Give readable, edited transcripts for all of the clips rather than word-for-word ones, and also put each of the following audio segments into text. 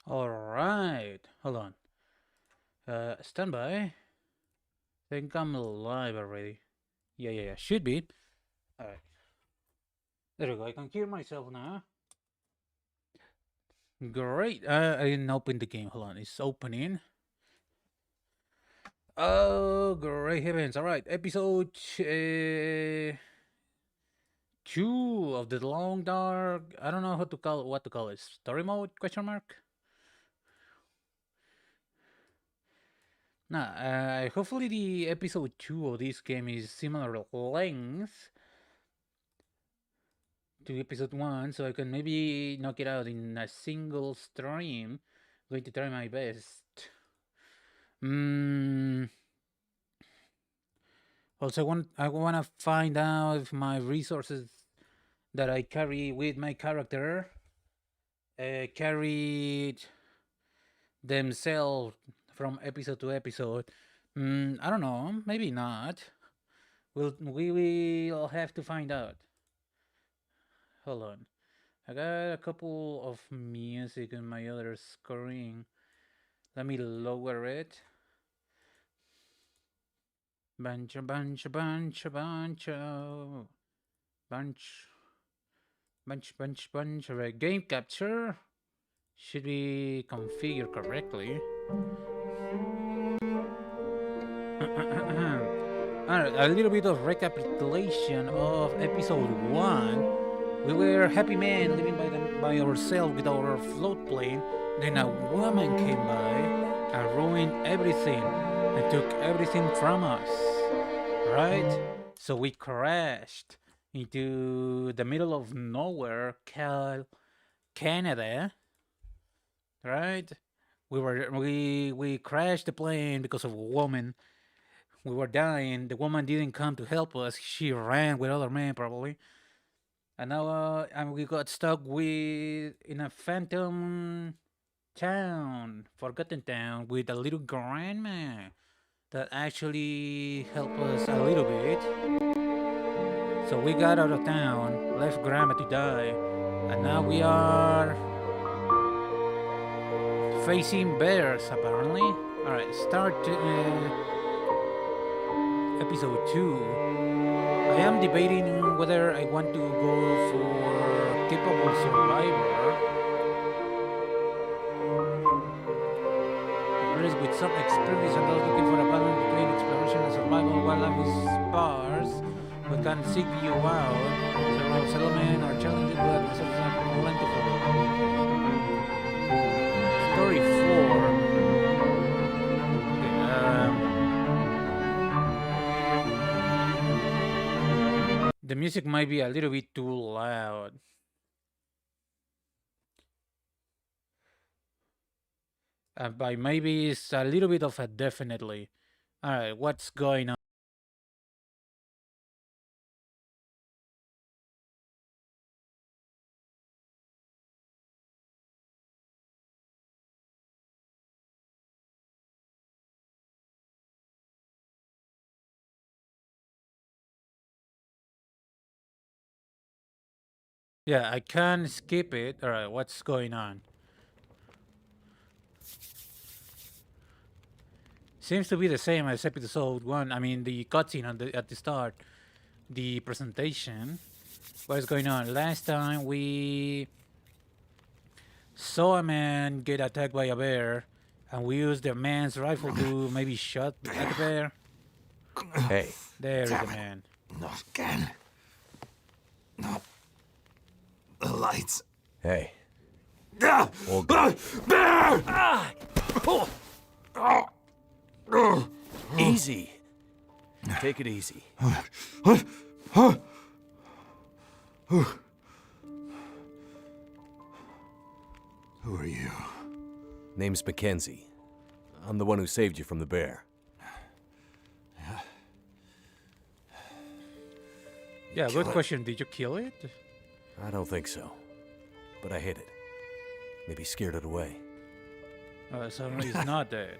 All right. Hold on. Stand by. Think I'm live already. Yeah. Should be. All right. There we go. I can hear myself now. Great. I didn't open the game. Hold on. It's opening. Oh, great heavens. All right. Episode 2 of the Long Dark. I don't know how to call it. What to call it. Story mode? Question mark. Nah. Hopefully the episode 2 of this game is similar length to episode 1, so I can maybe knock it out in a single stream. Going to try my best. Mm. Also, I want to find out if my resources that I carry with my character carried themselves from episode to episode. I don't know. Maybe not. We will have to find out. Hold on. I got a couple of music on my other screen. Let me lower it. Bunch. Alright, game capture should be configured correctly. Alright, a little bit of recapitulation of episode 1. We were happy men living by ourselves with our float plane. Then a woman came by and ruined everything and took everything from us. Right? So we crashed into the middle of nowhere, Canada. Right? We crashed the plane because of a woman. We were dying. The woman didn't come to help us. She ran with other men probably. And now and we got stuck in a phantom town, forgotten town, with a little grandma that actually helped us a little bit. So we got out of town, left grandma to die, and now we are facing bears apparently. Alright, start episode 2. I am debating whether I want to go for capable survivor. With some experience and those looking for a balance between exploration and survival while life is sparse, we can seek you out. Survival settlement are challenging, but resources are plentiful. Story 4. Okay, the music might be a little bit too loud. By maybe it's a little bit of a definitely. Alright, what's going on? Yeah, I can skip it. Alright, what's going on? Seems to be the same as episode 1. I mean, the cutscene at the start. The presentation. What is going on? Last time we saw a man get attacked by a bear, and we used the man's rifle to maybe shot at the bear. Hey. There is the man. Not again. Not the lights. Hey. All good. Easy. Take it easy. Who are you? Name's Mackenzie. I'm the one who saved you from the bear. Yeah, good question. Did you kill it? I don't think so. But I hit it. Maybe scared it away. So he's not dead.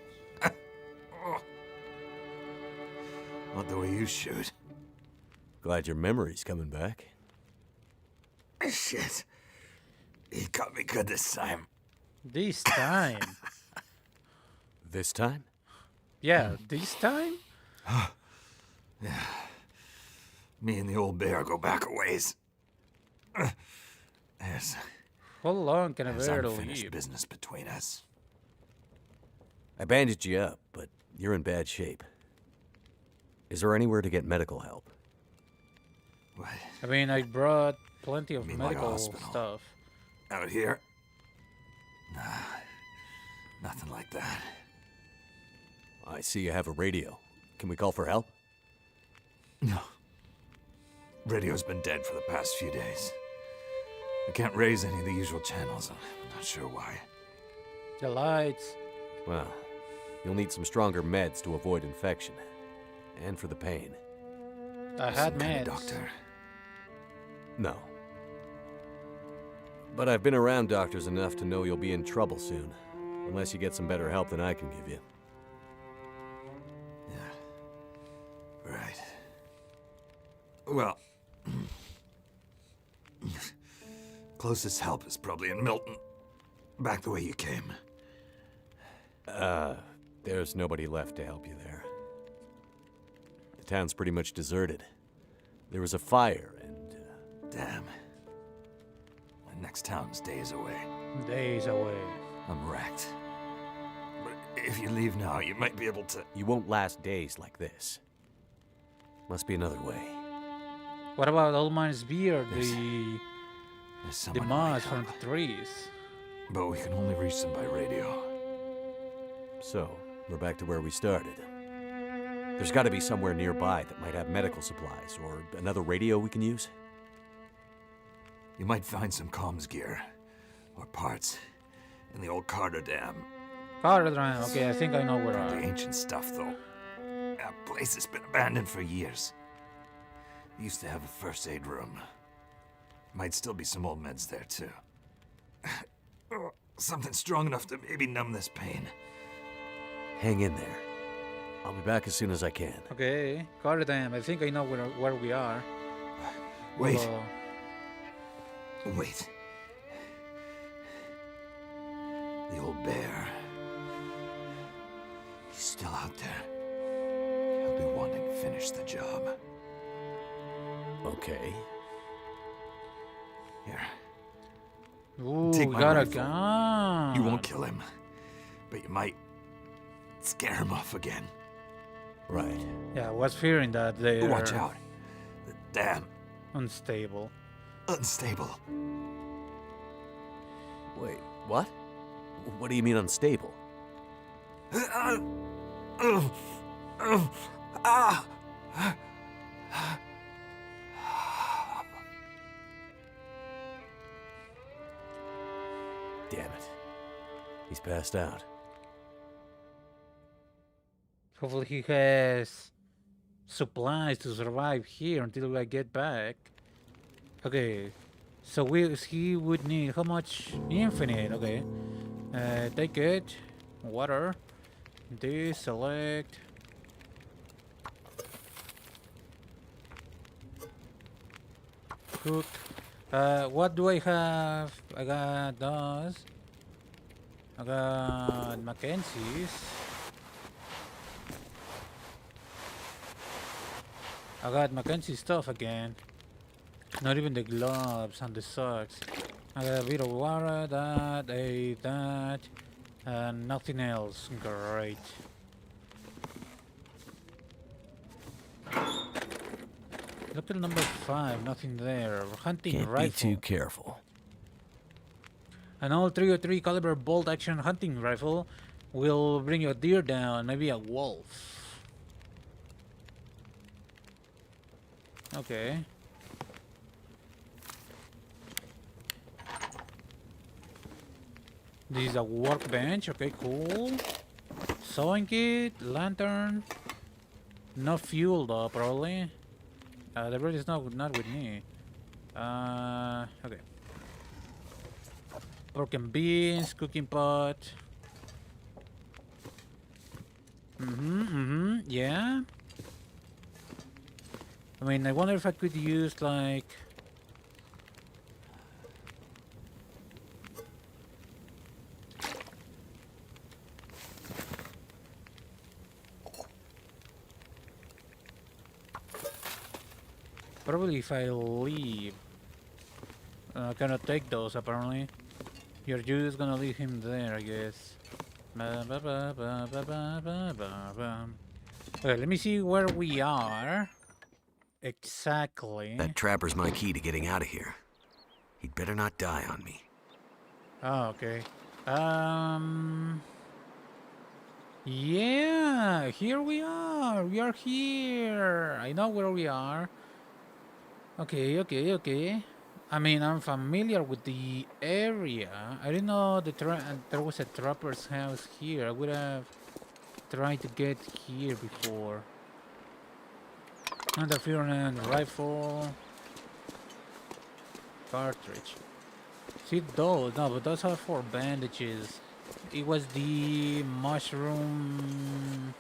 Not the way you shoot. Glad your memory's coming back. Shit. He got me good this time. This time. This time? Yeah, this time? Me and the old bear go back a ways. There's, How long can a there's bear unfinished live? business between us. I bandaged you up, but you're in bad shape. Is there anywhere to get medical help? What? I mean, I brought plenty of mean like a medical hospital? stuff. Out here? Nah, nothing like that. I see you have a radio. Can we call for help? No. Radio's been dead for the past few days. I can't raise any of the usual channels. I'm not sure why. The lights. Well, you'll need some stronger meds to avoid infection. And for the pain. I had Some kind meds. of doctor. No. But I've been around doctors enough to know you'll be in trouble soon. Unless you get some better help than I can give you. Yeah. Right. Well, closest help is probably in Milton. Back the way you came. There's nobody left to help you there. The town's pretty much deserted. There was a fire and... Damn. My next town's days away. Days away. I'm wrecked. But if you leave now, you might be able to... You won't last days like this. Must be another way. What about Old Man's beard? There's The someone moss who from might the trees. help. But we can only reach them by radio. So, we're back to where we started. There's got to be somewhere nearby that might have medical supplies, or another radio we can use. You might find some comms gear. Or parts. In the old Carter Dam. Carter Dam. Okay, I think I know where The I. ancient stuff, though. That place has been abandoned for years. It used to have a first aid room. Might still be some old meds there, too. Something strong enough to maybe numb this pain. Hang in there. I'll be back as soon as I can. Okay, Carter Dam. I think I know where we are. Wait, Well, wait. The old bear. He's still out there. He'll be wanting to finish the job. Okay. Here, ooh, Take we my got a rifle. gun. you won't kill him. But you might scare him off again. Right. Yeah, I was fearing that they're Watch out. The dam. unstable. Unstable. Wait, what? What do you mean unstable? Damn it. He's passed out. Hopefully he has supplies to survive here until I get back. Okay, so he would need how much? Infinite. Okay, take it. Water. This select. Cook. What do I have? I got those. I got Mackenzie's. I got Mackenzie's stuff again. Not even the gloves and the socks. I got a bit of water, that, and nothing else. Great. Look at number 5, nothing there. Hunting Can't rifle. be too careful. An old 303 caliber bolt action hunting rifle will bring you a deer down, maybe a wolf. Okay. This is a workbench. Okay, cool. Sewing kit, lantern. No fuel though, probably. The bird is not with me. Okay. Pork and beans, cooking pot. Yeah. I mean, I wonder if I could use like. Probably if I leave, I cannot take those apparently. You're just gonna leave him there, I guess. Ba, ba, ba, ba, ba, ba, ba, ba, ba. Okay, let me see where we are. Exactly. That trapper's my key to getting out of here. He'd better not die on me. Oh, okay. Um... Yeah, here we are. We are here. I know where we are. Okay, okay, okay. I mean, I'm familiar with the area. I didn't know there was a trapper's house here. I would have tried to get here before. Another and rifle cartridge. See those? No, but those are for bandages. It was the mushroom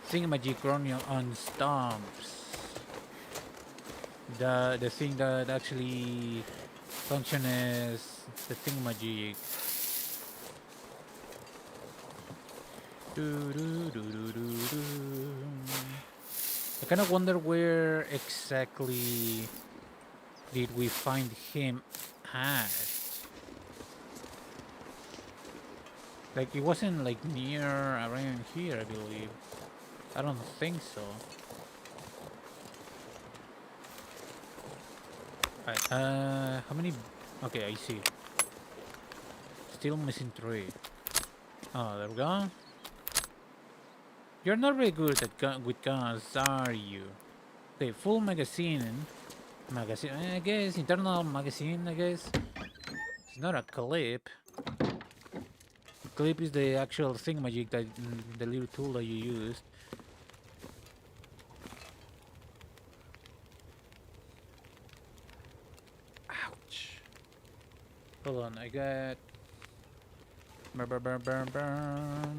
thingamajig running on stumps. The thing that actually function as the thingamajig. I kind of wonder where exactly did we find him at? Like, it wasn't like near around here, I believe. I don't think so. Alright, how many? Okay, I see. Still missing 3. Oh, there we go. You're not very good at with guns, are you? Okay, full magazine. Magazine, I guess. Internal magazine, I guess. It's not a clip. Clip is the actual thingamajig that the little tool that you used. Ouch. Hold on, I got.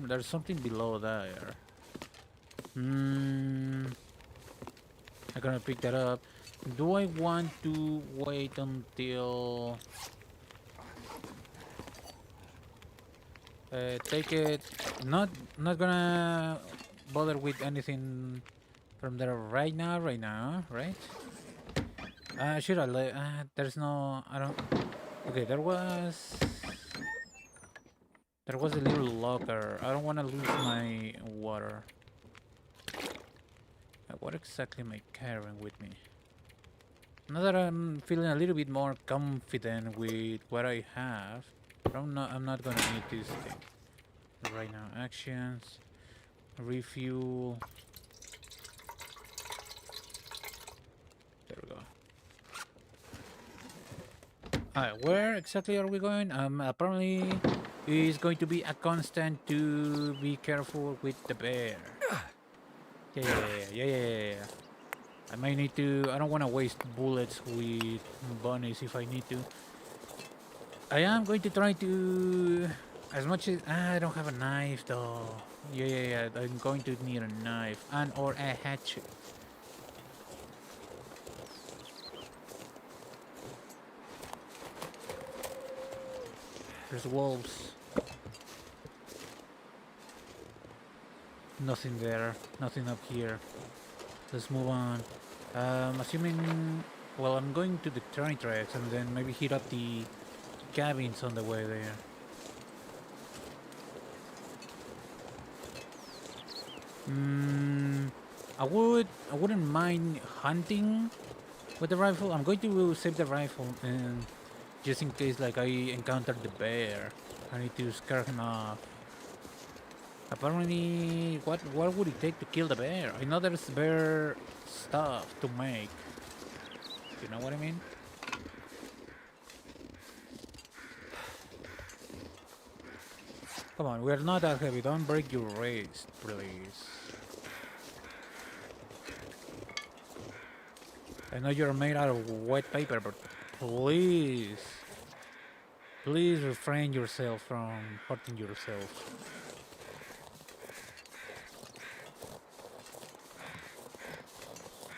There's something below there. I'm gonna pick that up. Do I want to wait until take it? Not gonna bother with anything from there right now. Right? Should I let? There's no. I don't. Okay, there was a little locker. I don't want to lose my water. What exactly am I carrying with me? Now that I'm feeling a little bit more confident with what I have, but I'm not gonna need this thing right now. Actions, refuel. There we go. Alright, where exactly are we going? Apparently it's going to be a constant to be careful with the bear. Yeah. I might need to. I don't want to waste bullets with bunnies if I need to. I am going to try to, as much as I don't have a knife though. Yeah. I'm going to need a knife and or a hatchet. There's wolves. Nothing there. Nothing up here. Let's move on. Assuming, well, I'm going to the train tracks and then maybe hit up the cabins on the way there. I wouldn't mind hunting with the rifle. I'm going to save the rifle and just in case like I encounter the bear, I need to scare him off. Apparently, what would it take to kill the bear? I know there's bear stuff to make. You know what I mean? Come on, we're not that heavy. Don't break your wrist, please. I know you're made out of wet paper, but please refrain yourself from hurting yourself.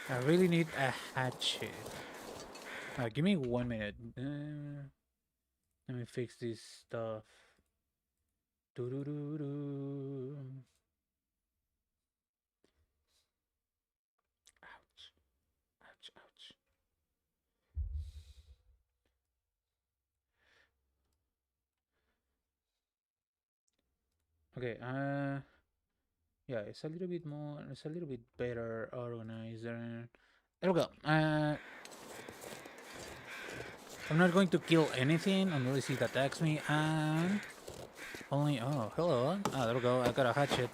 I really need a hatchet. Give me 1 minute. Let me fix this stuff. Doo-doo-doo-doo. Ouch. Okay. Yeah, it's a little bit more. It's a little bit better organized. There we go. I'm not going to kill anything unless it attacks me, and only. Oh, hello. Ah, there we go. I got a hatchet.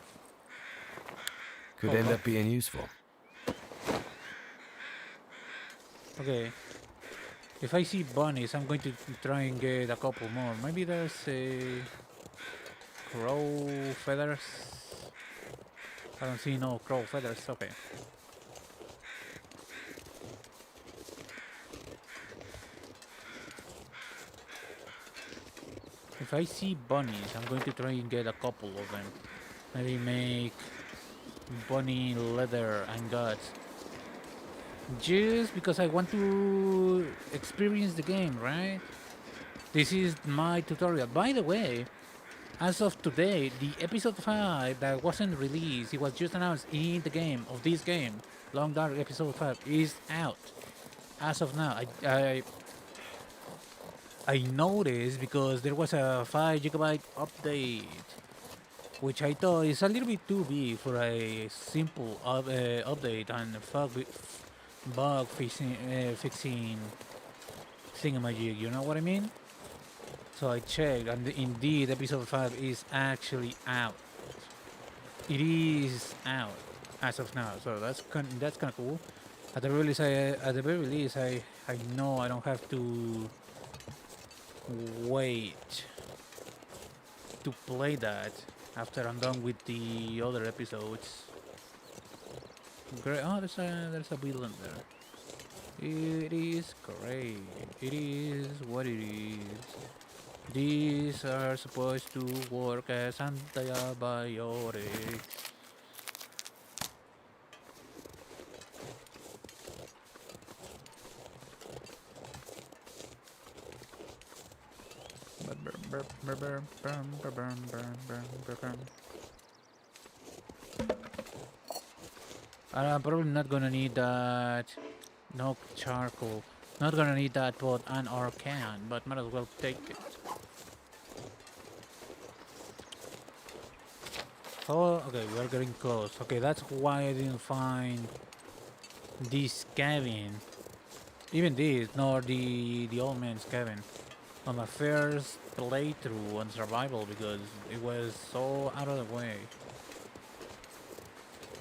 Could Oh end fuck. up being useful. Okay. If I see bunnies, I'm going to try and get a couple more. Maybe there's a crow feathers. I don't see no crow feathers. Okay. If I see bunnies, I'm going to try and get a couple of them. Maybe make bunny leather and guts. Just because I want to experience the game, right? This is my tutorial. By the way, as of today, the episode 5 that wasn't released, it was just announced in the game of this game. Long Dark episode 5 is out. As of now, I noticed because there was a 5 GB update, which I thought is a little bit too big for a simple update and bug fixing thingamajig. You know what I mean? So I checked, and indeed, episode 5 is actually out. It is out as of now, so that's kind of cool. At the very least, I know I don't have to wait to play that after I'm done with the other episodes. Great. Oh, there's a villain there. It is great. It is what it is. These are supposed to work as antibiotics. I'm probably not gonna need that. No charcoal. Not gonna need that pot and or can, but might as well take it. Oh, okay, we're getting close. Okay, that's why I didn't find this cabin. Even this, nor the old man's cabin. On my first playthrough on survival because it was so out of the way.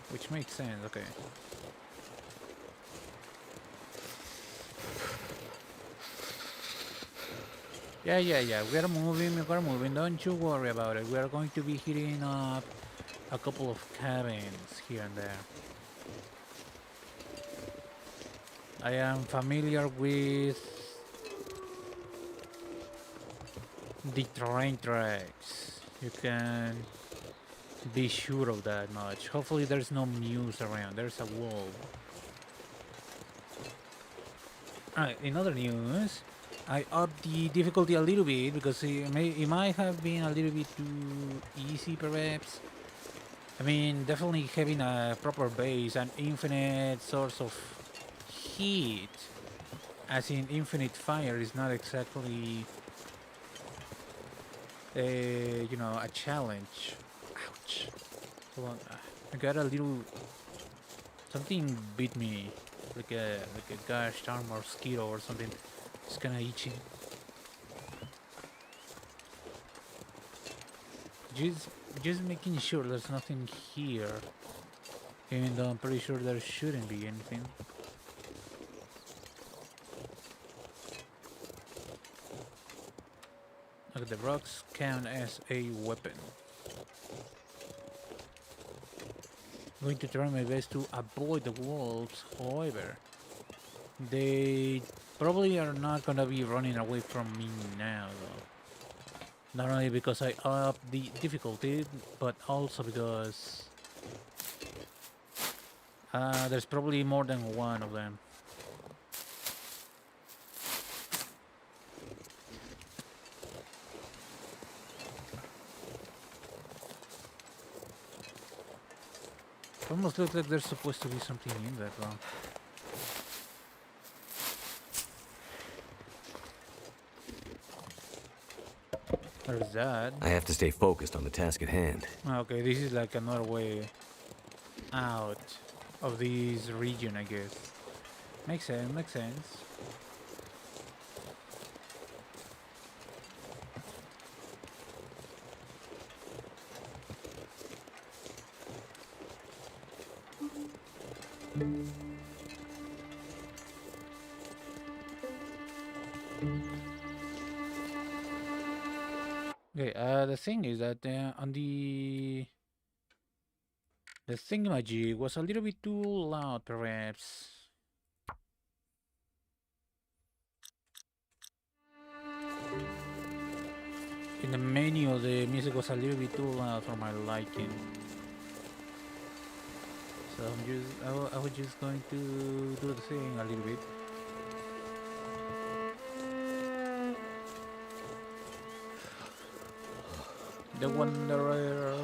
Which makes sense, okay. Yeah. We're moving. Don't you worry about it. We are going to be hitting up a couple of cabins here and there. I am familiar with the train tracks. You can be sure of that much. Hopefully there's no muse around. There's a wall. Alright, in other news, I upped the difficulty a little bit because it might have been a little bit too easy perhaps. I mean, definitely having a proper base and infinite source of heat, as in infinite fire, is not exactly a challenge. Ouch. Hold on. I got a little something bit me, like a gosh darn mosquito or something. It's kind of itchy. Just just making sure there's nothing here, even though I'm pretty sure there shouldn't be anything. Look, the rocks count as a weapon. I'm going to try my best to avoid the wolves, however. They probably are not gonna be running away from me now, though. Not only because I upped the difficulty, but also because there's probably more than one of them. It almost looks like there's supposed to be something in that, though. There's that. I have to stay focused on the task at hand. Okay, this is like another way out of this region, I guess. Makes sense, makes sense. Okay, the thing is that on the thingamajig was a little bit too loud, perhaps. In the menu, the music was a little bit too loud for my liking. So I was just going to do the thing a little bit. The Wanderer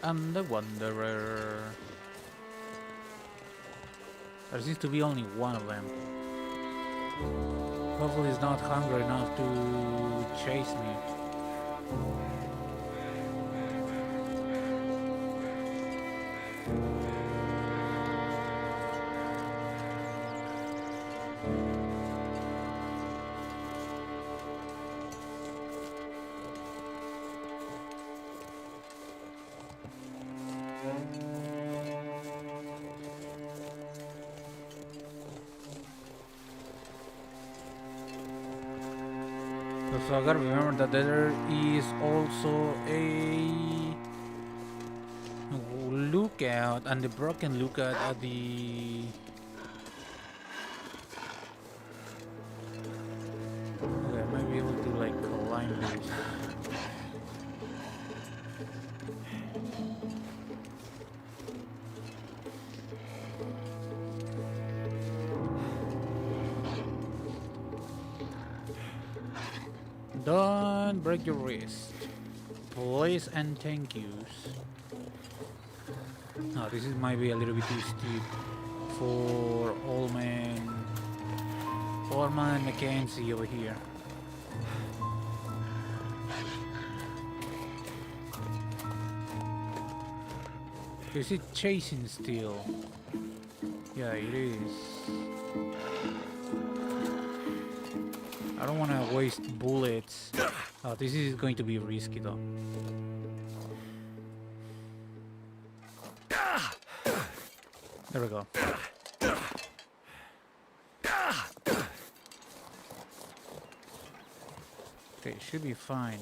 and the Wanderer. There seems to be only one of them. Hopefully he's not hungry enough to chase me. So I gotta remember that there is also a lookout, and the broken lookout at the... Okay, I might be able to like climb this. Don't break your wrist. Please and thank yous. Oh, this is might be a little bit too steep for old man Mackenzie over here. Is it chasing still? Yeah, it is. I don't want to waste bullets. Oh, this is going to be risky though. There we go. Okay, should be fine.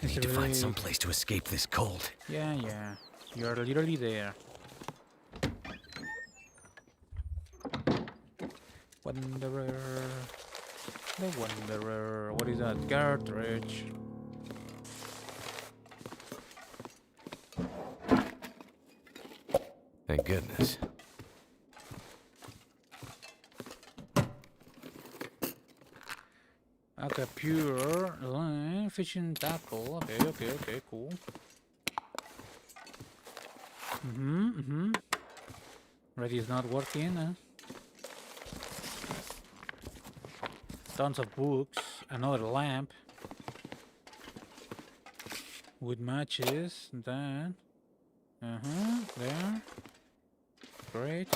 I need to find some place to escape this cold. Yeah, yeah. You're literally there. Wanderer. The Wanderer. What is that? Cartridge. Thank goodness. Okay, pure line, fishing tackle. Okay, cool. Ready is not working. Tons of books. Another lamp with matches. That. There. Great.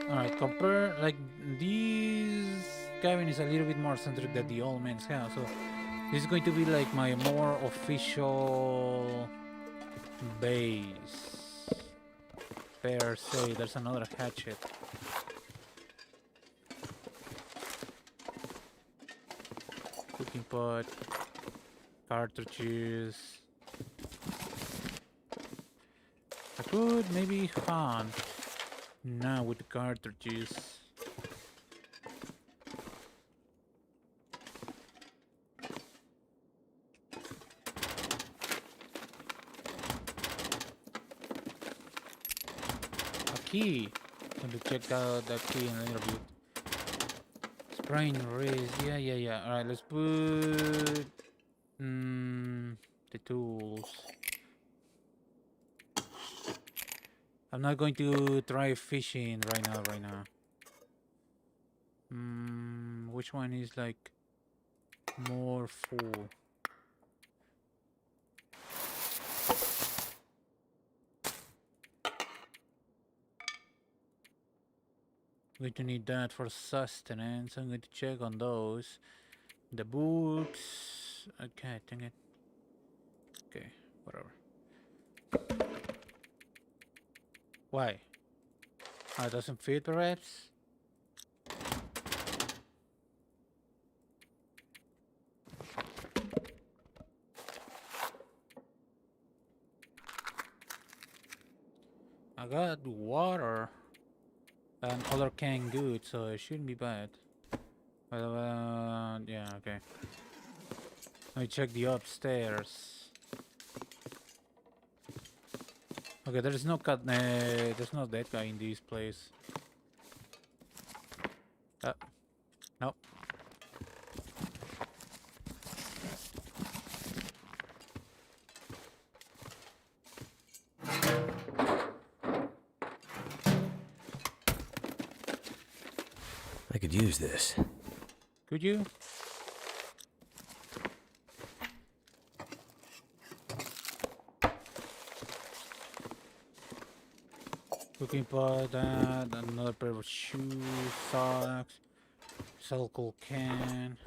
Alright, compare, like, this cabin is a little bit more centric than the old man's house, so this is going to be like my more official base, per se. There's another hatchet. Cooking pot, cartridges. I could maybe hunt now with the cartridges. A key. I'm going to check out that key in a little bit. Brain raise. Yeah. Alright, let's put the tools. I'm not going to try fishing right now. Which one is like more full? I'm going to need that for sustenance. I'm going to check on those. The books. Okay, dang it. Okay, whatever. Why? Oh, it doesn't fit perhaps? I got water and other canned goods, so it shouldn't be bad. Yeah, okay. Let me check the upstairs. Okay, there's no there's no dead guy in this place. Nope. I could use this. Could you? Cooking pot, that, another pair of shoes, socks, recyclable can.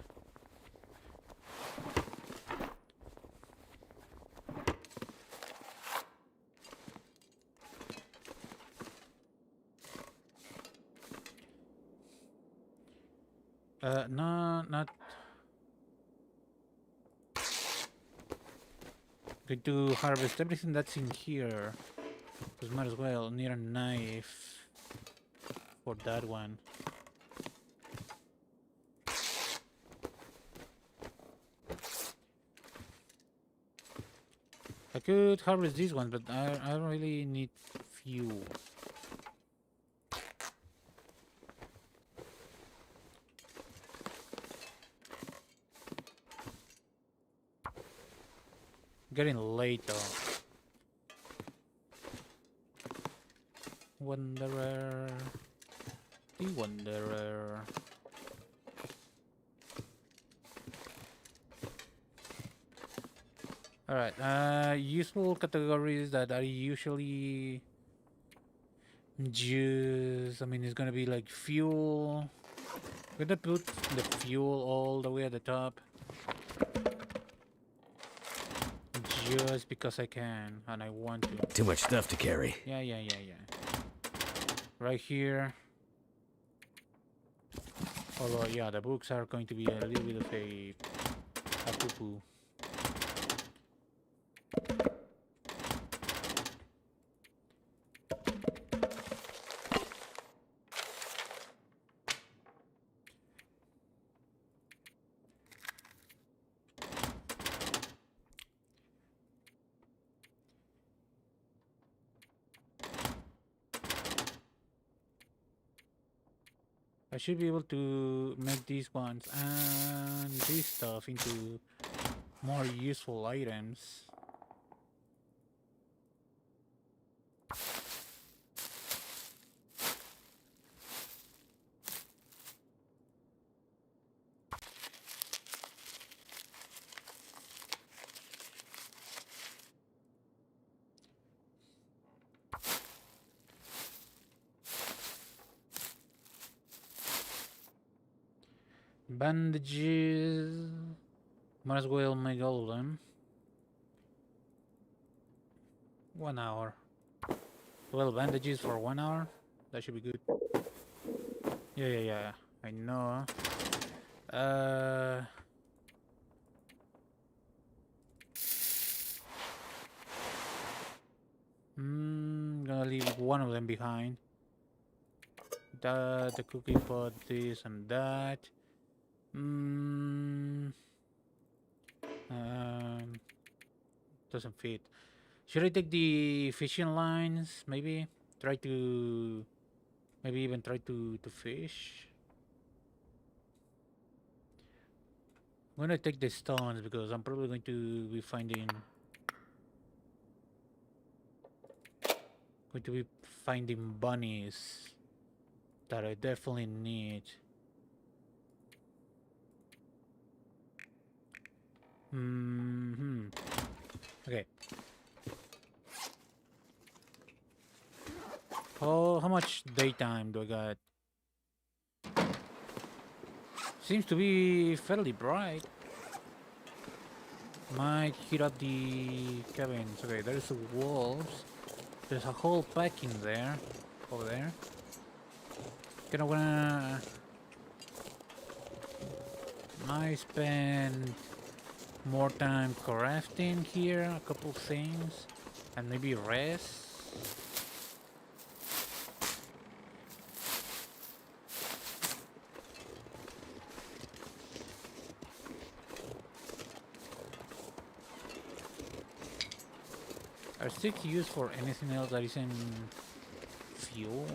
No, not going to harvest everything that's in here. Just might as well need a knife for that one. I could harvest this one, but I don't really need fuel. Getting late though. Wanderer. The Wanderer. Alright, useful categories that are usually used. I mean, it's gonna be like fuel. We're gonna put the fuel all the way at the top. Just because I can and I want to. Too much stuff to carry. Yeah. Right here. Although, yeah, the books are going to be a little bit of a poo-poo. I should be able to make these ones and this stuff into more useful items. Bandages. Might as well make all of them. 1 hour. 12 bandages for 1 hour. That should be good. Yeah. I know. Gonna leave one of them behind. That, the cookie pot, this and that. Doesn't fit. Should I take the fishing lines? Maybe try to, maybe even try to fish. I'm gonna take the stones because I'm probably going to be finding bunnies that I definitely need. Okay. How much daytime do I got? Seems to be fairly bright. Might hit up the cabins. Okay, there's the wolves. There's a whole pack in there. Over there. Gonna wanna... Might spend more time crafting here. A couple things. And maybe rest. Are sticks used for anything else that isn't fuel?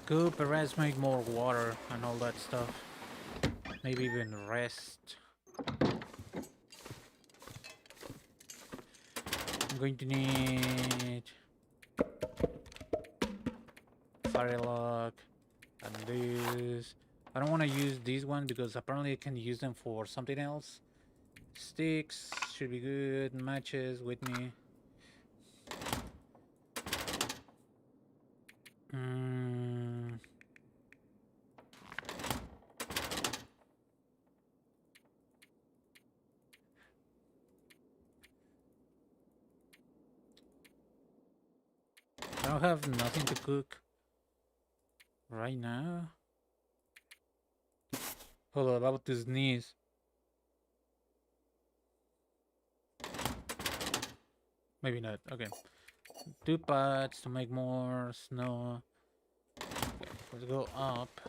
Could perhaps make more water and all that stuff. Maybe even rest. I'm going to need fire lock and this. I don't want to use these one because apparently I can use them for something else. Sticks should be good. Matches with me. I don't have nothing to cook right now. Hold on, about to sneeze. Maybe not. Okay. 2 pots to make more snow. Okay, let's go up.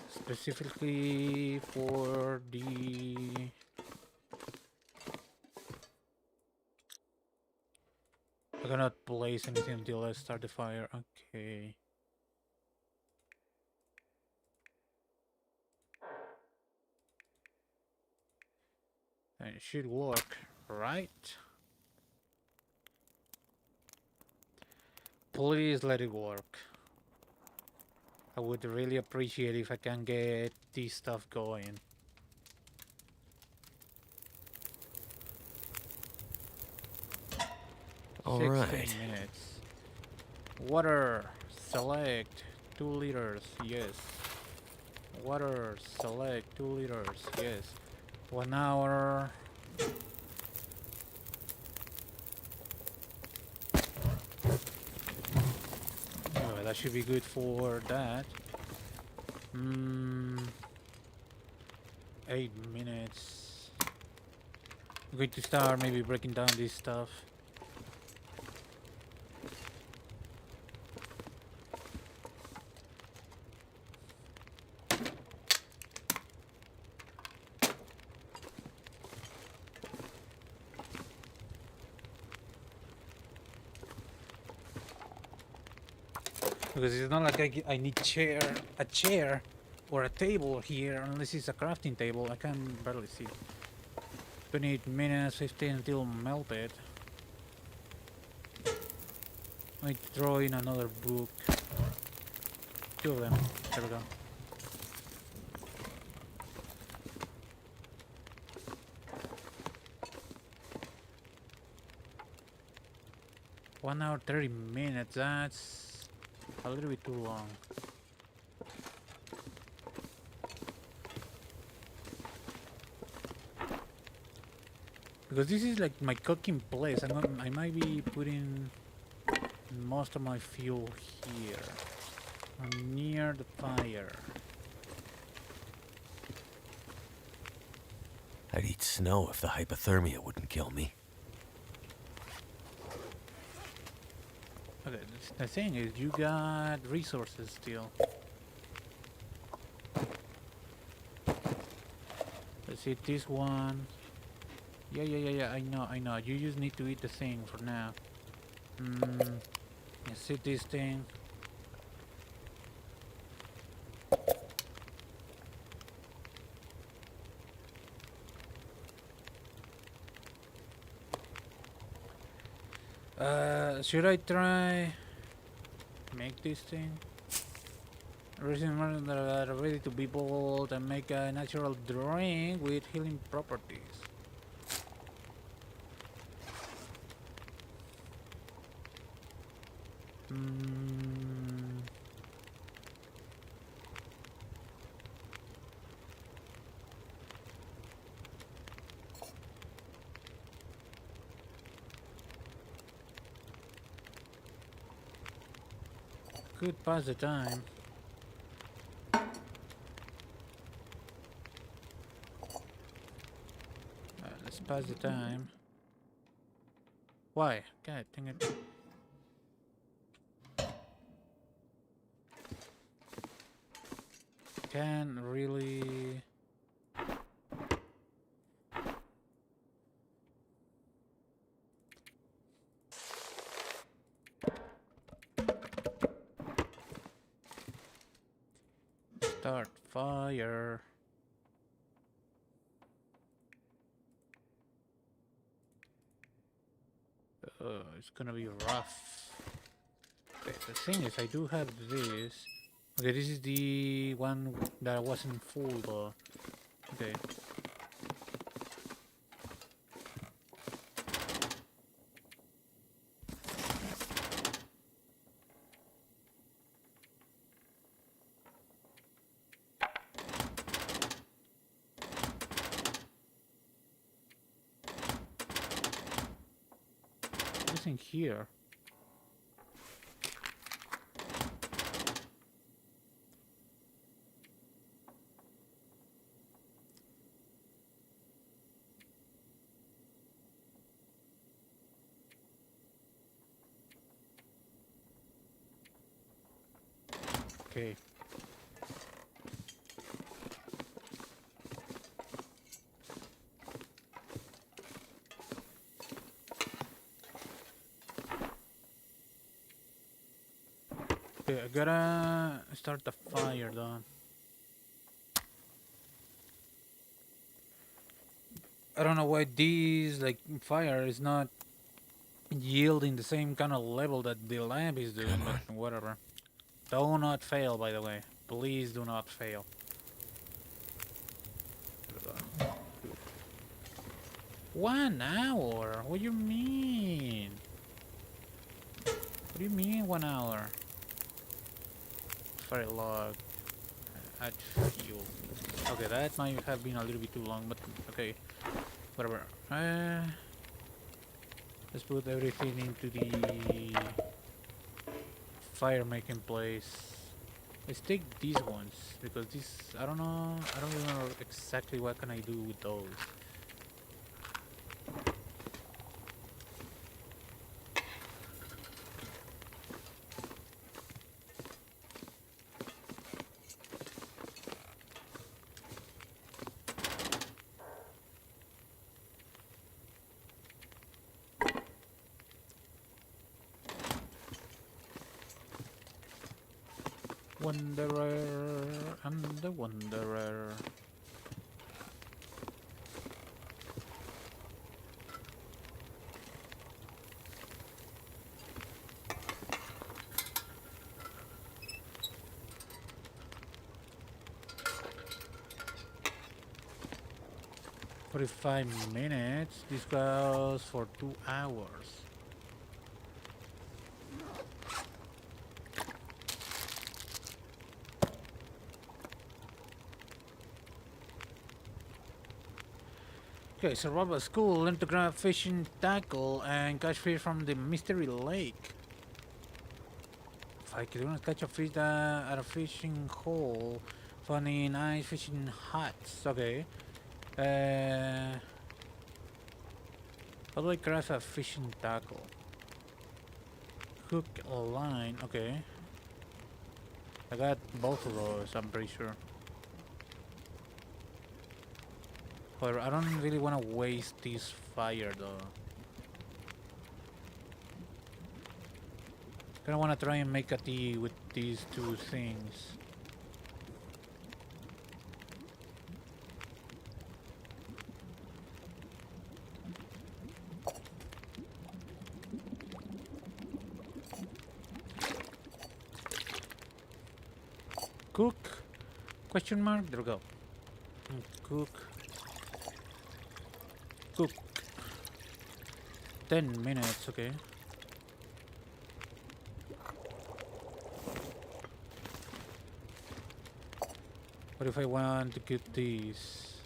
Specifically for the... I cannot place anything until I start the fire. Okay. And it should work, right? Please let it work. I would really appreciate if I can get this stuff going. All 16 right. minutes. Water, select 2 liters, yes. Water, select 2 liters, yes. 1 hour. Oh, that should be good for that. 8 minutes. I'm going to start maybe breaking down this stuff. Because it's not like I need a chair or a table here unless it's a crafting table. I can barely see. 28 minutes, 15 until melted. I throw in another book. 2 of them. There we go. One hour 30 minutes. That's a little bit too long. Because this is like my cooking place. I might be putting most of my fuel here. I'm near the fire. I'd eat snow if the hypothermia wouldn't kill me. Okay, the thing is, you got resources still. Let's hit this one. Yeah. I know. You just need to eat the thing for now. Hmm. Let's eat this thing. Should I try make this thing? Resin that are ready to be boiled and make a natural drink with healing properties. Hmm. Could pass the time. Let's pass the time. Why? God dang it. Can really. Start fire. It's gonna be rough. Okay, the thing is, I do have this. Okay, this is the one that wasn't full though. Okay. What's in here? Okay. Okay, I gotta start the fire though. I don't know why these like fire is not yielding the same kind of level that the lamp is doing, but whatever. Do not fail, by the way. Please do not fail. 1 hour? What do you mean? What do you mean 1 hour? Fire log. Add fuel. Okay, that might have been a little bit too long, but okay. Whatever. Let's put everything into the fire making place. Let's take these ones because these I don't know. I don't remember exactly what can I do with those. Wanderer and the Wanderer. $45. This goes for 2 hours. Okay, survive at school, learn to grab fishing tackle and catch fish from the mystery lake. If I could catch a fish at a fishing hole, funny nice fishing huts. Okay. How do I craft a fishing tackle? Hook a line. Okay. I got both of those, I'm pretty sure. However, I don't really want to waste this fire though. I want to try and make a tea with these two things. Cook? Question mark? There we go. Cook. Cook. 10 minutes, okay. What if I want to get these?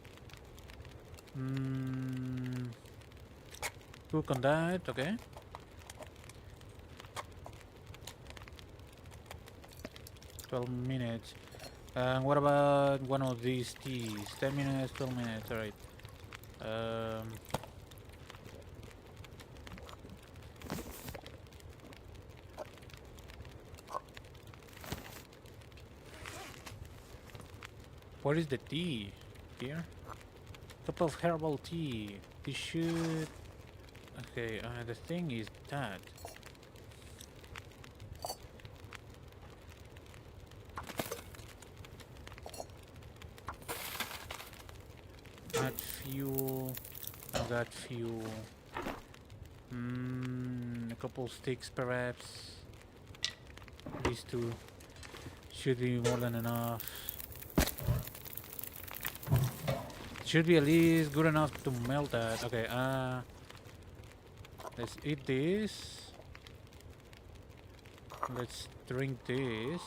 Cook on that, okay. $12 minutes. And what about one of these teas? 10 minutes, 12 minutes, alright. What is the tea here? Cup of herbal tea. This should... Okay, the thing is that... Add fuel. I've got fuel. A couple sticks perhaps. These two should be more than enough. Should be at least good enough to melt that. Okay, let's eat this. Let's drink this.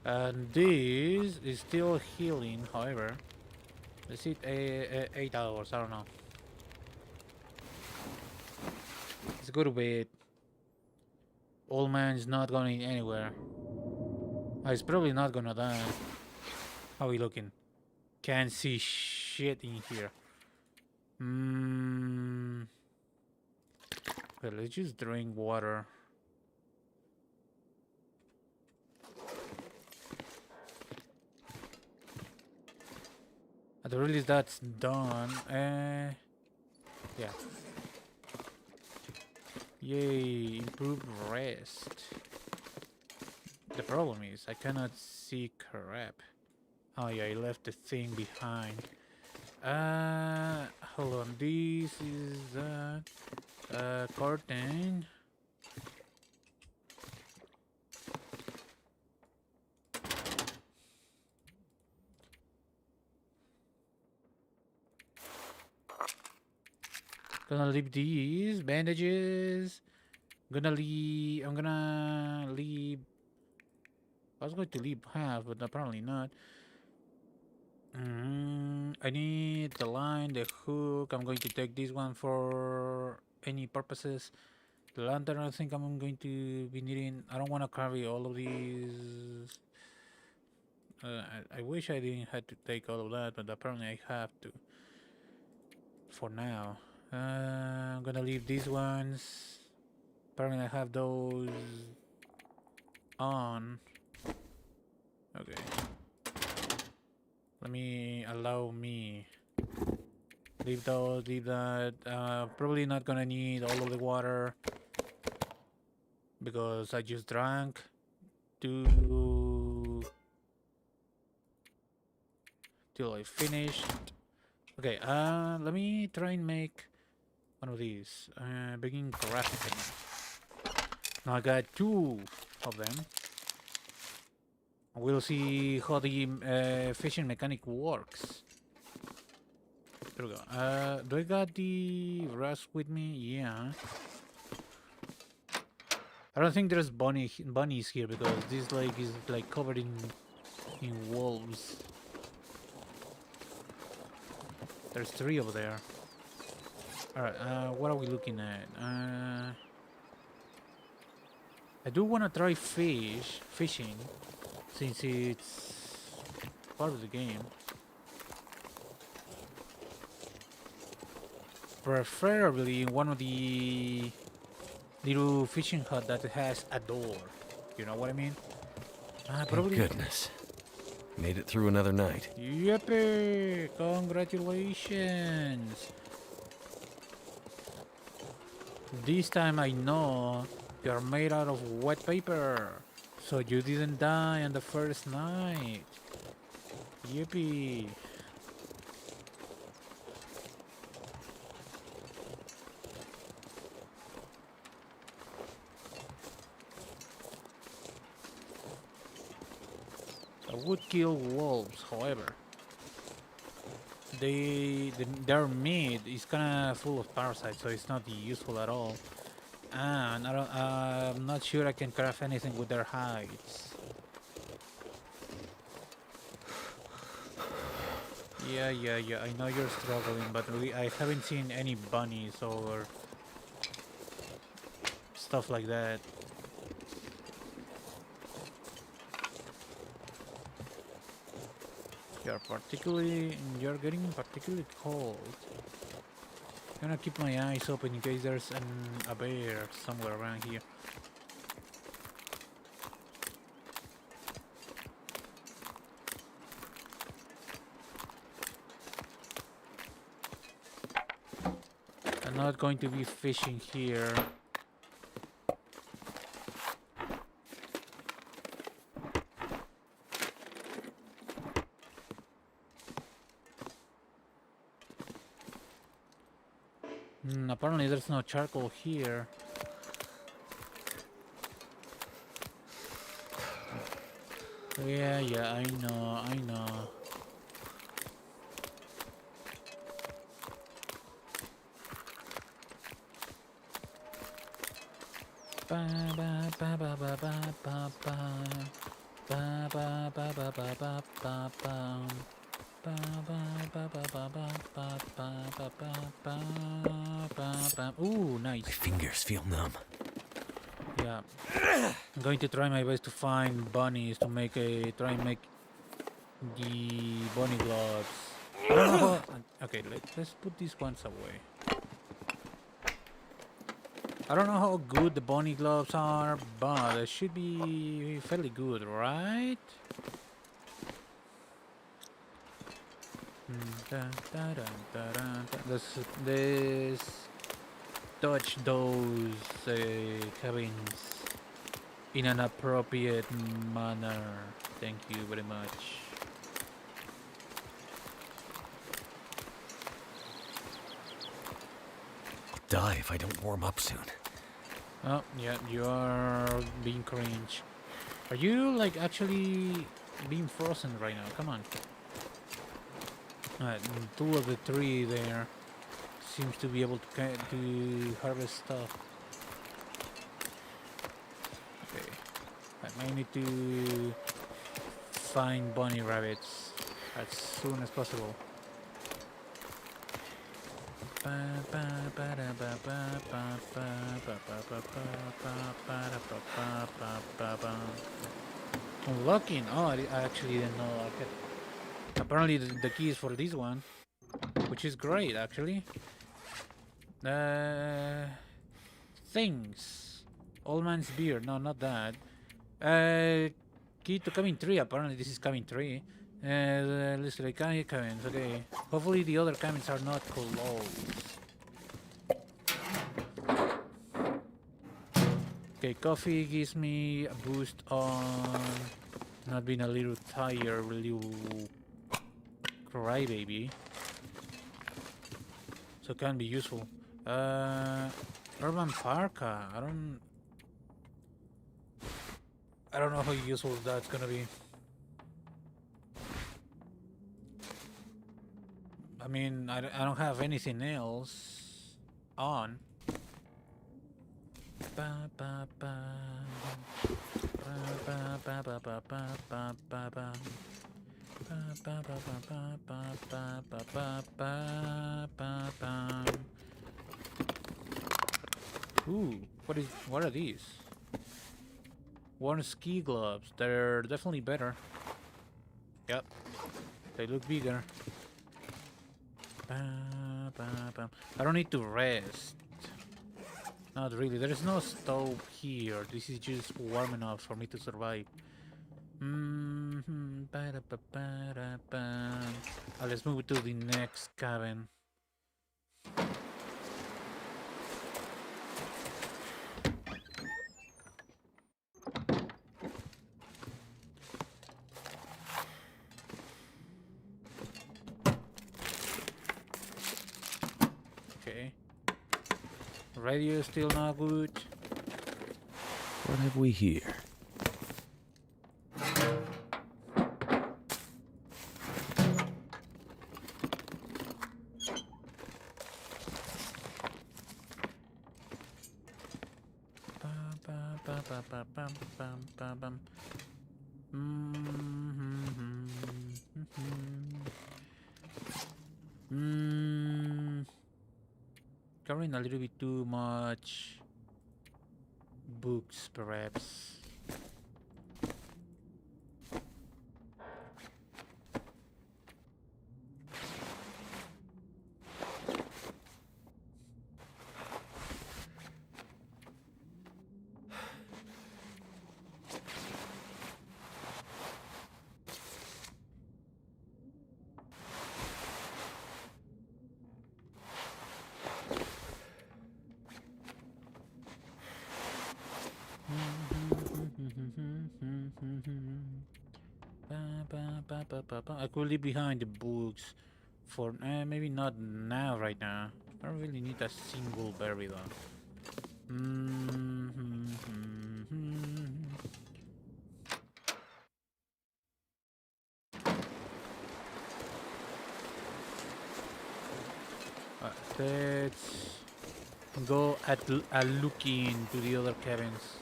And this is still healing, however. Let's eat 8 hours, I don't know. Let's go to bed. Old man's not going anywhere. He's probably not gonna die. How are we looking? Can't see shit in here. Okay, let's just drink water. At the release that's done. Yeah. Yay, improved rest. The problem is I cannot see crap. Oh yeah, I left the thing behind. Hold on. This is curtain. Gonna leave these bandages. I'm gonna leave. I was going to leave half, but apparently not. I need the line, the hook. I'm going to take this one for any purposes. The lantern, I think I'm going to be needing. I don't want to carry all of these. I wish I didn't have to take all of that, but apparently I have to. For now. I'm gonna leave these ones. Apparently I have those on. Okay. Allow me. Leave those, leave that. Probably not gonna need all of the water because I just drank till I finished. Okay, let me try and make one of these. Begin crafting. Now I got 2 of them. We'll see how the fishing mechanic works. There we go. Do I got the rust with me? Yeah. I don't think there's bunnies here because this lake is like covered in wolves. There's 3 over there. Alright, what are we looking at? I do want to try fishing, since it's part of the game. Preferably in one of the little fishing hut that has a door. You know what I mean? Thank goodness. Made it through another night. Yippee! Congratulations! This time I know you're made out of wet paper. So you didn't die on the first night. Yippee! I would kill wolves, however. Their meat is kinda full of parasites, so it's not useful at all. And I'm not sure I can craft anything with their hides. Yeah, I know you're struggling, but I haven't seen any bunnies or stuff like that. You're getting particularly cold. I'm gonna keep my eyes open in case there's a bear somewhere around here. I'm not going to be fishing here. Apparently there's no charcoal here. Yeah, I know. Ba ba ba ba ba ba ba ba ba ba ba ba ba ba ba ba. Ba ba ba ba ba ba ba ba ba ba ba ba. Ooh, nice. My fingers feel numb. Yeah, I'm going to try my best to find bunnies to try and make the bunny gloves. I don't know how. Okay, let's put these ones away. I don't know how good the bunny gloves are, but they should be fairly good, right? Let's touch those cabins in an appropriate manner. Thank you very much. Die if I don't warm up soon. Oh, yeah, you are being cringe. Are you, like, actually being frozen right now? Come on. Two of the three there seems to be able to harvest stuff. Okay. I might need to find bunny rabbits as soon as possible. Unlocking. Oh, I actually didn't know. Apparently, the key is for this one, which is great, actually. Things. Old man's beard. No, not that. Key to cabin 3. Apparently, this is cabin 3. Let's like cabins. Okay. Hopefully, the other cabins are not closed. Okay, coffee gives me a boost on not being a little tired, little crybaby. So it can be useful. Urban parka. I don't know how useful that's gonna be. I mean, I don't have anything else on. Ba ba ba ba ba ba ba ba ba ba ba ba. Ooh, what are these? Worn ski gloves. They're definitely better. Yep. They look bigger. I don't need to rest. Not really. There is no stove here. This is just warm enough for me to survive. Ba-da-ba-ba-da-bam. Let's move to the next cabin. Okay. Radio is still not good. What have we here? Ba-ba-ba-ba-ba-bam-bam-bam. Covering a little bit too much books, perhaps. I could leave behind the books for maybe not now, right now. I don't really need a single berry though. Let's go at a look into the other cabins.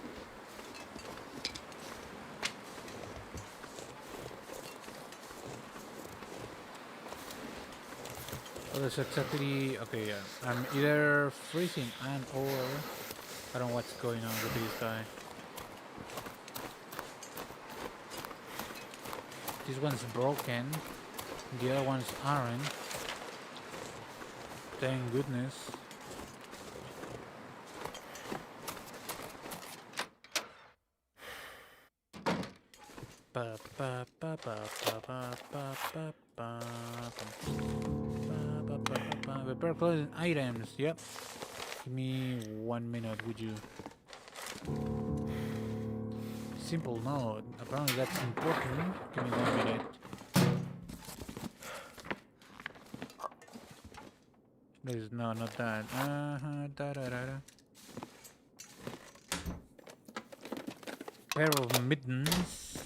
Oh, that's exactly okay. Yeah, I'm either freezing and or I don't know what's going on with this guy. This one's broken. The other ones aren't. Thank goodness. Ba ba ba ba ba ba ba ba ba. Repair clothing items. Yep. Give me 1 minute, would you? Simple note. Apparently that's important. Give me 1 minute. There's no, not that. Da da da da. Pair of mittens.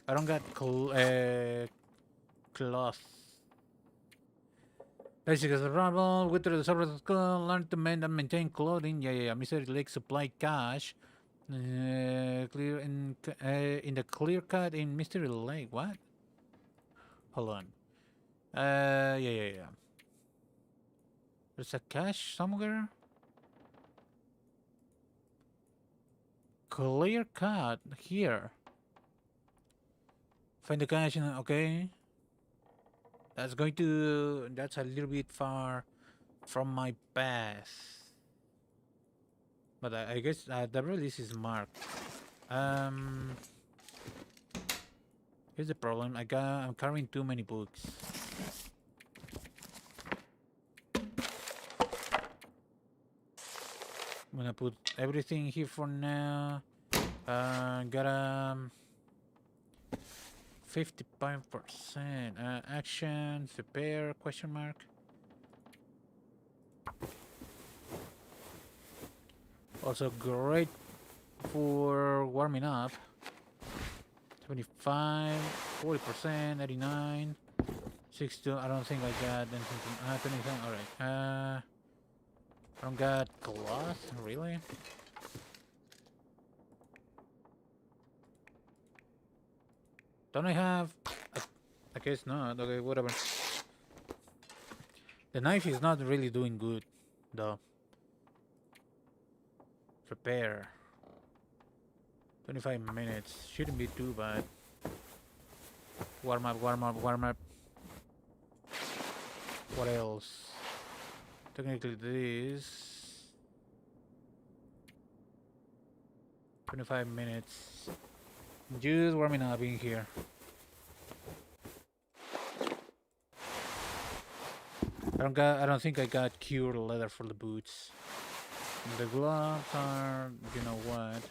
I don't got cloth. Basic as a rubble, with the surface skull, learn to mend and maintain clothing. Yeah. Mystery Lake supply cache. Clear in the clear cut in Mystery Lake. What? Hold on. Yeah. There's a cache somewhere. Clear cut here. Find the cache. Okay. That's going to. That's a little bit far from my path. But I guess the release is marked. Here's the problem. I'm carrying too many books. I'm gonna put everything here for now. Got 55% action, repair, question mark. Also great for warming up. 75, 40%, 89, 62. I don't think I got anything. 27. All right. I don't got cloth, really. Don't I have? I guess not. Okay, whatever. The knife is not really doing good, though. Repair. 25 minutes. Shouldn't be too bad. Warm up. What else? Technically this. 25 minutes. Just warming up in here. I don't think I got cured leather for the boots. The gloves are, you know what?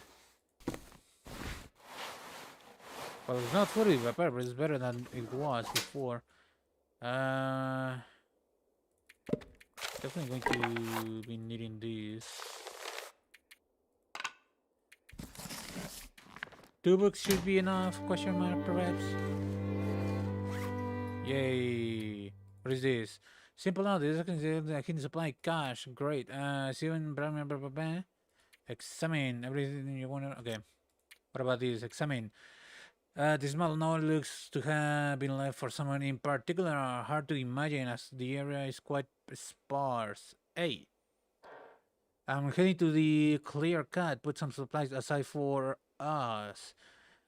Well, it's not fully repaired, but it's better than it was before. Definitely going to be needing these. 2 books should be enough? Question mark, perhaps. Yay! What is this? Simple now. This I can supply cash. Great. See you in blah, blah, blah, blah, blah. Examine everything you want. Okay. What about this? Examine. This model now looks to have been left for someone in particular. Hard to imagine as the area is quite sparse. Hey, I'm heading to the clear cut. Put some supplies aside for us.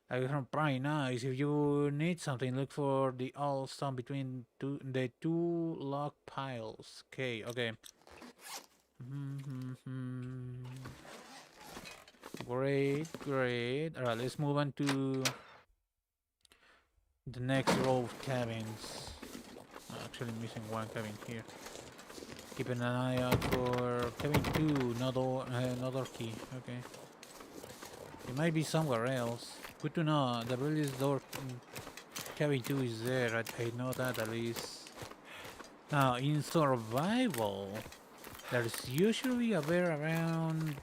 I have prying eyes. If you need something, look for the old stone between the two log piles. Okay, okay. Great, great. Alright, let's move on to the next row of cabins. Actually missing one cabin here. Keeping an eye out for cabin 2, no door key. Okay. It might be somewhere else. Good to know. The release door cabin 2 is there. I know that at least. Now, in survival, there's usually a bear around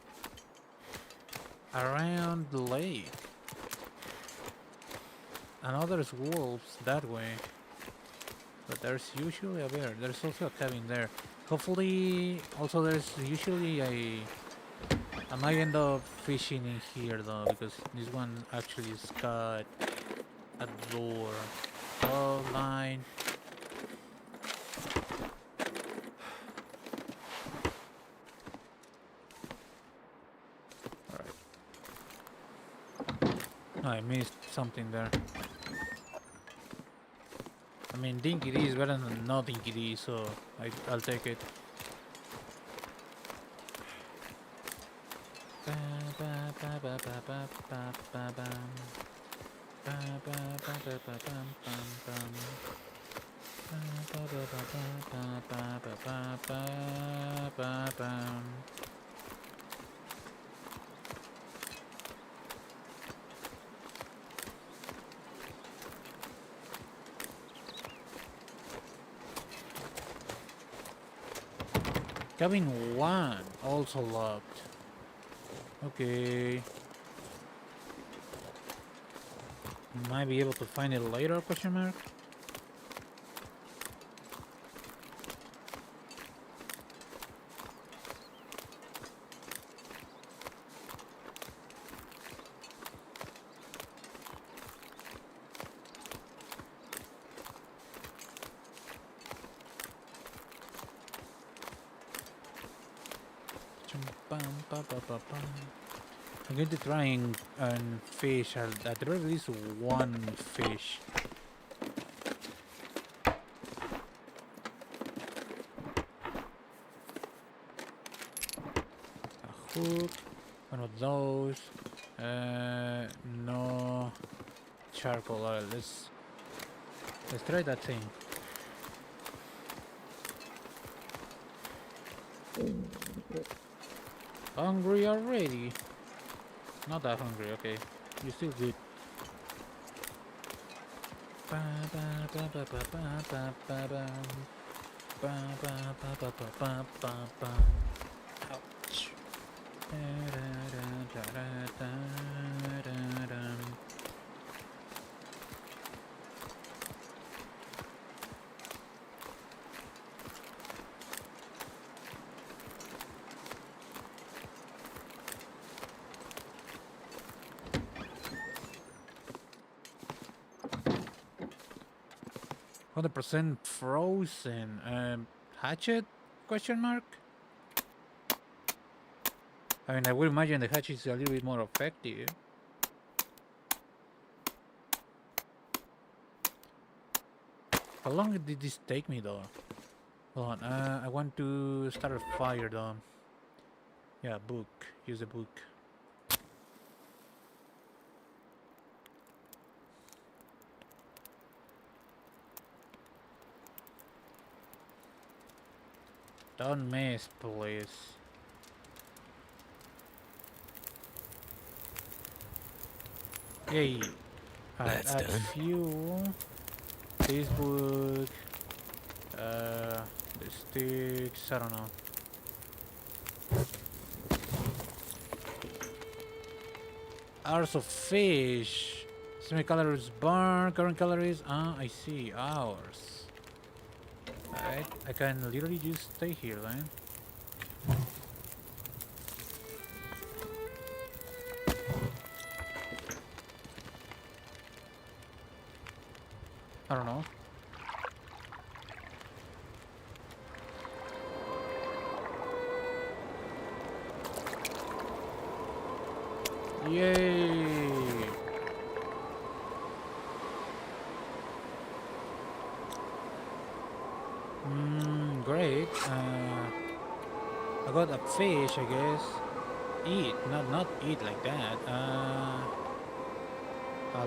the lake. And others wolves that way. But there's usually a bear. There's also a cabin there. Hopefully, also there's usually I might end up fishing in here though, because this one actually has got a door. Oh, line. Alright. No, I missed something there. I mean, Dinky D is better than no Dinky D, so I'll take it. Cabin 1 also locked. Okay. Might be able to find it later, question mark? I'm going to try and fish at the very least one fish. A hook, one of those. No charcoal oil. Let's try that thing. Hungry already? Not that hungry, okay. You're still good. Ouch. %, frozen. Hatchet? Question mark? I mean, I would imagine the hatchet is a little bit more effective. How long did this take me though? Hold on, I want to start a fire though. Yeah, book. Use a book. Don't miss, please. Yay. Alright, That's add done. fuel. Facebook. The sticks. I don't know. Hours of fish. Semi calories burn. Current calories. Ah, I see. Hours. Alright. I can literally just stay here then. I don't know. Yay! Great. I got a fish, I guess. Eat, not eat like that.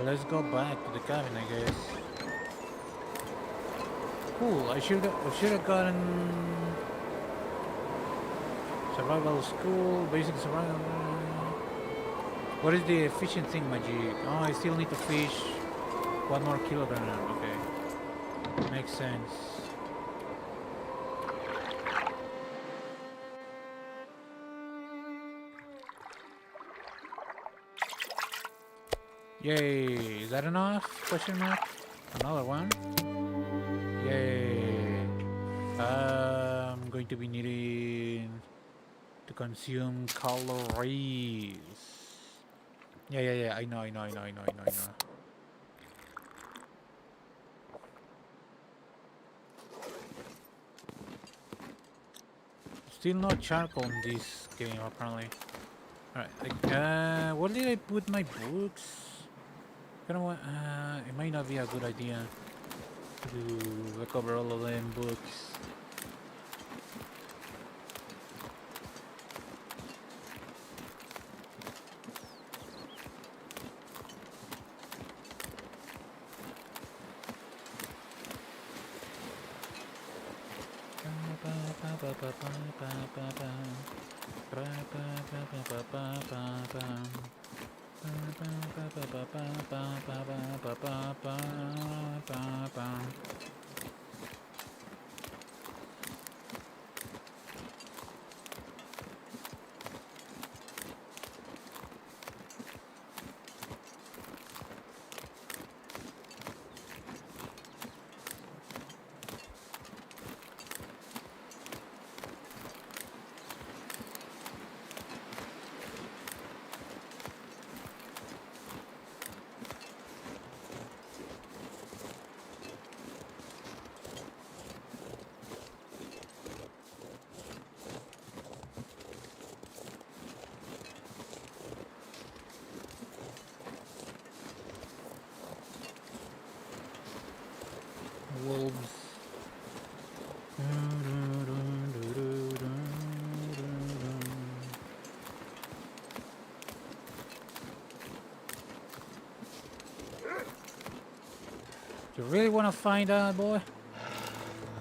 Let's go back to the cabin, I guess. Cool. I should have gotten survival school, basic survival. What is the fishing thing, magic? Oh, I still need to fish 1 more kilogram. Okay, makes sense. Yay! Is that enough? Question mark. Another one. Yay! I'm going to be needing to consume calories. Yeah. I know. Still no charcoal in this game, apparently. Alright, where did I put my books? It might not be a good idea to recover all of them books. Wolves. You really want to find out, boy?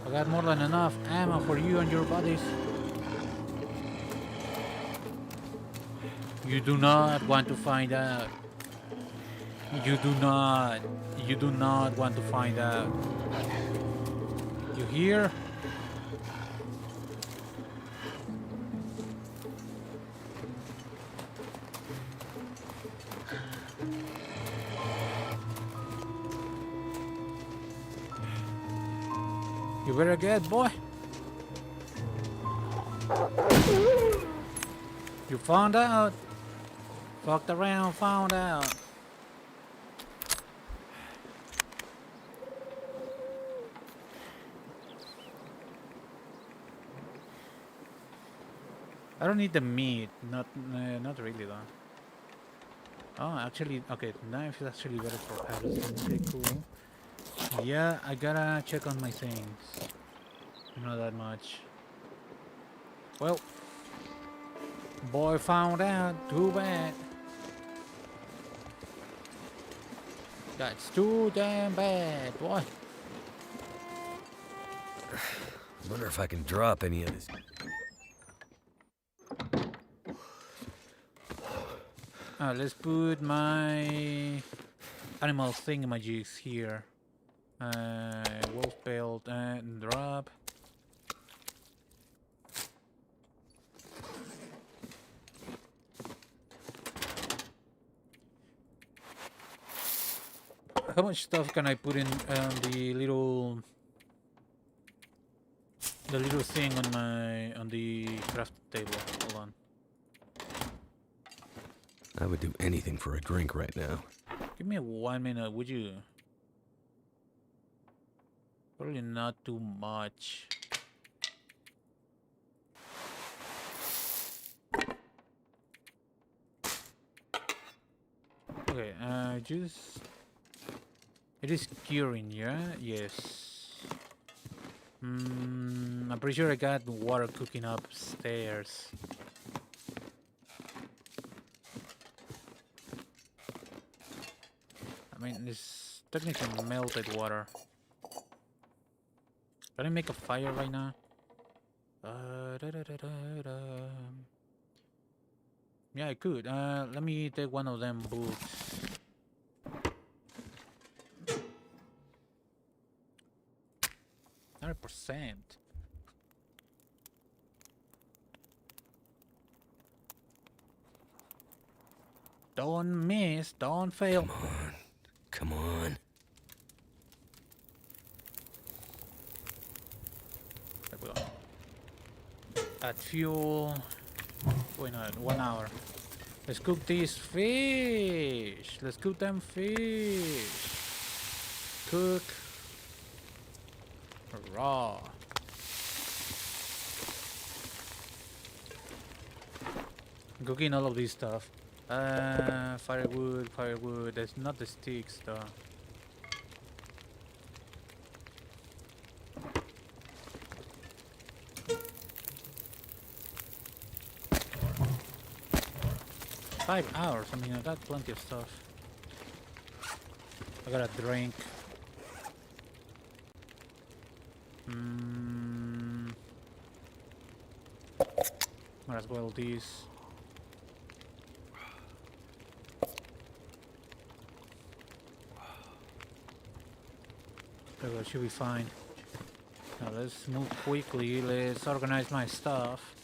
I got more than enough ammo for you and your buddies. You do not want to find out. You do not. You do not want to find out. You hear? You better get, boy. You found out. Fucked around, found out. I don't need the meat. Not really though. Oh, actually, okay. Knife is actually better for harvesting. Okay, cool. Yeah, I gotta check on my things. Not that much. Well, boy found out. Too bad. That's too damn bad, boy. Wonder if I can drop any of this. Let's put my animal thingamajigs here. Wolf belt and drop. How much stuff can I put in the little thing on the craft table? Hold on. I would do anything for a drink right now. Give me 1 minute, would you? Probably not too much. Okay, it is curing, yeah? Yes. I'm pretty sure I got water cooking upstairs. I mean, it's technically melted water. Can I make a fire right now? Yeah, I could. Let me take one of them boots. %. Don't miss, don't fail. Come on. Come on. There we go. Add fuel. Why not? 1 hour. Let's cook these fish. Let's cook them fish. Cook. Raw. I'm cooking all of this stuff. Firewood. That's not the sticks though. Five hours. I mean, I got plenty of stuff. I got a drink. Might as well these. There we go, should be fine. Now let's move quickly. Let's organize my stuff.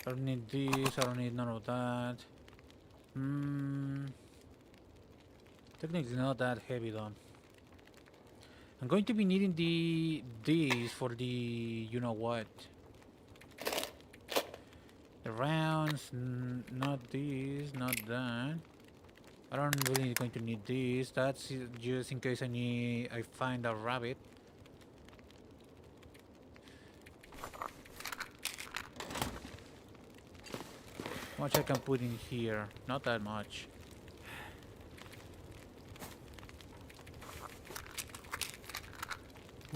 I don't need this, I don't need none of that. Technically it's not that heavy though. I'm going to be needing these for the you know what. The rounds, not these, not that. I don't really going to need these. That's just in case I find a rabbit. How much I can put in here? Not that much.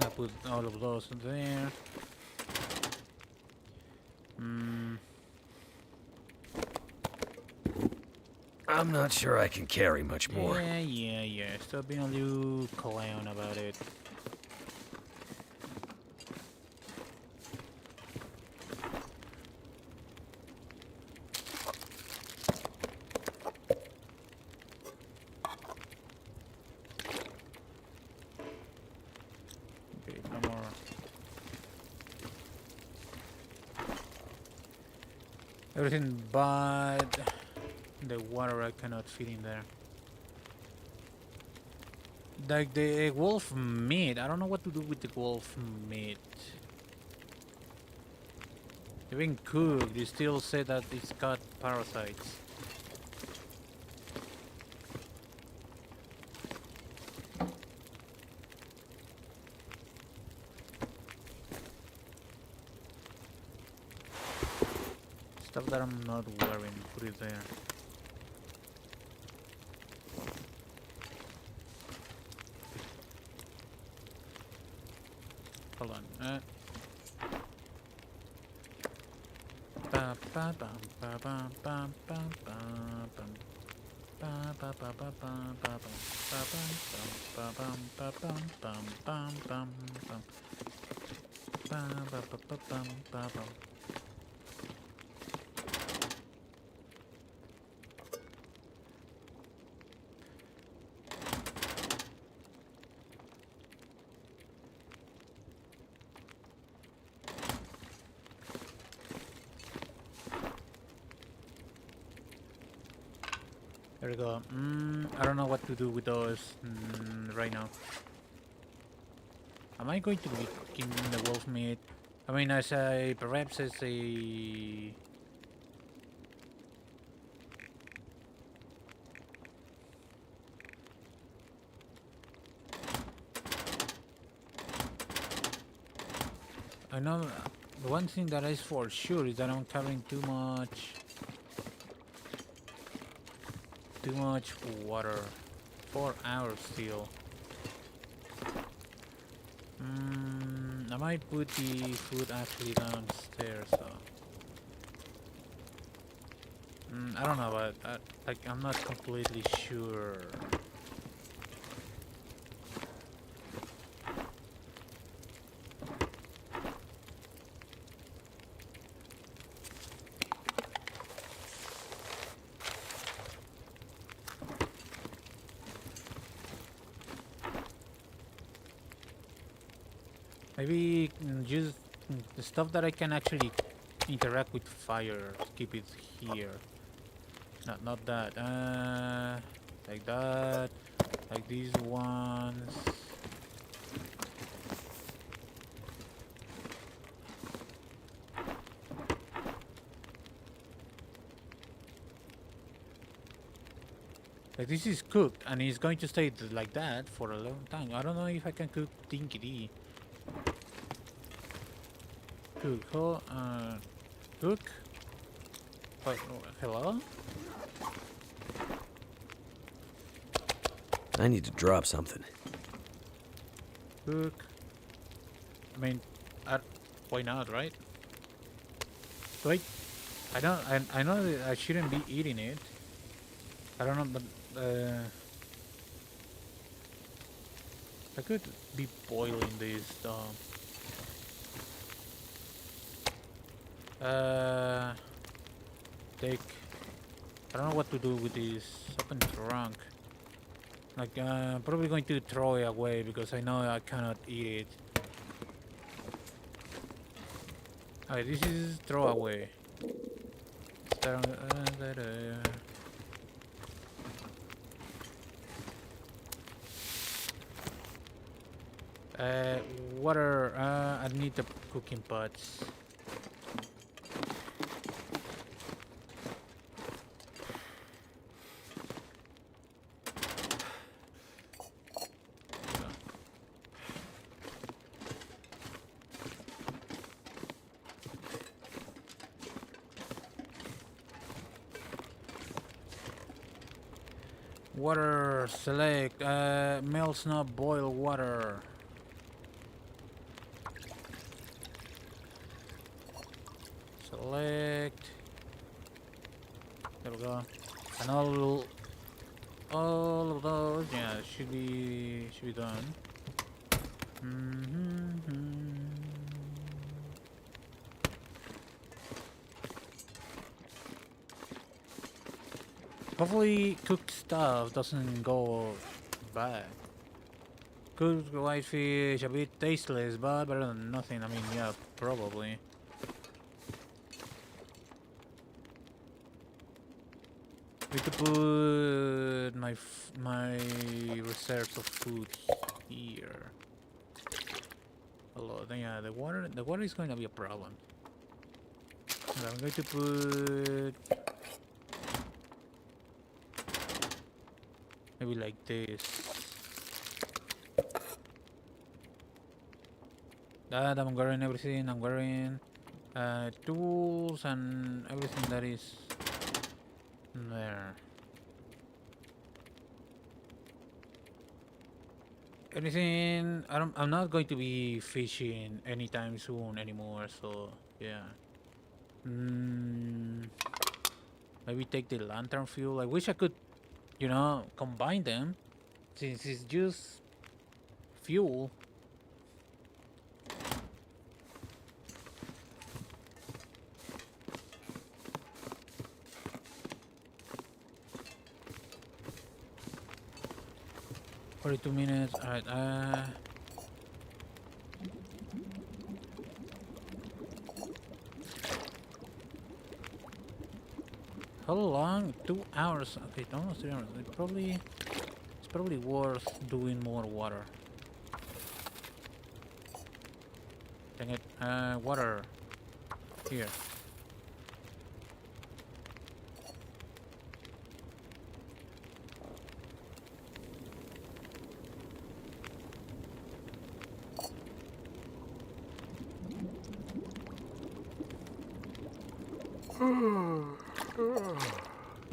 I put all of those in there. I'm not sure I can carry much more. Yeah. Stop being a little clown about it. Okay, no more. Everything but the water I cannot fit in there. Like the wolf meat, I don't know what to do with the wolf meat. Even cooked, you still say that it's got parasites. Stuff that I'm not wearing, put it there. Hold on. Ba ba bum ba bum bum bum bum bum. Ba ba ba ba bum ba bum ba bum ba bum ba bum bum bum. Ba ba ba ba bum ba bum. There we go. I don't know what to do with those right now. Am I going to be cooking the wolf meat? I mean, perhaps as a... I know the one thing that is for sure is that I'm carrying too much water. 4 hours still. I might put the food actually downstairs though. I don't know, but like I'm not completely sure. Maybe just the stuff that I can actually interact with fire. Keep it here. Not that. Like that. Like these ones. Like this is cooked and it's going to stay like that for a long time. I don't know if I can cook Dinky D. Cook. Cook. Oh, hello? I need to drop something. Cook. I mean, why not, right? Wait, I know that I shouldn't be eating it. I don't know, but I could be boiling this. Take. I don't know what to do with this open trunk. Like, probably going to throw it away because I know I cannot eat it. Okay, this is throw away. Water. I need the cooking pots. Water, select, melts not boil water. Select. There we go. And all of those, yeah, should be done. Hopefully cooked stuff doesn't go bad. Cooked white fish, a bit tasteless, but better than nothing. I mean, yeah, probably. We could put my reserves of food here. Hello, yeah, the water is going to be a problem. And I'm going to put maybe like this. That I'm wearing everything. I'm wearing tools and everything that is there. Anything? I'm not going to be fishing anytime soon anymore. So yeah. Mm, maybe take the lantern fuel. I wish I could, combine them, since it's just fuel. 42 minutes. All right. How long? 2 hours. Okay, almost 3 hours. It's probably worth doing more water. Dang it. Water. Here.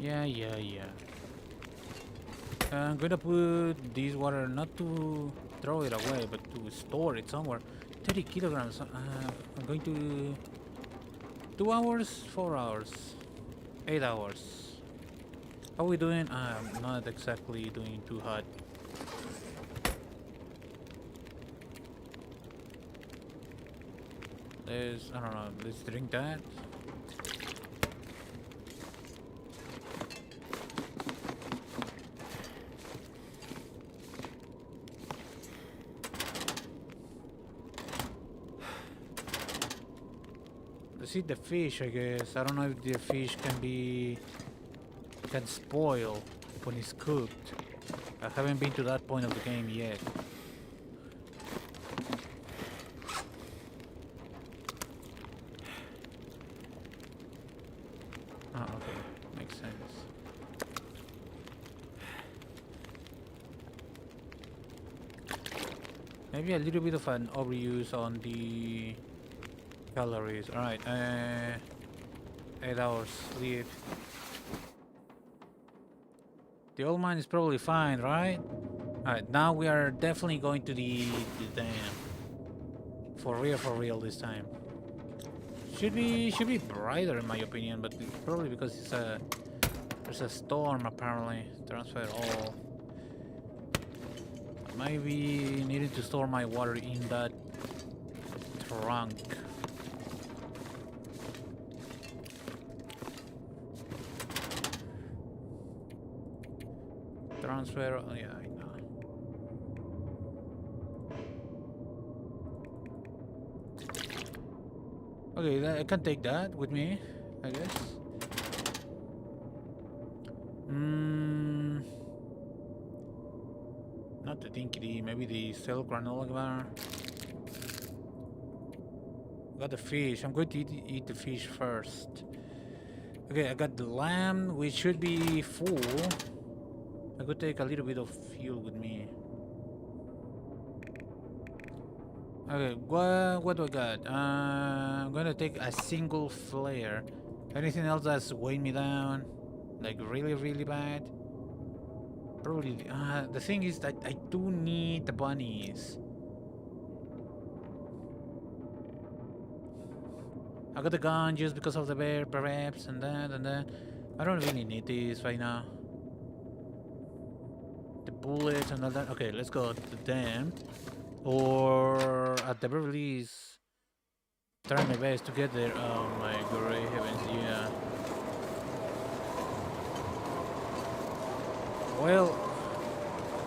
Yeah, yeah, yeah. I'm gonna put this water not to throw it away, but to store it somewhere. 30 kilograms. I'm going to 2 hours, 4 hours, 8 hours. How are we doing? I'm not exactly doing too hot. I don't know, let's drink that. Let's eat the fish, I guess. I don't know if the fish can spoil when it's cooked. I haven't been to that point of the game yet. Oh, okay. Makes sense. Maybe a little bit of an overuse on the calories. Alright, 8 hours sleep. The old mine is probably fine, right? Alright, now we are definitely going to the dam. For real this time. Should be brighter in my opinion, but probably because there's a storm apparently. Transfer all. I might be needing to store my water in that trunk. Transfer, oh, yeah, I know. Okay, I can take that with me, I guess. Not the Dinky, maybe the cell granola bar. Got the fish. I'm going to eat the fish first. Okay, I got the lamb, which should be full. I could take a little bit of fuel with me. Okay, what do I got? I'm gonna take a single flare. Anything else that's weighing me down? Like really bad? Probably. The thing is that I do need the bunnies. I got the gun just because of the bear, perhaps, and that. I don't really need this right now. The bullets and all that. Okay, let's go to them. Or at the very least, try my best to get there. Oh my great heavens, yeah. Well,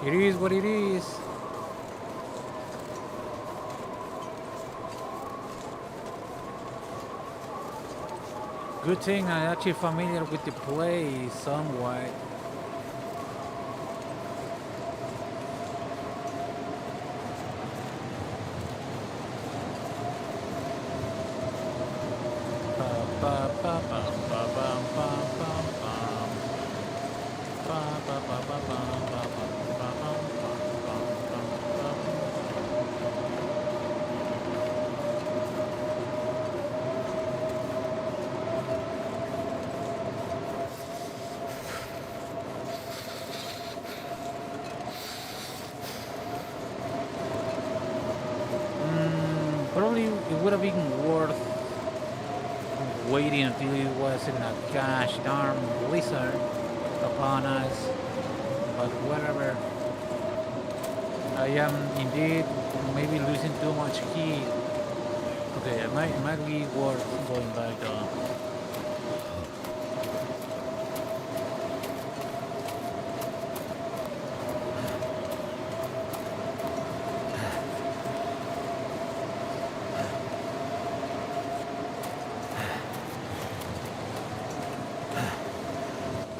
it is what it is. Good thing I'm actually familiar with the place somewhat. Probably it would have been worth waiting until it wasn't a gosh darn blizzard upon us. But whatever. I am indeed maybe losing too much heat. Okay, it might be worth going back though.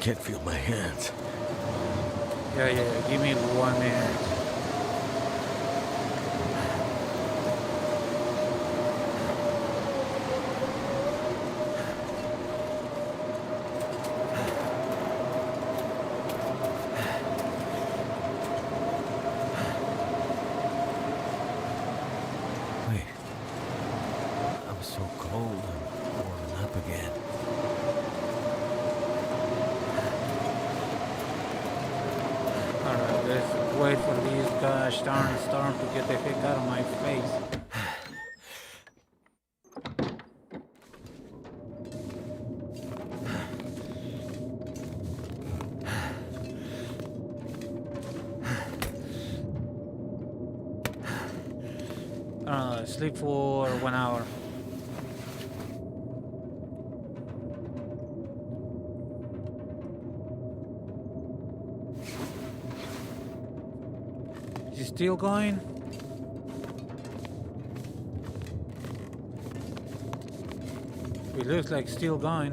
Can't feel my hands. Yeah, give me 1 minute. Wait. I'm so cold. I'm warming up again. Alright, let's wait for this gosh darn storm to get the heck out of my face. Sleep for 1 hour. Is it still going? It looks like still going.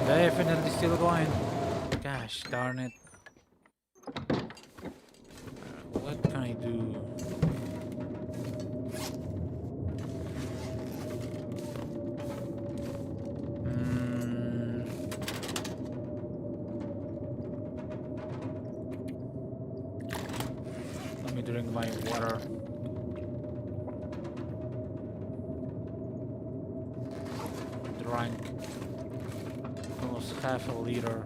Definitely still going. Gosh darn it. What can I do? Let me drink my water. Drank almost half a liter.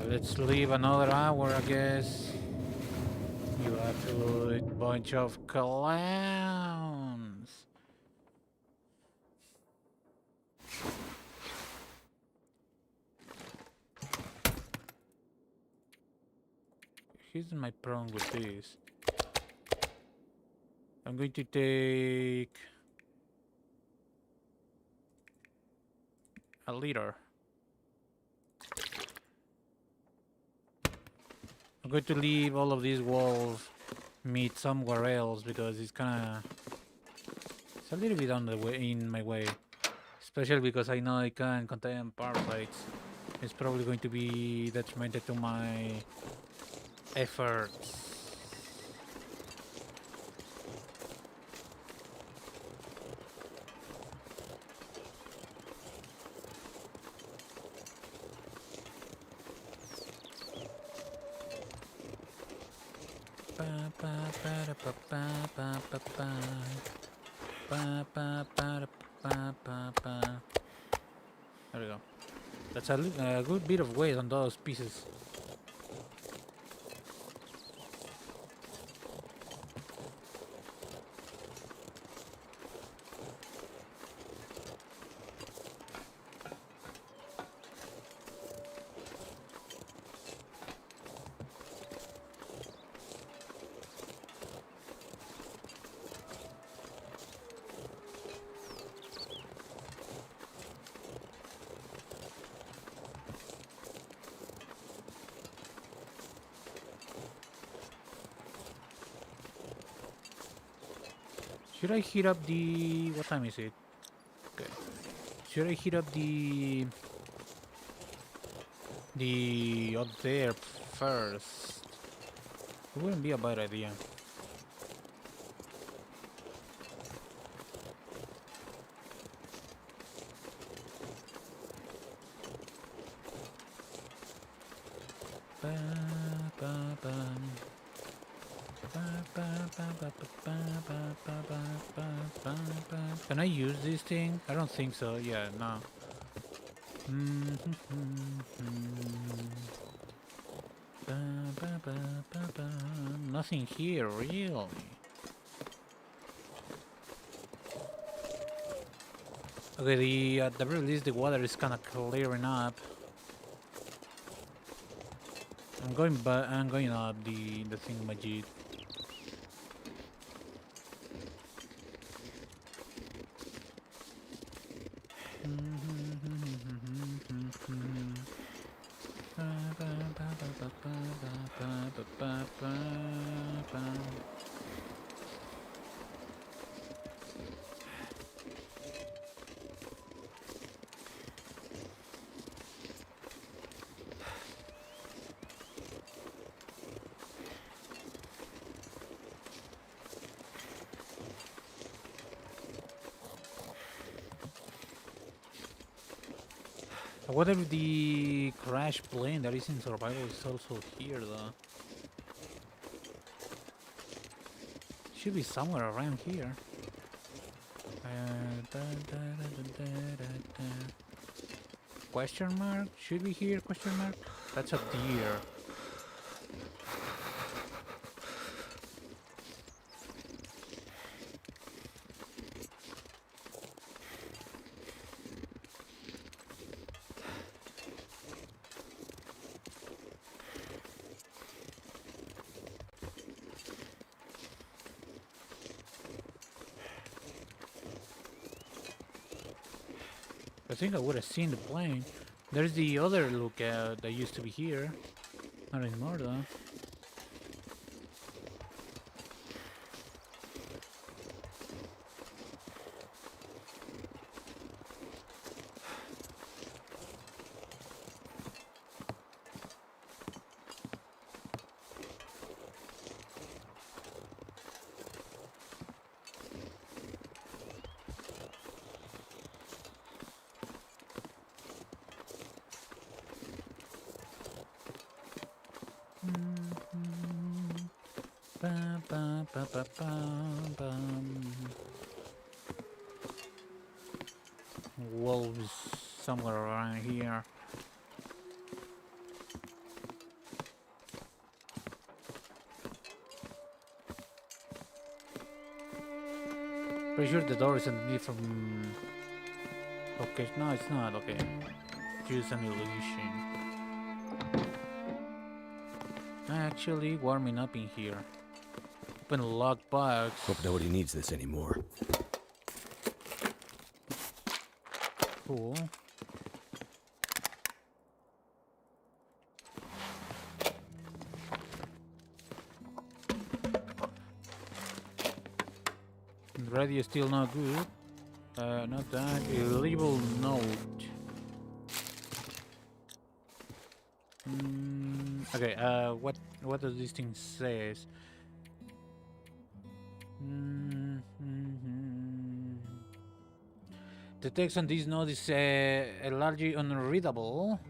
Let's leave another hour, I guess. You absolute bunch of clowns. Here's my problem with this. I'm going to take a liter. I'm going to leave all of these wolf meat somewhere else because it's a little bit on the way in my way, especially because I know it can contain parasites. It's probably going to be detrimental to my efforts. There we go. That's a good bit of weight on those pieces. Should I heat up the... What time is it? Okay. Should I heat up the up there first? It wouldn't be a bad idea. Can I use this thing? I don't think so. Yeah, no. nothing here, really. Okay, at the very least, the water is kind of clearing up. I'm going up the thingamajig. What if the crash plane that is in survival is also here, though? Should be somewhere around here. Question mark? Should be here? Question mark? That's a deer. I think I would have seen the plane. There's the other lookout that used to be here. Not anymore, though. Wolves somewhere around here. Pretty sure the door is underneath from... Okay, no, it's not. Okay, just an illusion. Actually warming up in here. Open a lockbox. Hope nobody needs this anymore. Cool. Radio still not good. Not that. Illegal note. Okay, what does this thing says? The text on this note is largely unreadable.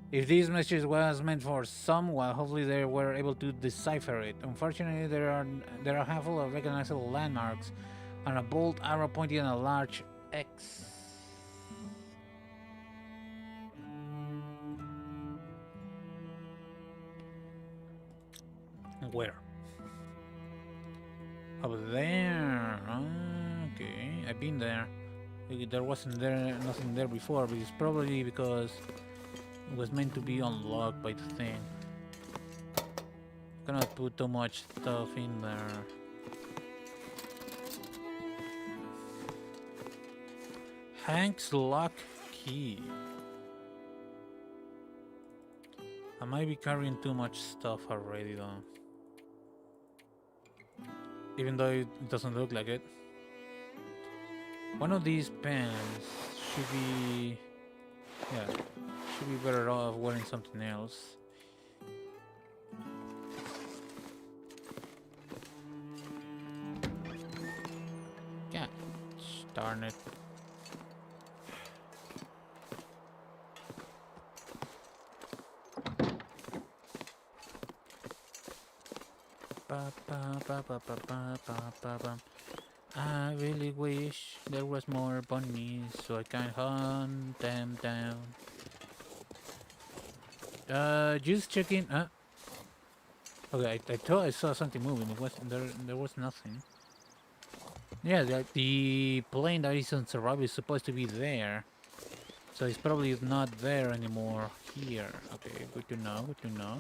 If this message was meant for someone, hopefully they were able to decipher it. Unfortunately, there are a handful of recognizable landmarks and a bold arrow pointing at a large X. Where? Over there. Okay, I've been there. There wasn't nothing there before, but it's probably because it was meant to be unlocked by the thing. Cannot put too much stuff in there. Hank's lock key. I might be carrying too much stuff already, though. Even though it doesn't look like it. One of these pants should be... yeah, should be better off wearing something else. God darn it. I really wish there was more bunnies so I can hunt them down. Just checking. Okay, I thought I saw something moving. It was there. There was nothing. Yeah, the plane that is on survival is supposed to be there, so it's probably not there anymore. Here. Okay, good to know. Good to know.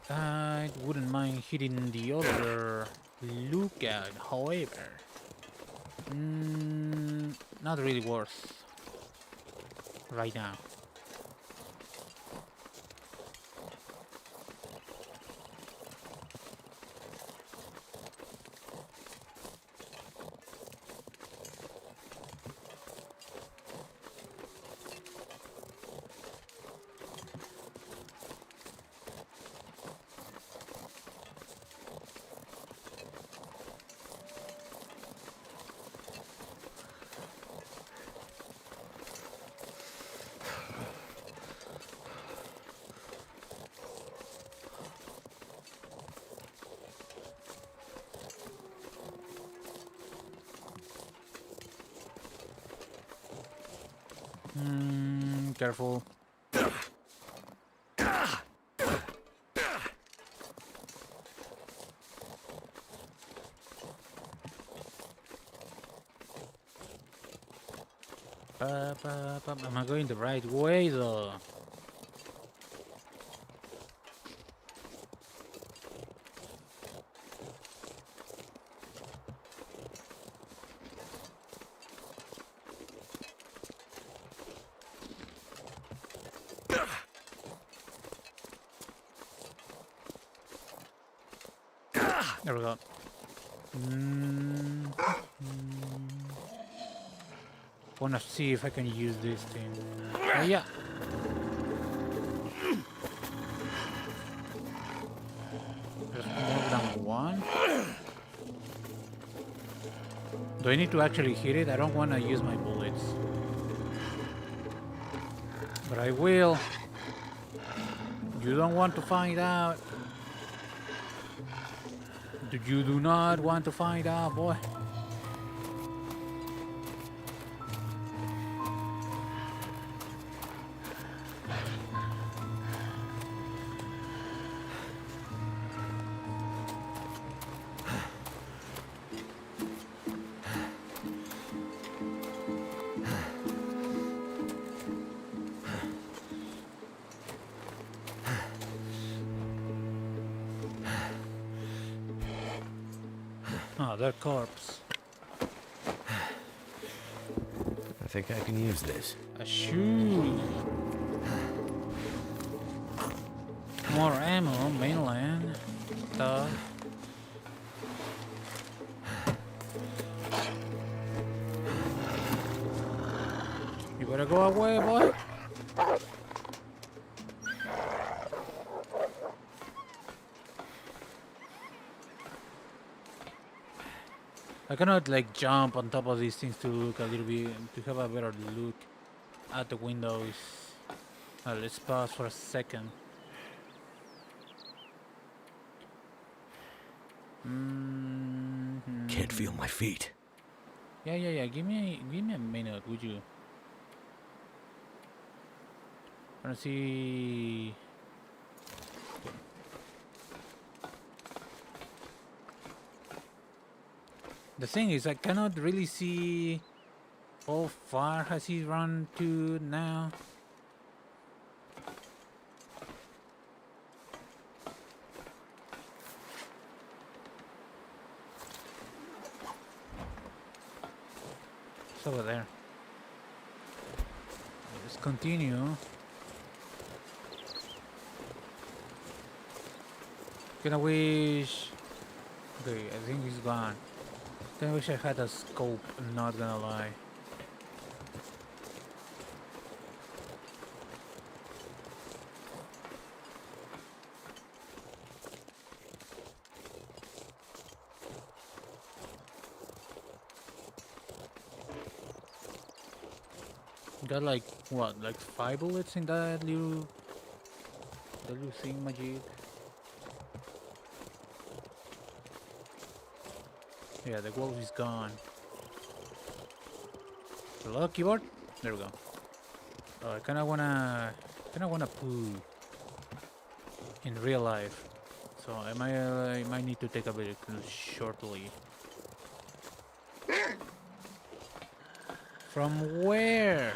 I wouldn't mind hitting the other lookout, however. Not really worth right now. Careful. Am I going the right way though? There we go. Wanna see if I can use this thing. Yeah. There's more than one. Do I need to actually hit it? I don't want to use my bullets. But I will. You don't want to find out. You do not want to find out, boy. Oh, that corpse. I think I can use this. A shoe. More ammo, mainland. Stuff. You better go away, boy. I cannot like jump on top of these things to look a little bit, to have a better look at the windows. Let's pause for a second. Can't feel my feet. Yeah. Give me a minute, would you? I wanna see. The thing is, I cannot really see how far has he run to now. It's over there. Let's continue. Gonna wish. Okay, I think he's gone. I wish I had a scope, I'm not gonna lie. Got like, what, like 5 bullets in that little thingamajig? Yeah, the wolf is gone. Hello, keyboard. There we go. I kind of wanna poo in real life, so I might need to take a break shortly. From where?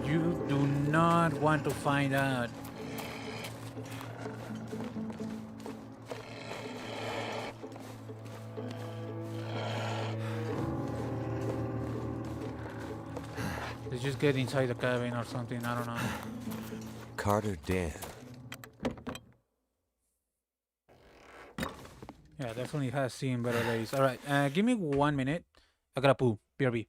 You do not want to find out. Let's just get inside the cabin or something. I don't know. Carter Dan. Yeah, definitely has seen better days. All right, give me 1 minute. I gotta poo. BRB.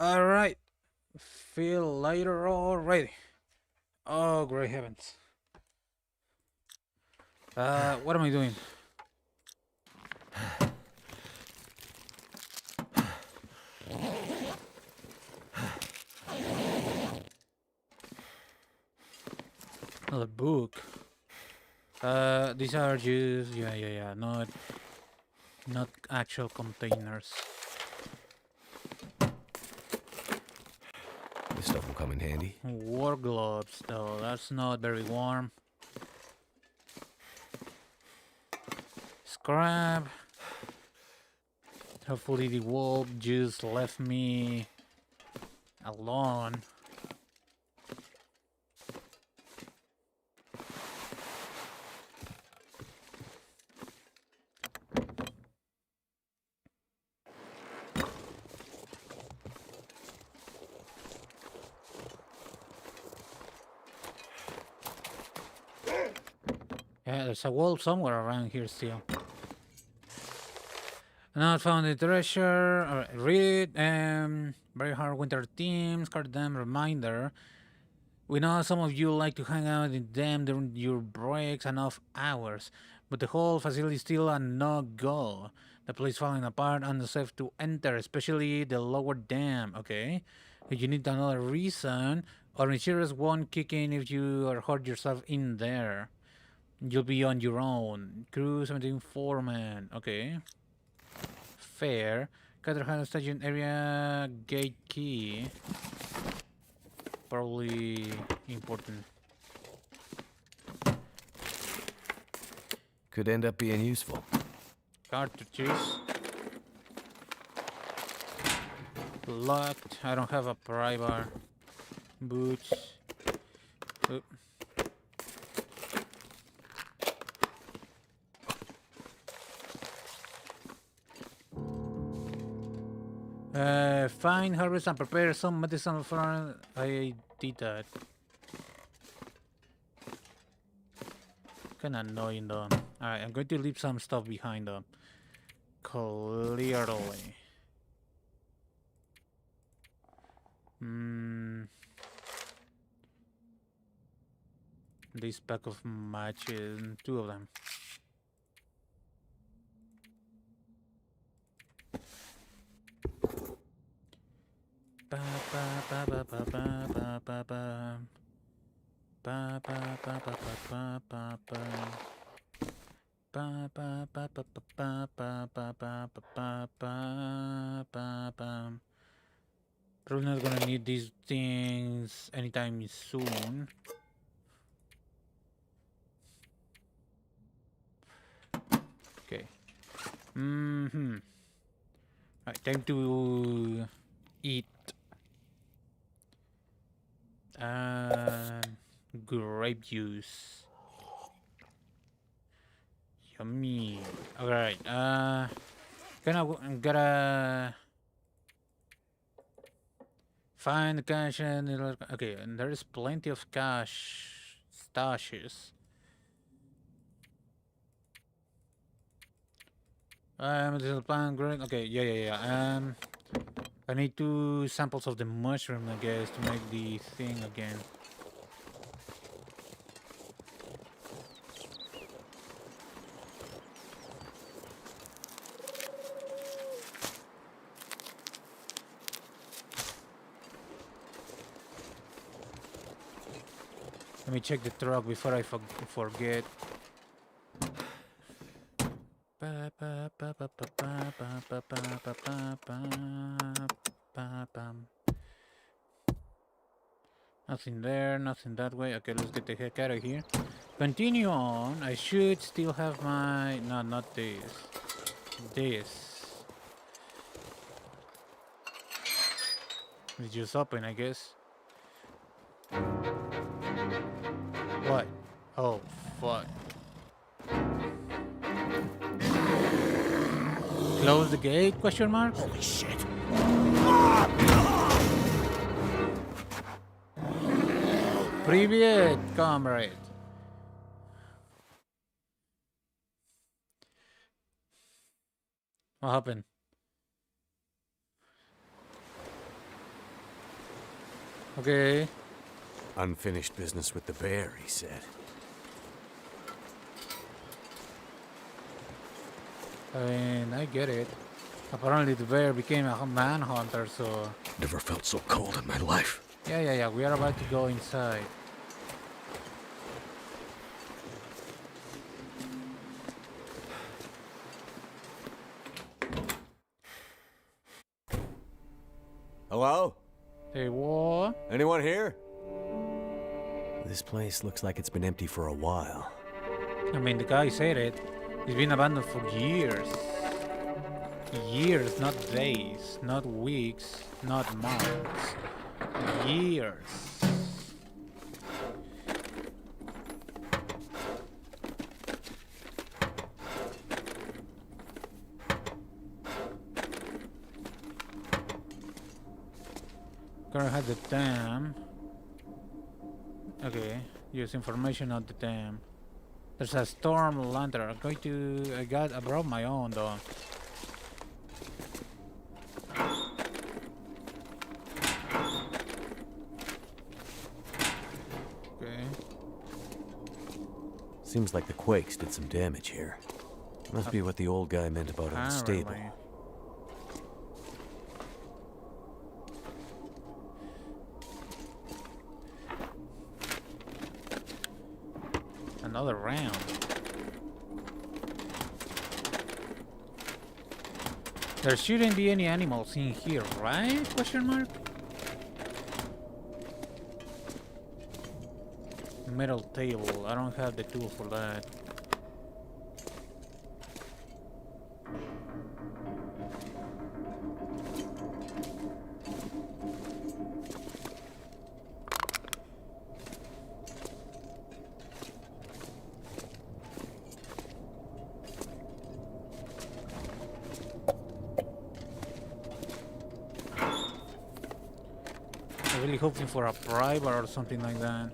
All right. Feel lighter already. Oh, great heavens. What am I doing? Another book. These are just yeah, not actual containers. This stuff will come in handy. War gloves, though. That's not very warm. Scrap. Hopefully the wolf just left me alone. Yeah, there's a wolf somewhere around here still. Not found the treasure. Alright, read it. Very hard winter themes. Goddamn reminder. We know some of you like to hang out in them during your breaks and off hours, but the whole facility is still a no-go. The place falling apart, unsafe to enter, especially the lower dam. Okay, if you need another reason, or insurance won't kick in if you or hurt yourself in there. You'll be on your own. Crew 17 foreman. Okay. Fair. Caterham station area gate key. Probably important. Could end up being useful. Cartridges. Locked. I don't have a pry bar. Boots. Oop. Find, harvest, and prepare some medicinal for. I did that. Kinda annoying though. Alright, I'm going to leave some stuff behind though. Clearly. This pack of matches, two of them. Ba ba ba ba ba ba ba ba. Ba ba ba ba ba ba ba. Ba ba ba ba ba ba ba ba ba ba ba ba ba. Probably not gonna need these things anytime soon. Okay. Right, time to eat. Grape juice. Yummy. Alright, gotta find the cash and okay, and there is plenty of cash stashes. This plant growing. Okay, yeah. I need 2 samples of the mushroom, I guess, to make the thing again. Let me check the truck before I forget. Nothing there, nothing that way. Okay, let's get the heck out of here. Continue on. I should still have my... No, not this. This. It's just open, I guess. What? Oh, fuck. Close the gate? Question mark? Holy shit! Привет, comrade. What happened? Okay. Unfinished business with the bear, he said. I mean, I get it. Apparently the bear became a manhunter, so... Never felt so cold in my life. Yeah. We are about to go inside. Hello? Hey, what? Anyone here? This place looks like it's been empty for a while. I mean, the guy said it. It's been abandoned for years. Years, not days, not weeks, not months. Years. Gonna have the dam. Okay, use information on the dam. There's a storm lantern. I brought my own though. Okay. Seems like the quakes did some damage here. Must be what the old guy meant about unstable. Apparently. Another round. There shouldn't be any animals in here, right? Question mark? Metal table. I don't have the tool for that. I'm really hoping for a primer or something like that.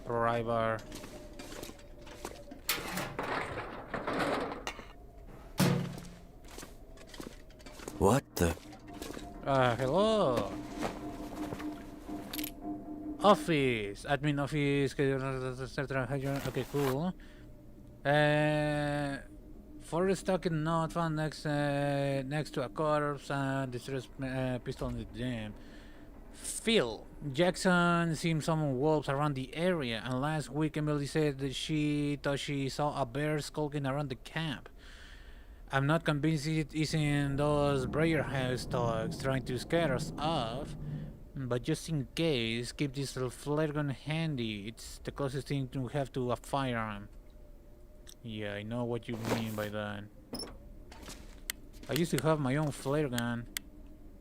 Primer. What the? Hello. Office. Admin office. Okay, cool. Forest token not found next to a corpse and distress pistol in the dam. Phil. Jackson seen some wolves around the area, and last week Emily said that she thought she saw a bear skulking around the camp. I'm not convinced it isn't those Breyer House thugs trying to scare us off, but just in case, keep this little flare gun handy. It's the closest thing to have to a firearm. Yeah, I know what you mean by that. I used to have my own flare gun.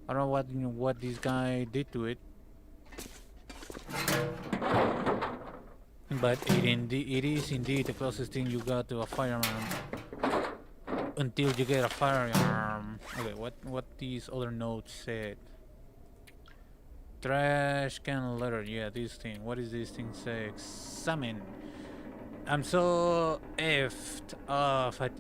I don't know what this guy did to it. But it is indeed the closest thing you got to a firearm. Until you get a firearm. Okay, what these other notes said. Trash can letter. Yeah, this thing. What is this thing say? Examine. I'm so effed off at.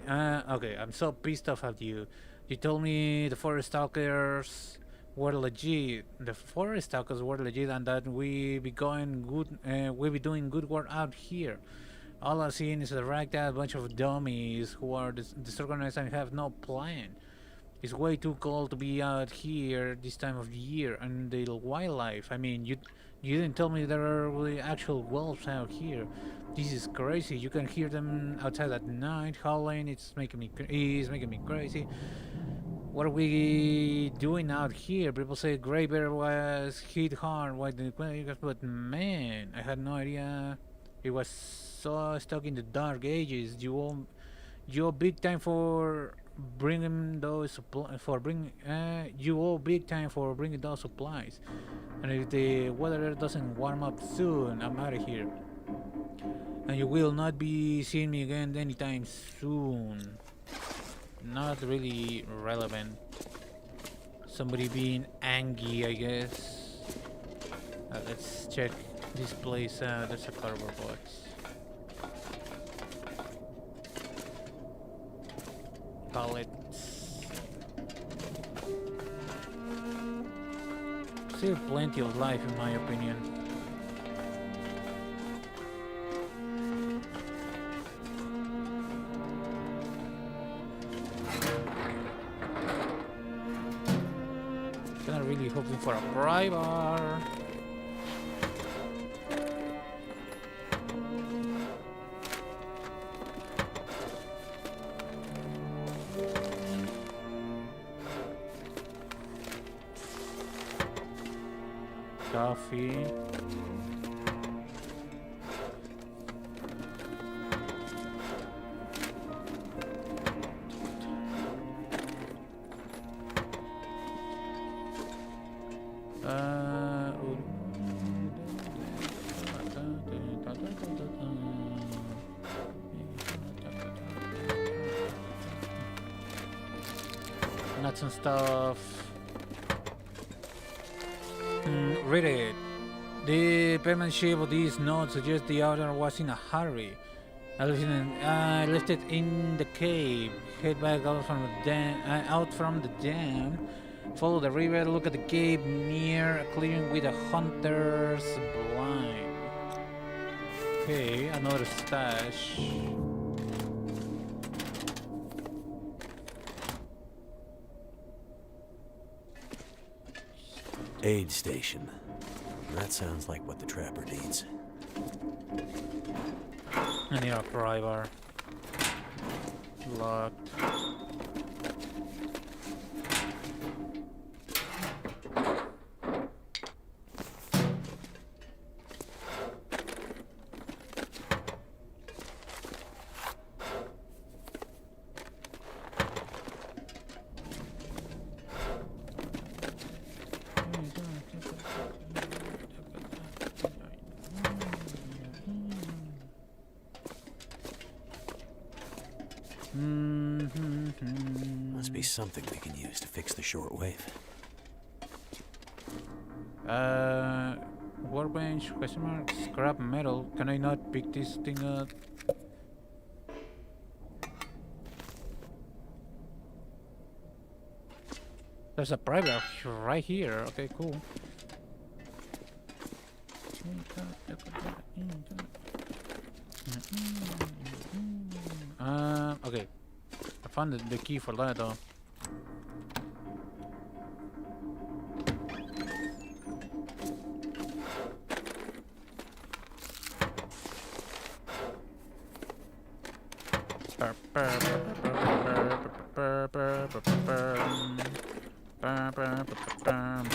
Okay, I'm so pissed off at you. You told me the forest stalkers were legit. The forest stalkers were legit, and that we be going good. We be doing good work out here. All I've seen is a ragged out bunch of dummies who are disorganized and have no plan. It's way too cold to be out here this time of the year, and the wildlife. I mean, you didn't tell me there are really actual wolves out here. This is crazy. You can hear them outside at night howling. It's making me crazy. What are we doing out here? People say Grey Bear was hit hard by the quakes, but man, I had no idea it was so stuck in the dark ages. You owe big time for bringing those you owe big time for bringing those supplies. And if the weather doesn't warm up soon, I'm out of here. And you will not be seeing me again anytime soon. Not really relevant. Somebody being angry, I guess. Let's check this place out. There's a cardboard box. Pallets. Still plenty of life, in my opinion. Kinda really hoping for a pry bar. Coffee. Nuts and stuff. Read it. The penmanship of these notes suggests the owner was in a hurry. I left it in the cave. Head back out from the dam. Follow the river. Look at the cave near a clearing with a hunter's blind. Okay, another stash. Aid station. That sounds like what the trapper needs. I need a pry bar. Locked. Must be something we can use to fix the shortwave. Workbench, question mark, scrap metal. Can I not pick this thing up? There's a private right here. Okay, cool. Okay. I found the key for that though.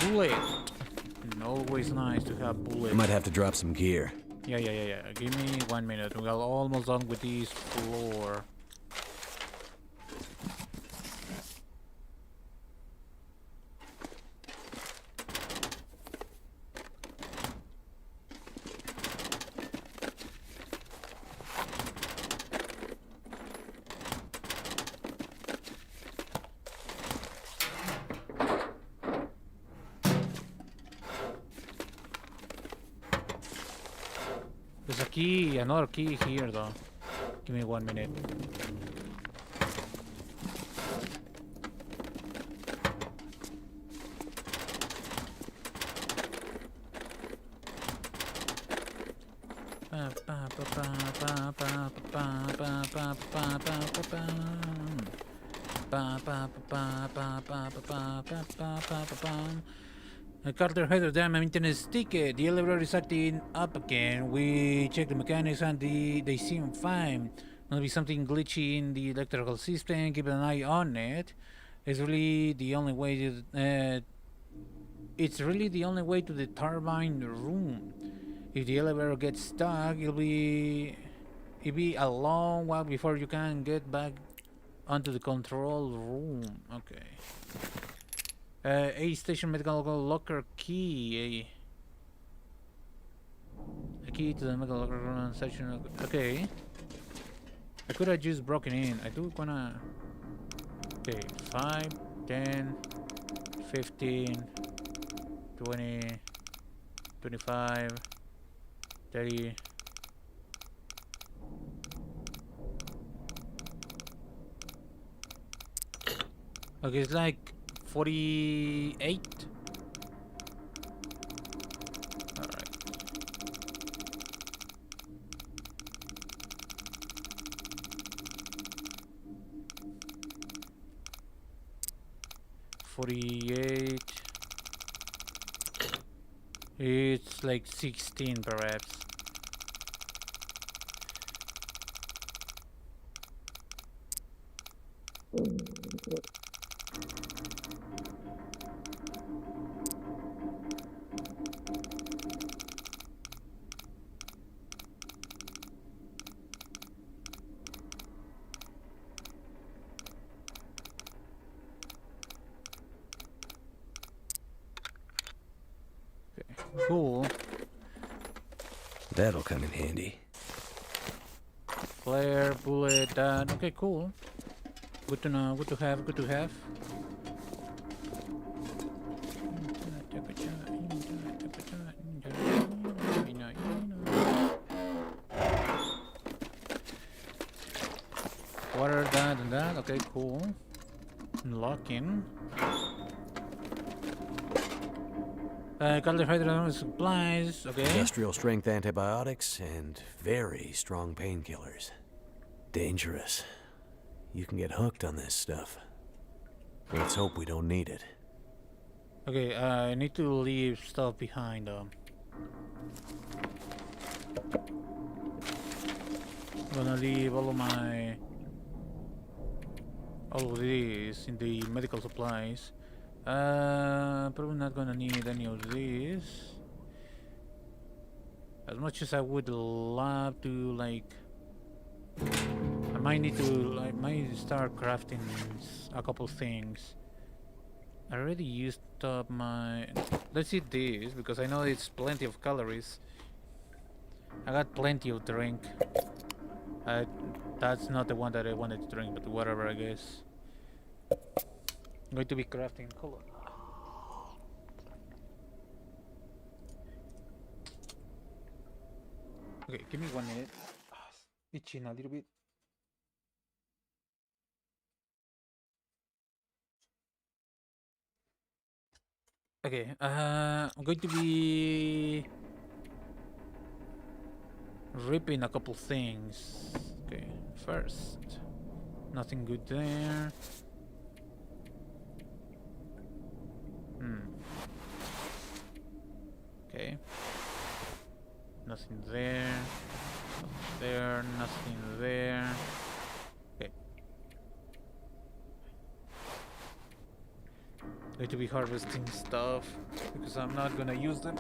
Bullet. Always nice to have bullets. We might have to drop some gear. Yeah. Give me 1 minute. We are almost done with this floor. There's a key, another key here though. Give me 1 minute. Carter had a damn maintenance ticket. The elevator is acting up again. We check the mechanics and they seem fine. Must be something glitchy in the electrical system. Keep an eye on it. It's really the only way to the turbine room. If the elevator gets stuck, it'll be a long while before you can get back onto the control room. Okay. A station medical locker key. A key to the medical locker section. Okay. I could have just broken in. I do wanna. Okay, 5, 10, 15, 20, 25, 30. Okay, it's like 48. Alright. 48. It's like 16 perhaps. Cool. That'll come in handy. Flare, bullet, that. Okay, cool. Good to know. Good to have. Good to have. Water, that, and that. Okay, cool. Unlocking. Carbohydrate supplies. Okay. Industrial strength antibiotics and very strong painkillers. Dangerous. You can get hooked on this stuff. Let's hope we don't need it. Okay, I need to leave stuff behind. I'm gonna leave all of these in the medical supplies. Probably not gonna need any of these. As much as I would love to, like, I might need to, I might start crafting a couple things. I already used up my. Let's eat this because I know it's plenty of calories. I got plenty of drink. That's not the one that I wanted to drink, but whatever, I guess. I'm going to be crafting color. Okay, give me 1 minute. Itching a little bit. Okay, I'm going to be ripping a couple things. Okay, first, nothing good there. Okay. Nothing there. Nothing there. Nothing there. Okay. Going to be harvesting stuff because I'm not gonna use them.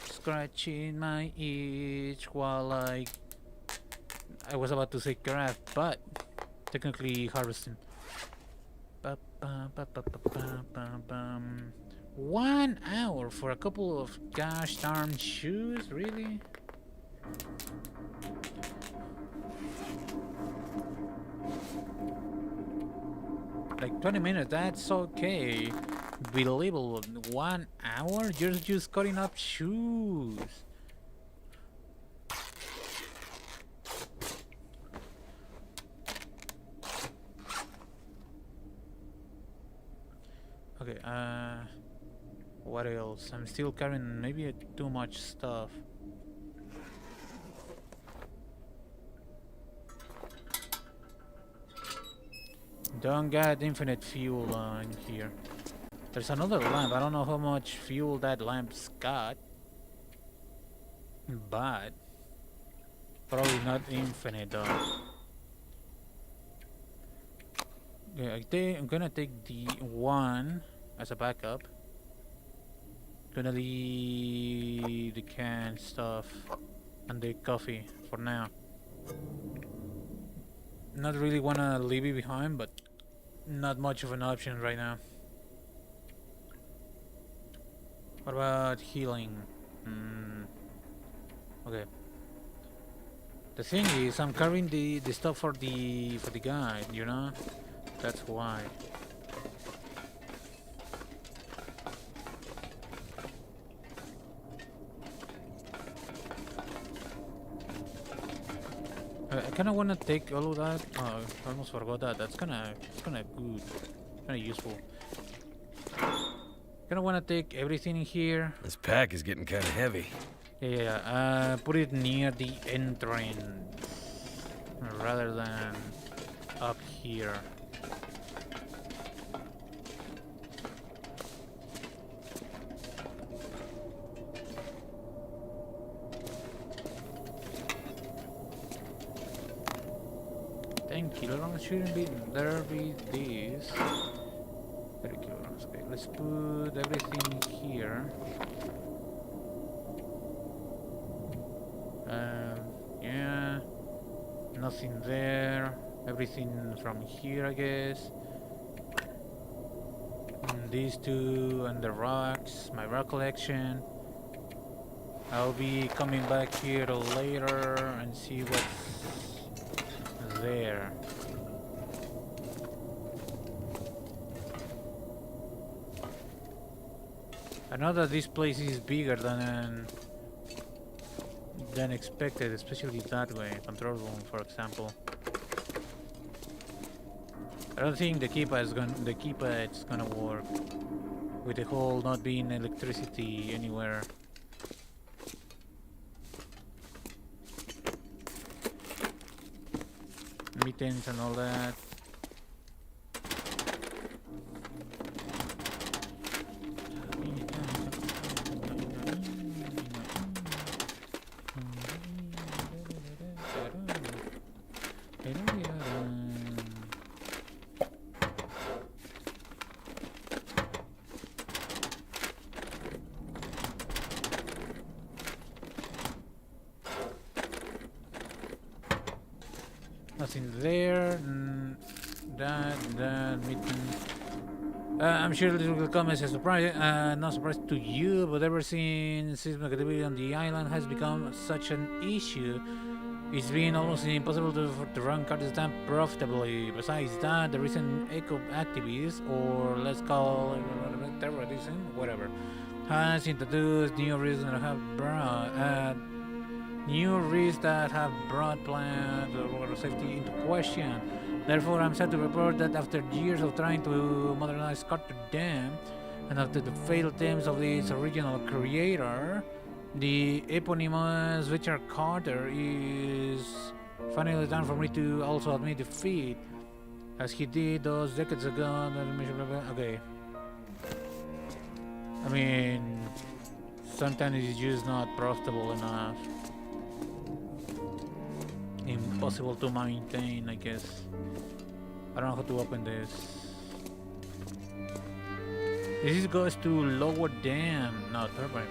Scratching my itch while I was about to say craft, but technically harvesting. 1 hour for a couple of gosh darn shoes, really? Like 20 minutes, that's okay. Believable. 1 hour? You're just cutting up shoes. Okay, what else? I'm still carrying maybe too much stuff. Don't get infinite fuel in here. There's another lamp. I don't know how much fuel that lamp's got, but probably not infinite though. Yeah, I'm gonna take the one as a backup. Gonna leave the canned stuff and the coffee for now. Not really wanna leave it behind, but not much of an option right now. What about healing? Okay. The thing is, I'm carrying the stuff for the guide, you know? That's why. I kind of want to take all of that. Oh, I almost forgot that. That's kind of good, kind of useful. Kind of want to take everything in here. This pack is getting kind of heavy. Yeah. Put it near the entrance rather than up here. Kilograms shouldn't be there. Be this 30 kilograms. Okay, let's put everything here. Yeah, nothing there. Everything from here, I guess. And these two and the rocks. My rock collection. I'll be coming back here later and see what's there. I know that this place is bigger than expected, especially that way. Control room, for example. I don't think the keypad's gonna work with the whole not being electricity anywhere. Mittens and all that. Nothing there. That mitten. I'm sure this will come as a surprise. Not surprise to you, but ever since seismic activity on the island has become such an issue, it's been almost impossible to run Kurdistan profitably. Besides that, the recent eco activists, or let's call it terrorism, whatever, has introduced new risks that have brought plant or safety into question. Therefore, I'm sad to report that after years of trying to modernize Carter Dam, and after the failed attempts of its original creator, the eponymous Richard Carter, is finally time for me to also admit defeat, as he did those decades ago. Okay. I mean, sometimes it's just not profitable enough. Impossible to maintain, I guess. I don't know how to open this. This goes to lower dam, not turbine.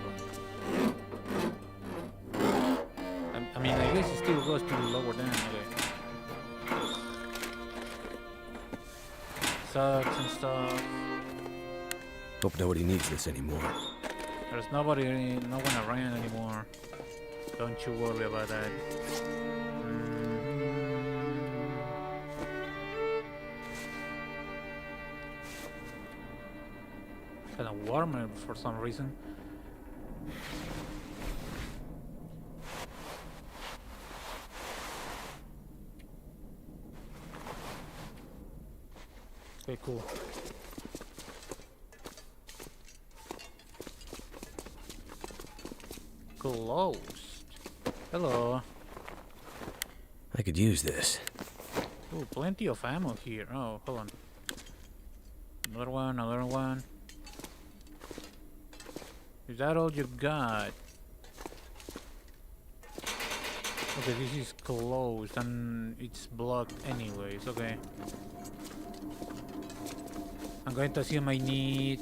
I mean, I guess it still goes to lower dam. Okay. Sucks and stuff. Hope nobody needs this anymore. There's no one around anymore. Don't you worry about that. Kind of warmer for some reason. Okay, cool. Closed. Hello. I could use this. Oh, plenty of ammo here. Oh, hold on. Another one, another one. Is that all you got? Okay, this is closed and it's blocked anyways. Okay. I'm going to assume I need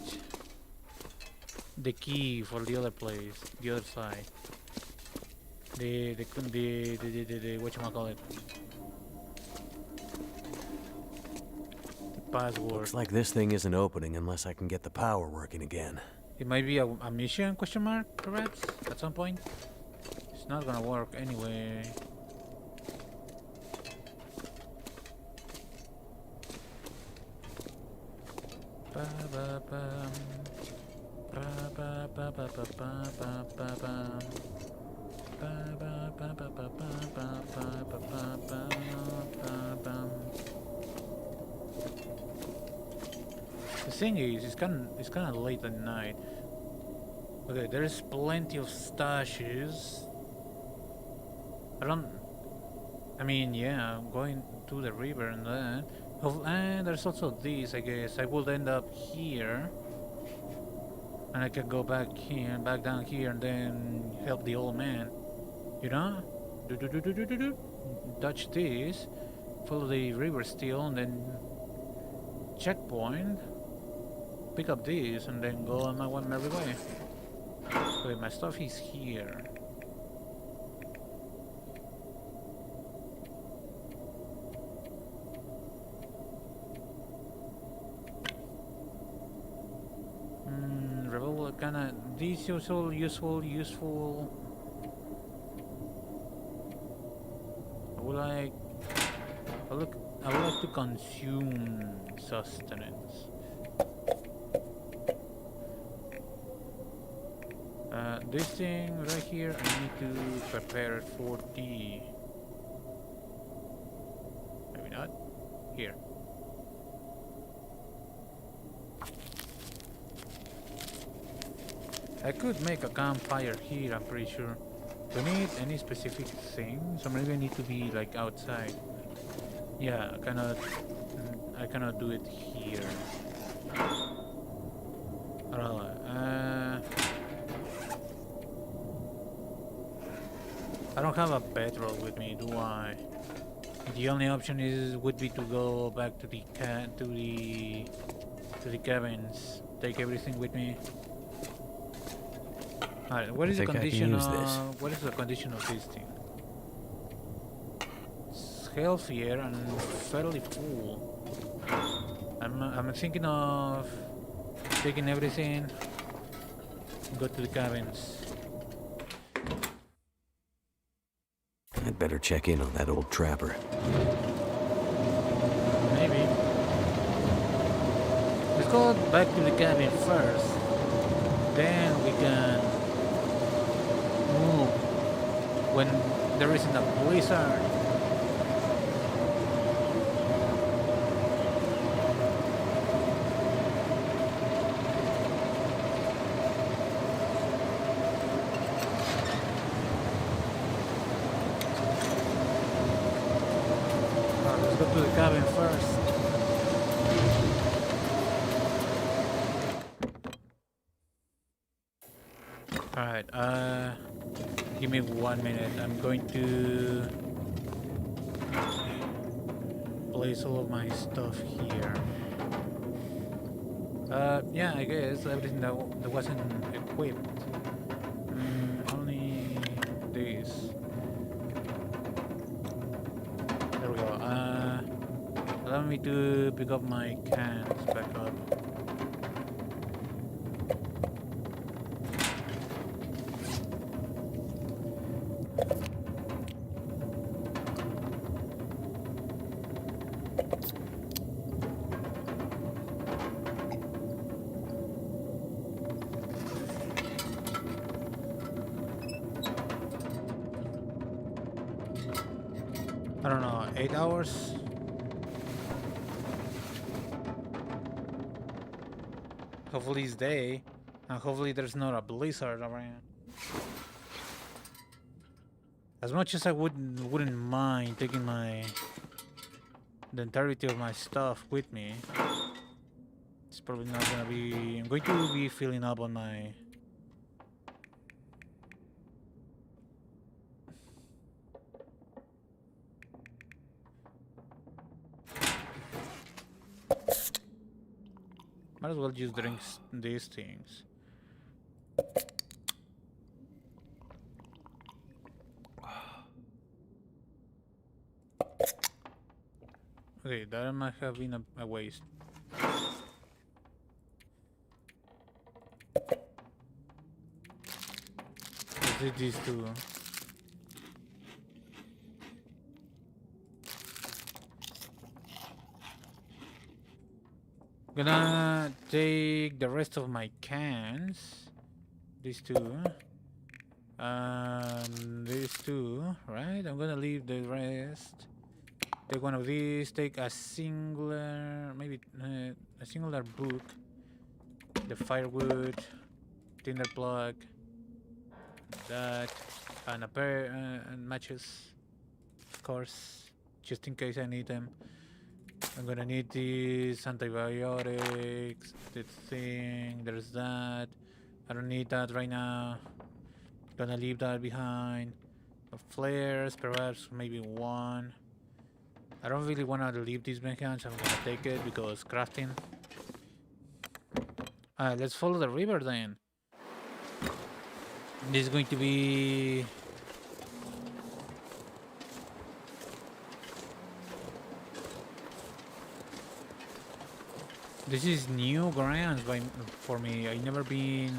the key for the other place, the other side. the whatchamacallit, the password. Looks like this thing isn't opening unless I can get the power working again. It might be a mission, question mark, perhaps, at some point. It's not gonna work anyway. The thing is, it's kind of late at night. Okay, there's plenty of stashes. I mean, yeah, I'm going to the river and that. And there's also this, I guess. I will end up here. And I can go back here, back down here, and then help the old man. You know? Do. Touch this. Follow the river still, and then checkpoint. Pick up this, and then go on my one merry way. Wait, my stuff is here. Revolver kinda this useful. I would like to consume sustenance. This thing right here, I need to prepare it for tea. Maybe not. Here. I could make a campfire here, I'm pretty sure. Do I need any specific things? Or maybe I need to be like outside. Yeah, I cannot do it here. I don't know. I don't have a bedroll with me, do I? The only option would be to go back to the cabins. Take everything with me. Alright, what is the condition of what is the condition of this thing? It's healthier and fairly full. I'm thinking of taking everything and go to the cabins. I'd better check in on that old trapper. Maybe. Let's go back to the cabin first. Then we can move when there isn't a blizzard. Let's go to the cabin first. Alright, give me 1 minute. I'm going to place all of my stuff here. Yeah, I guess everything that wasn't equipped. Only this. There we go. Allow me to pick up my cans back up. I don't know, 8 hours? Hopefully it's day, and hopefully there's not a blizzard around. As much as I wouldn't mind taking the entirety of my stuff with me, it's probably not gonna be. I'm going to be filling up on my. Might as well just drink these things. Okay, that might have been a waste. Let's do these two. Gonna take the rest of my cans. These two. These two, right? I'm gonna leave the rest. Take one of these. Take a singular, maybe a singular book. The firewood, tinder plug, that, and a pair and matches, of course, just in case I need them. I'm gonna need these antibiotics, the thing, there's that. I don't need that right now. Gonna leave that behind. Flares, perhaps maybe one. I don't really want to leave these behind, so I'm gonna take it because crafting. Let's follow the river then. This is going to be... This is new grounds for me. I never been...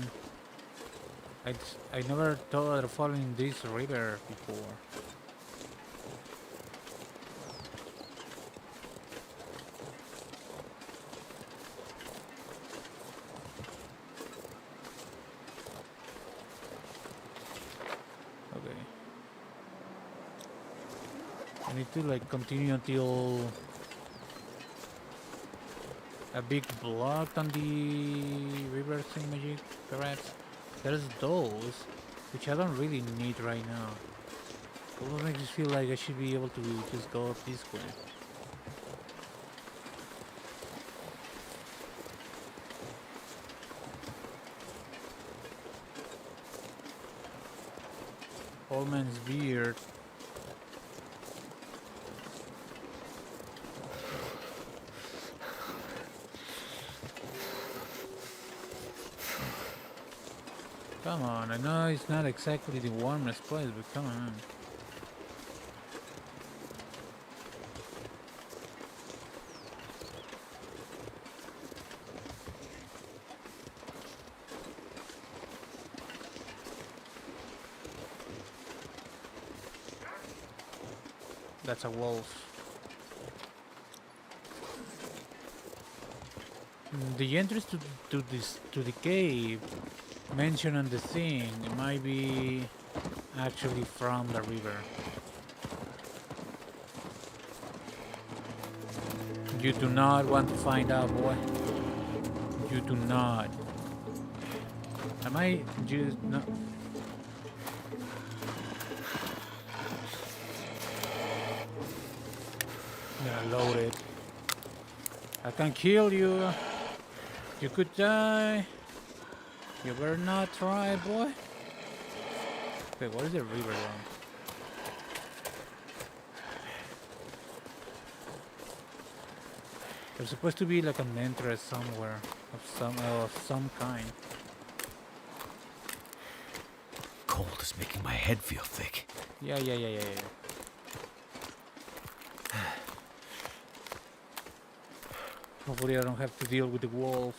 I never thought of following this river before. Okay. I need to like continue until a big block on the river thingamajig, perhaps. There's those, which I don't really need right now. But what makes me feel like I should be able to just go up this way. Old man's beard. Come on, I know it's not exactly the warmest place, but come on. That's a wolf. The entrance to the cave mentioned on the thing might be actually from the river. You do not want to find out, boy. You do not. I might just not. I'm gonna load it. I can kill you. You could die. You better not try, boy. Wait, what is the river on? There's supposed to be like an entrance somewhere of some kind. Cold is making my head feel thick. Yeah. Hopefully I don't have to deal with the wolf.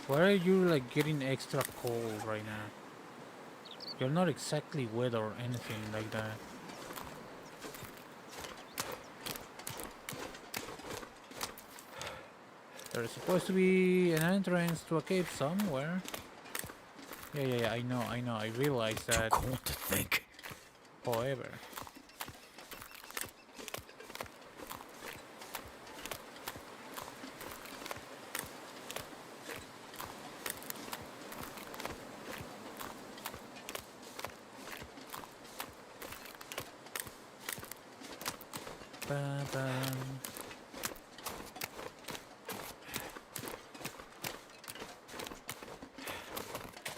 Why are you like getting extra cold right now? You're not exactly wet or anything like that. There's supposed to be an entrance to a cave somewhere. Yeah, I know. I realize that. Too cold to think. However.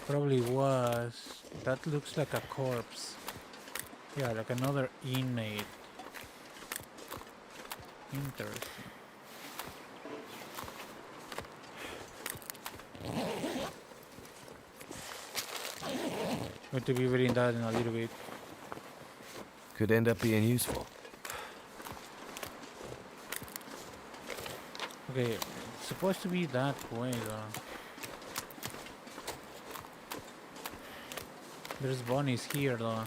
Probably was. That looks like a corpse. Yeah, like another inmate. Interesting. Going to be reading that in a little bit. Could end up being useful. Okay, it's supposed to be that way though. There's bunnies here though.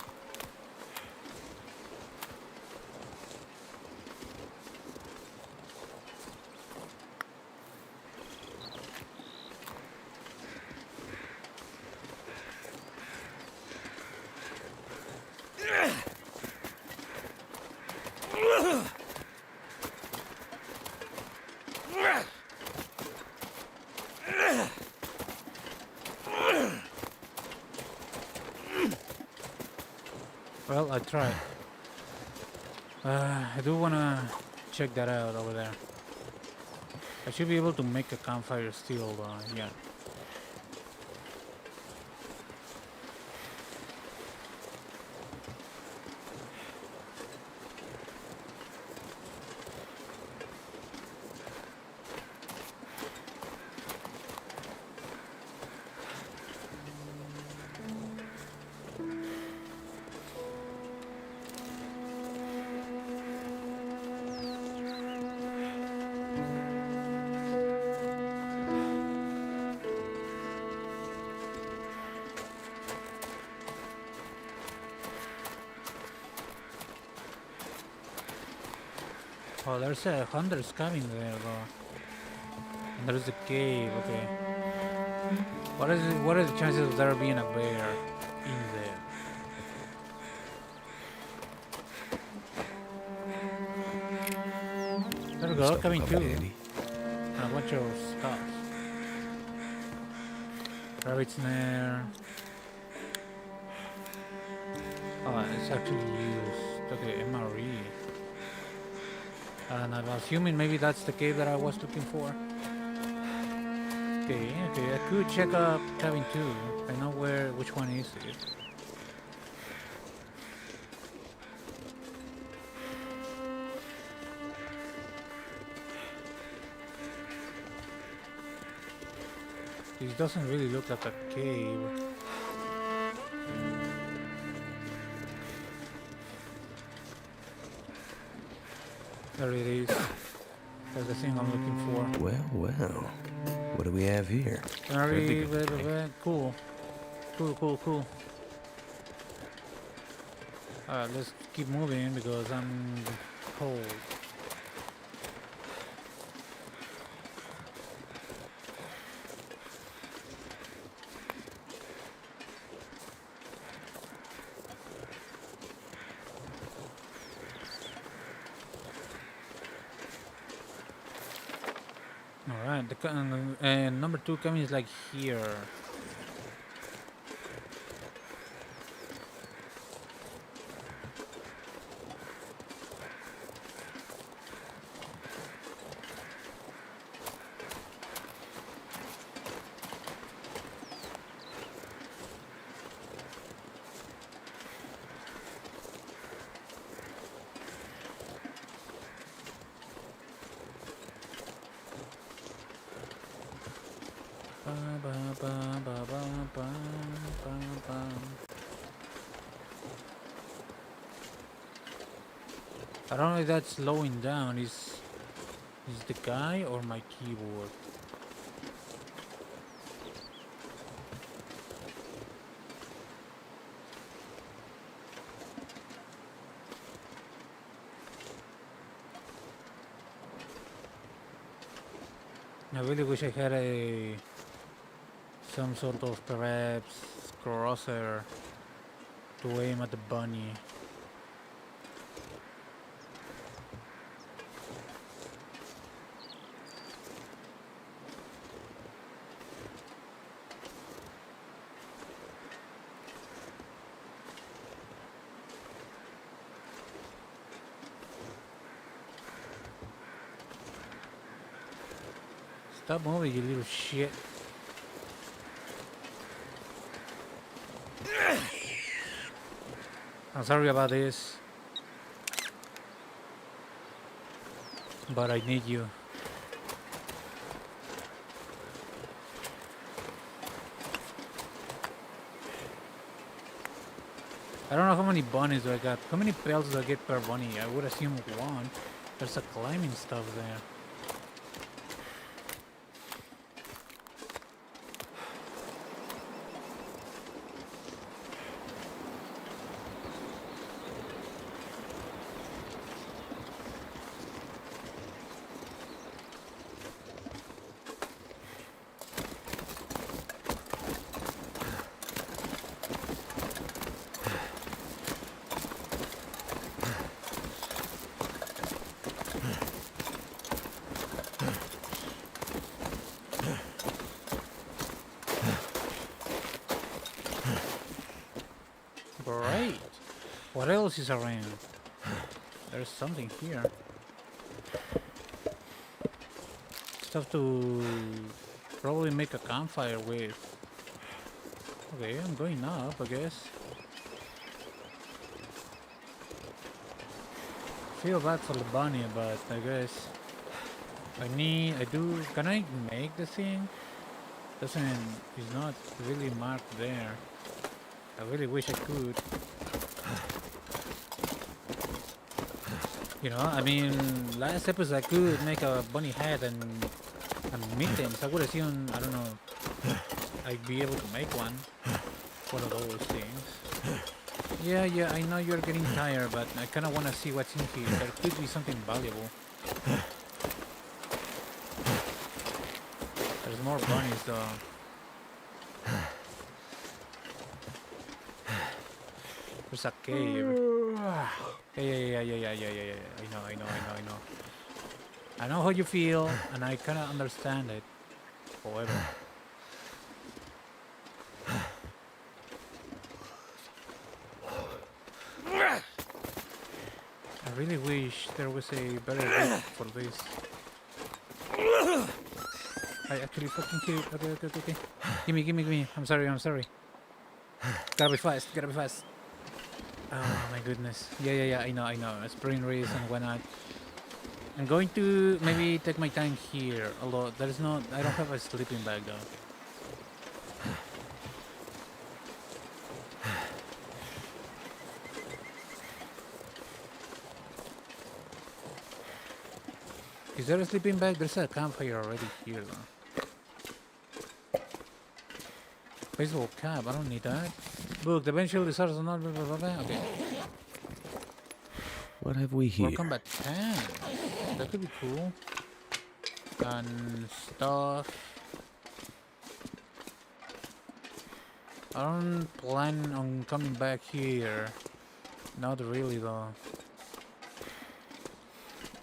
Well, I tried. I do wanna check that out over there. I should be able to make a campfire still, yeah. Oh, there's a hunter's cabin there, though. And there's a cave. Okay. What is it? What are the chances of there being a bear in there? There we go, Stuff cabin will come too. in handy. And a bunch of stuff. Rabbit's snare. Oh, it's actually used. Okay, MRE. And I'm assuming maybe that's the cave that I was looking for. Okay, I could check up cabin 2. I know which one is it. This doesn't really look like a cave. There it is. That's the thing I'm looking for. Well. What do we have here? Very cool. Cool. Let's keep moving because I'm cold. Alright, and number 2 cabin is like here. I don't know if that's slowing down. Is the guy or my keyboard? I really wish I had some sort of perhaps crosshair to aim at the bunny. Stop moving, you little shit. I'm sorry about this, but I need you. I don't know how many bunnies do I got. How many pelts do I get per bunny? I would assume one. There's a climbing stuff there. Great. What else is around? There's something here. Stuff to probably make a campfire with. Okay, I'm going up, I guess. Feel bad for the bunny, but I guess can I make the thing? It's not really marked there. I really wish I could. You know, I mean, last episode I could make a bunny hat and mittens. I would assume, I don't know, I'd be able to make one. One of those things. Yeah, I know you're getting tired, but I kind of want to see what's in here. There could be something valuable. There's more bunnies though. There's a cave. Yeah. I know. I know how you feel, and I kind of understand it. However, I really wish there was a better way for this. I actually fucking killed. Okay. Gimme. I'm sorry. Gotta be fast. Oh my goodness. Yeah. I know. Spring race and whatnot. I'm going to maybe take my time here a lot. I don't have a sleeping bag though. Is there a sleeping bag? There's a campfire already here though. Baseball cap, I don't need that. Book, the bench shield is ours or not, blah, blah, blah, blah. Okay. What have we here? War combat tank. That could be cool. And stuff. I don't plan on coming back here. Not really though.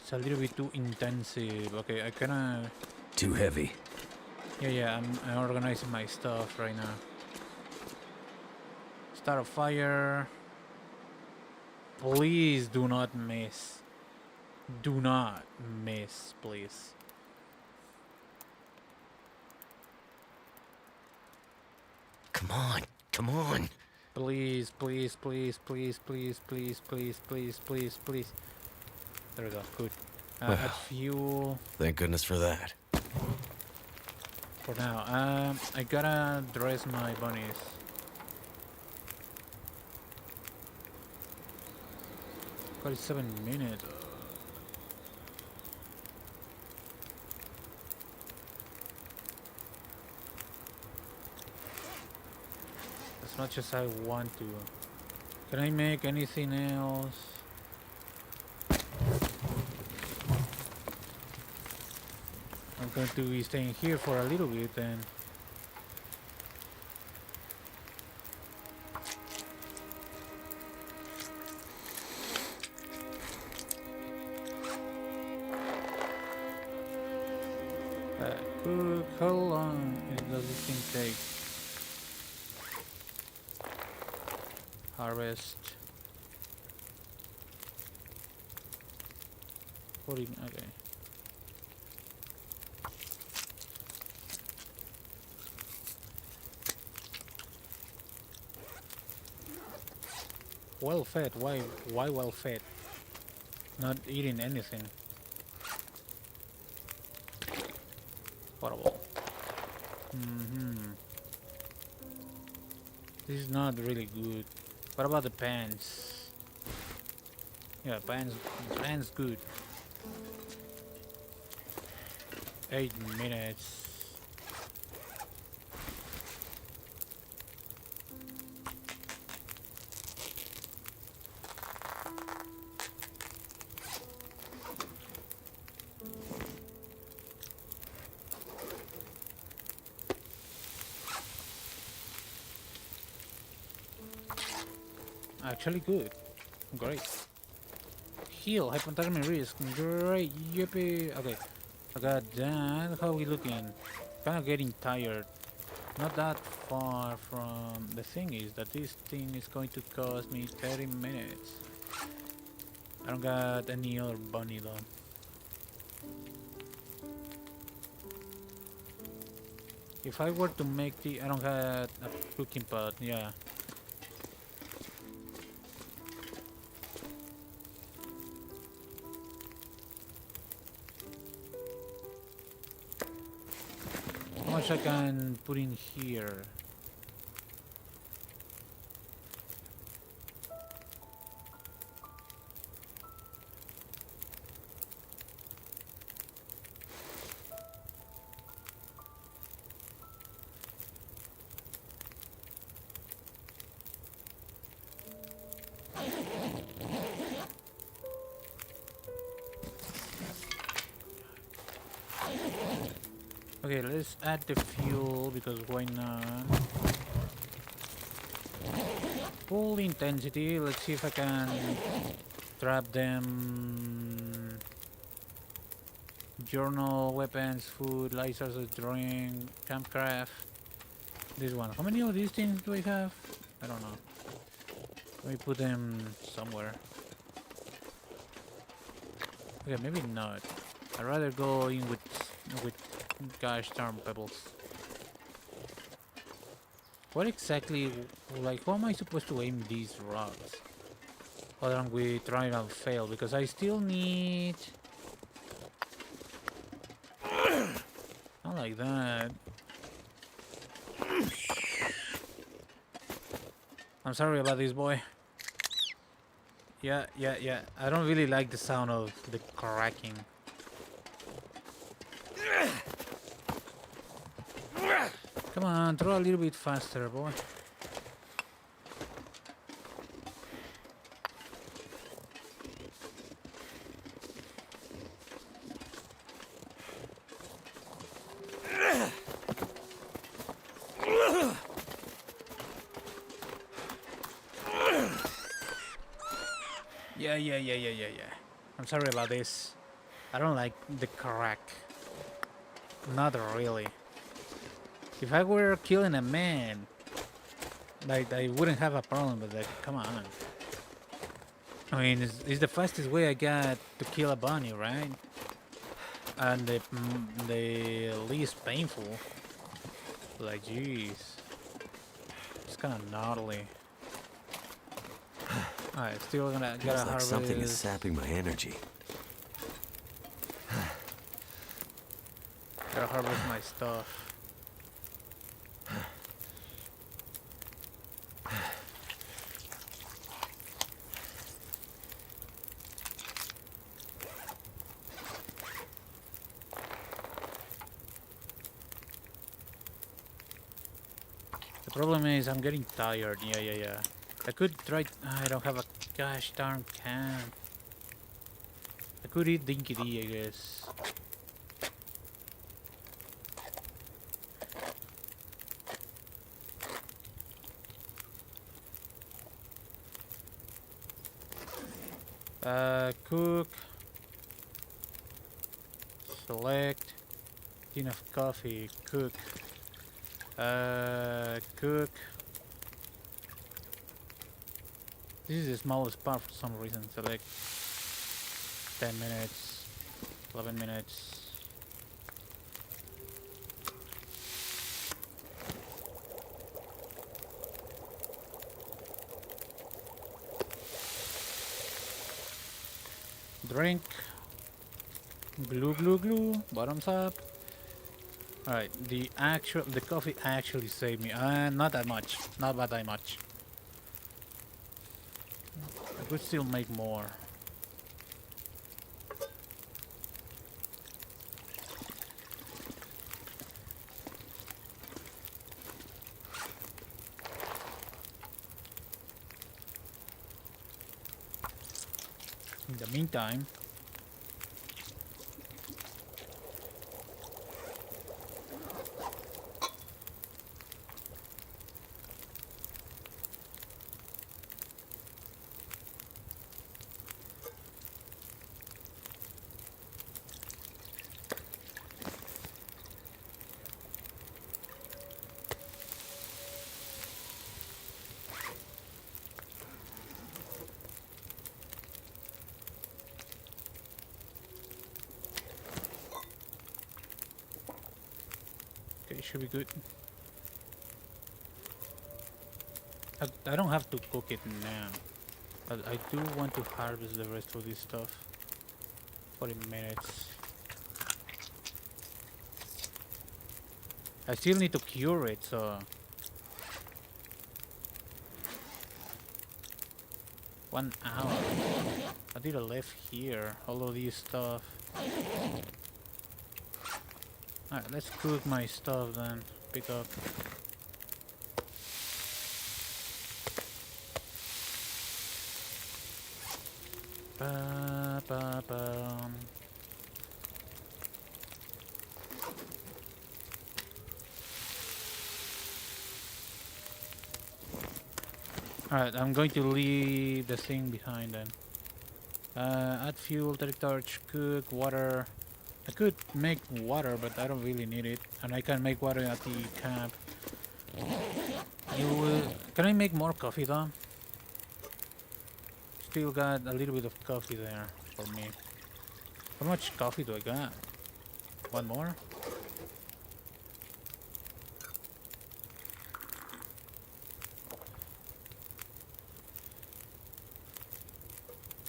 It's a little bit too intensive. Okay, I kinda... Too heavy. Yeah, I'm organizing my stuff right now. Start a fire. Please do not miss. Do not miss, please. Come on. Please. There we go, good. Add fuel Thank goodness for that. for now. I gotta dress my bunnies. 47 minutes. As much as I want to. Can I make anything else? I'm going to be staying here for a little bit then. Cook, how long does this thing take? Harvest. 40, okay. Well fed, why well fed? Not eating anything. Horrible. This is not really good. What about the pants? Yeah, pants good. 8 minutes. Actually good. Great. Heal, hypothermia risk. Great, yippee. Okay, I got that. How are we looking? Kind of getting tired. Not that far from... The thing is that this thing is going to cost me 30 minutes. I don't got any other bunny though. If I were to make the... I don't have a cooking pot, yeah. How much I can put in here? Okay, let's add the fuel because why not? Full intensity. Let's see if I can trap them. Journal, weapons, food, lasers, a drink, campcraft. This one. How many of these things do I have? I don't know. Let me put them somewhere. Okay, maybe not. I'd rather go in with gosh darn pebbles. What exactly, like, how am I supposed to aim these rocks? Other than we try and fail, because I still need... Not like that. I'm sorry about this, boy. Yeah. I don't really like the sound of the cracking. Come on, throw a little bit faster, boy. Yeah. I'm sorry about this. I don't like the crack. Not really. If I were killing a man, like, I wouldn't have a problem with that. Come on. I mean, it's the fastest way I got to kill a bunny, right? And the least painful. Like, jeez. It's kind of gnarly. Alright, still gotta Feels like harvest. something is sapping my energy. Gotta harvest my stuff. The problem is I'm getting tired. Yeah. I could try... I don't have a gosh darn can. I could eat Dinky D, I guess. Cook. Select. Tin of coffee. Cook. Cook. This is the smallest part for some reason. Select 10 minutes, 11 minutes. Drink. Glue. Bottoms up. Alright, the coffee actually saved me. Not that much. Not by that much. could still make more. In the meantime, okay, should be good. I don't have to cook it now, but I do want to harvest the rest of this stuff. 40 minutes. I still need to cure it, so 1 hour. I did I left here? All of this stuff. Alright, let's cook my stuff then. Pick up. Ba, ba, ba. Alright, I'm going to leave the thing behind then. Add fuel, take torch, cook, water. I could make water, but I don't really need it. And I can make water at the camp. Can I make more coffee though? Still got a little bit of coffee there for me. How much coffee do I got? One more?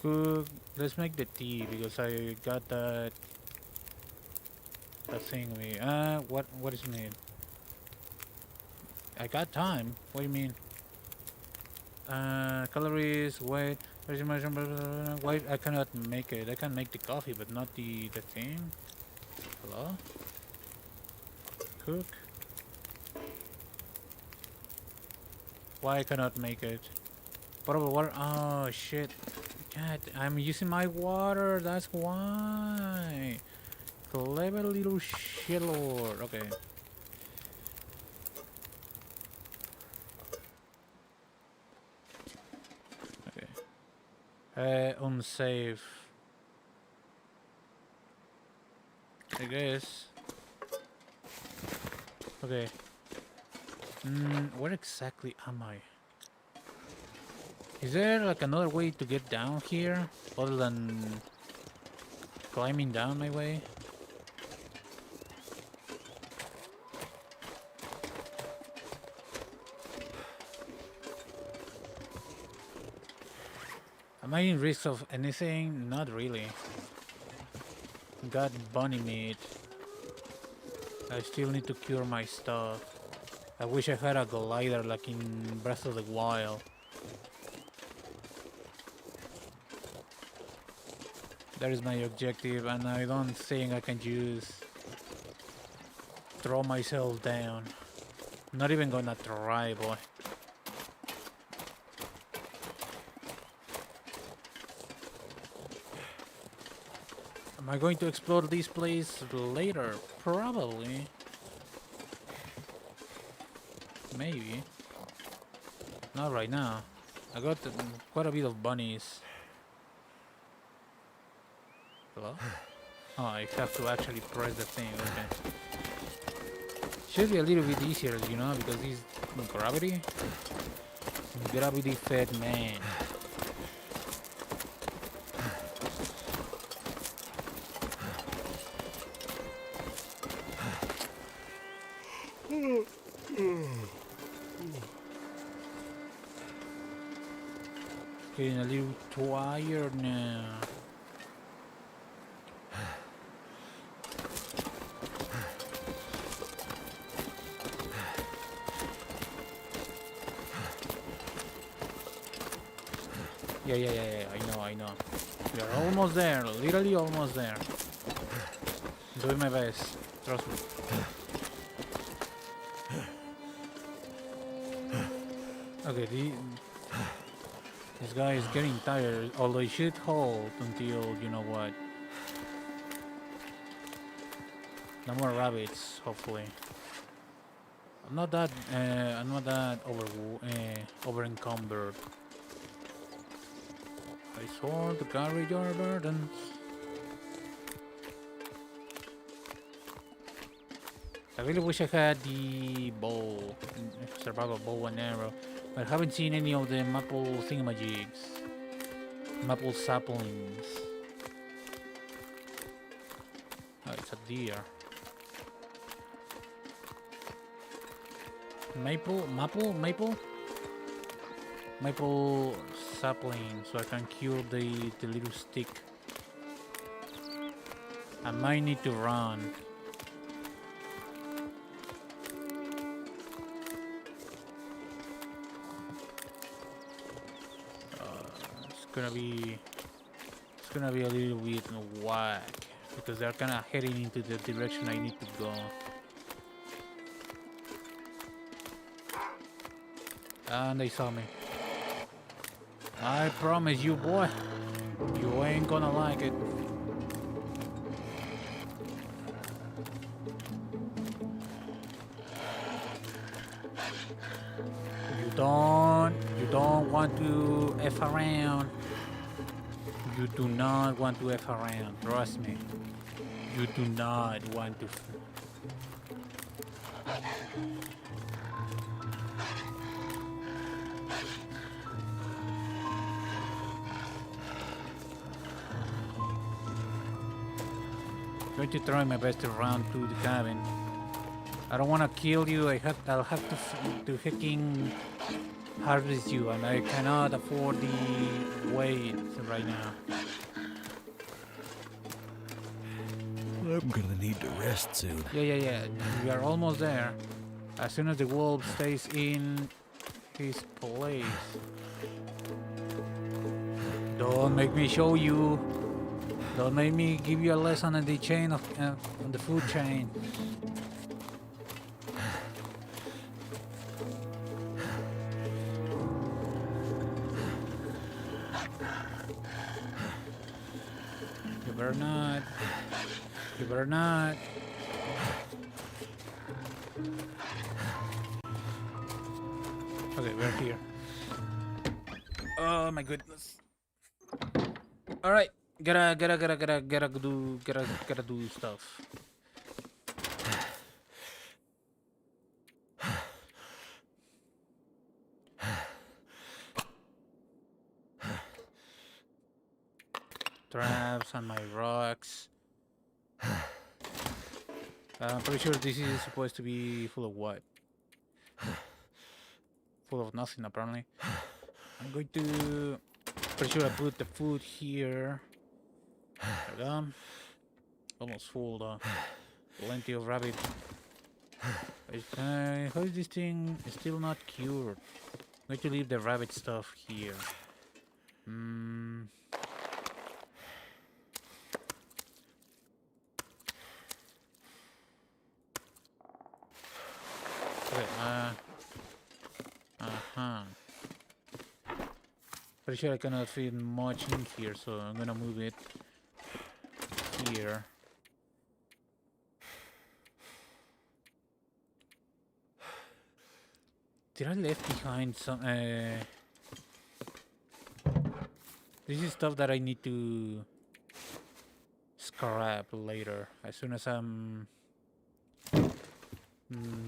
Cook. Let's make the tea because I got that thing we what is made? I got time. What do you mean? Calories, weight, why I cannot make it. I can make the coffee but not the thing. Hello? Cook. Why I cannot make it? Potable water. Oh shit. God, I'm using my water. That's why. Clever little shitlord. Okay. Okay. Unsafe. I guess. Okay. Where exactly am I? Is there like another way to get down here other than climbing down my way? Am I in risk of anything? Not really. Got bunny meat. I still need to cure my stuff. I wish I had a glider like in Breath of the Wild. That is my objective, and I don't think I can just throw myself down. Not even gonna try, boy. Am I going to explore this place later? Probably. Maybe. Not right now. I got quite a bit of bunnies. Hello? Oh, I have to actually press the thing, okay. Should be a little bit easier, you know, because this gravity. Gravity fed man. Getting a little tired now. Yeah. I know. We are almost there. Literally almost there. Doing my best. Trust me. Okay, this guy is getting tired. Although he should hold until you know what. No more rabbits, hopefully. I'm not that over encumbered. I swore to carry your burdens. I really wish I had the bow, survival bow and arrow, but I haven't seen any of the maple thingamajigs, maple saplings. Oh, it's a deer. Maple sapling, so I can cure the little stick. I might need to run. It's gonna be a little bit whack because they're kind of heading into the direction I need to go. And they saw me. I promise you, boy, you ain't gonna like it. You don't want to F around. You do not want to F around, trust me. You do not want to. I'm going to try my best to run to the cabin. I don't want to kill you. I'll have to hacking harvest you, and I cannot afford the wait right now. I'm gonna need to rest soon. Yeah. We are almost there. As soon as the wolf stays in his place. Don't make me show you. Don't make me give you a lesson on the chain of on the food chain. You better not. You better not. Okay, we're here. Oh my goodness. All right, gotta do stuff. Traps on my rocks. I'm pretty sure this is supposed to be full of what? Full of nothing, apparently. I'm going to... Pretty sure I put the food here. There we go. Almost full though. Plenty of rabbit. How is this thing still not cured? I'm going to leave the rabbit stuff here. Okay, pretty sure I cannot fit much in here, so I'm gonna move it here. Did I left behind some? This is stuff that I need to scrap later. As soon as I'm,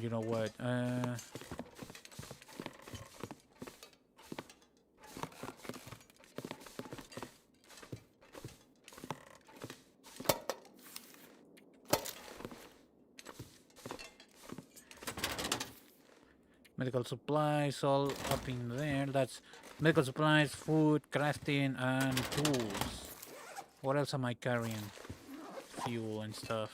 you know what? Medical supplies all up in there. That's medical supplies, food, crafting, and tools. What else am I carrying? Fuel and stuff.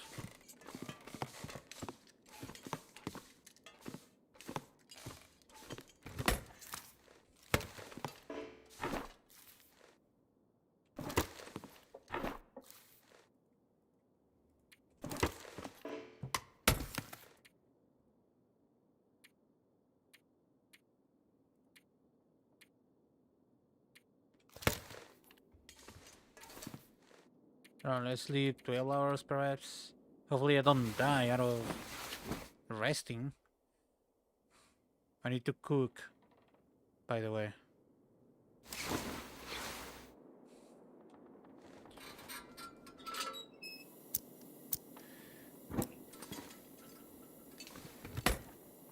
Let's sleep 12 hours perhaps. Hopefully I don't die out of resting. I need to cook, by the way.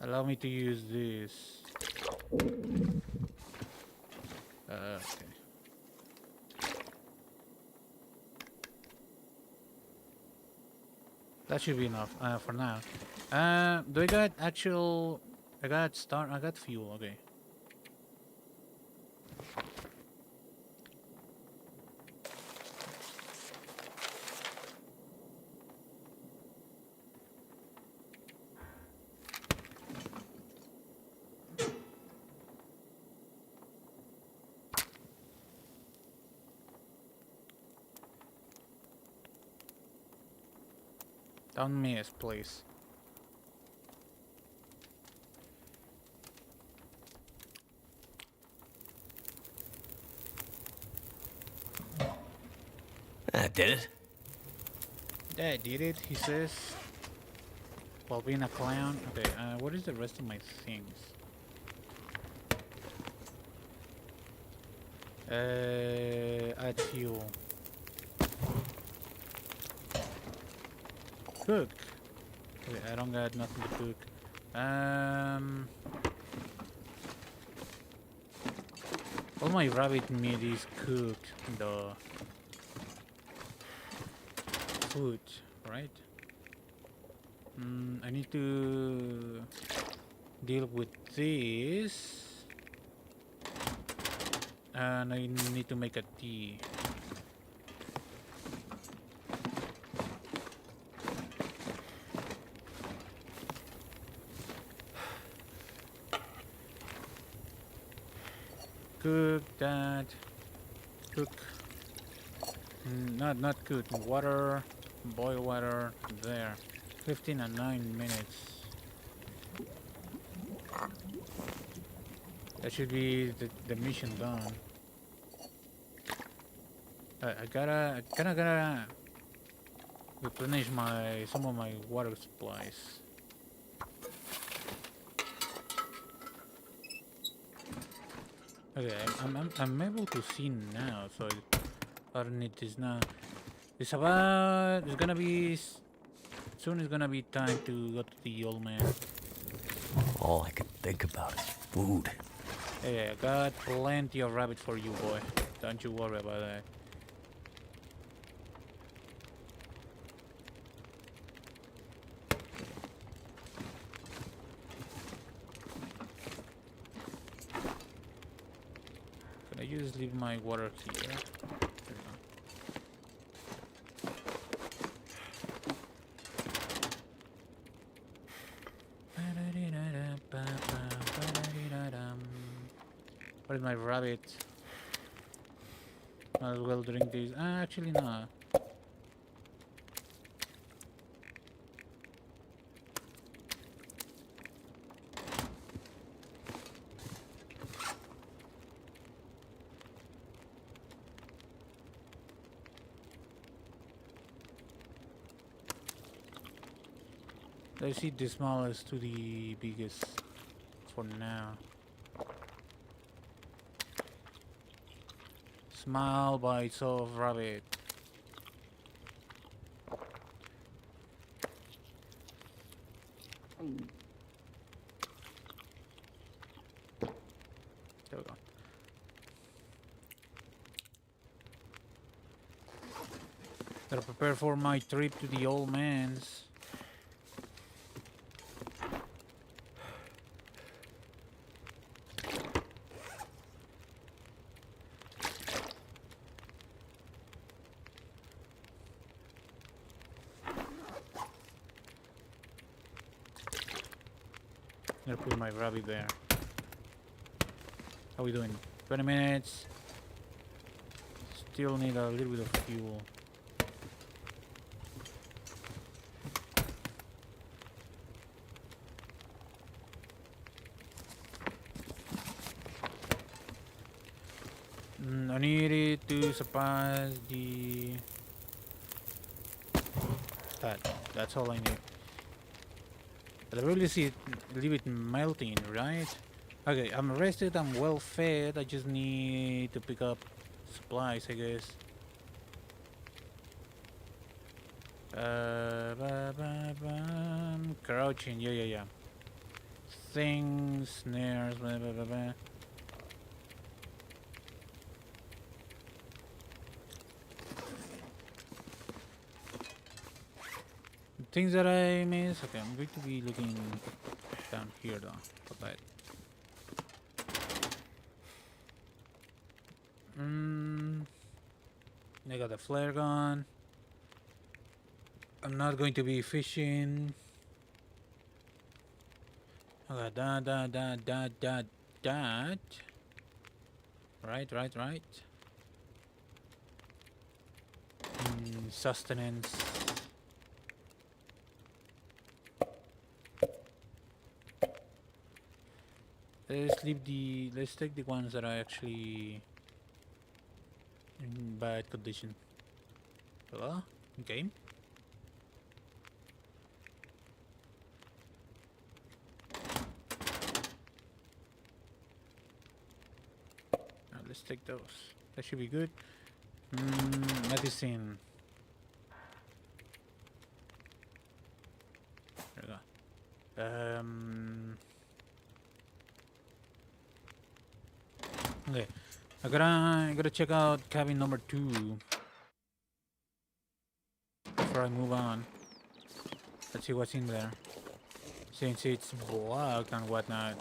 Allow me to use this. Okay. That should be enough for now. Do I got actual... I got fuel, okay. Don't miss, please. That did it. That did it, he says. While being a clown. Okay, what is the rest of my things? Add fuel. Cook. Okay, I don't got nothing to cook. All my rabbit meat is cooked in the food, right? I need to deal with this. And I need to make a tea. Cook that. Cook. Not cook. Water. Boil water. There. 15 and 9 minutes. That should be the mission done. I gotta replenish some of my water supplies. Okay, I'm able to see now, so I don't need this now. It's gonna be soon. It's gonna be time to go to the old man. All I can think about is food. Hey, I got plenty of rabbit for you, boy. Don't you worry about that. Can I just leave my water here? There we go. Where's my rabbit? Might as well drink this. Actually, no. Let's see the smallest to the biggest for now. Small bites of rabbit. There we go. Gotta prepare for my trip to the old man's. Gonna put my rabbit there. How we doing? 20 minutes. Still need a little bit of fuel. I need it to surpass the That. That's all I need. But I really see it, leave it melting, right? Okay, I'm rested, I'm well fed, I just need to pick up supplies, I guess. Crouching, yeah. Things, snares, blah, blah, blah, blah. Things that I miss. Okay, I'm going to be looking down here though. For that. I got the flare gun. I'm not going to be fishing. I got that. Right. Sustenance. Let's take the ones that are actually in bad condition. Hello? Okay. Let's take those. That should be good. Medicine. There we go. Okay. I gotta check out cabin number 2 before I move on. Let's see what's in there. Since it's blocked and whatnot.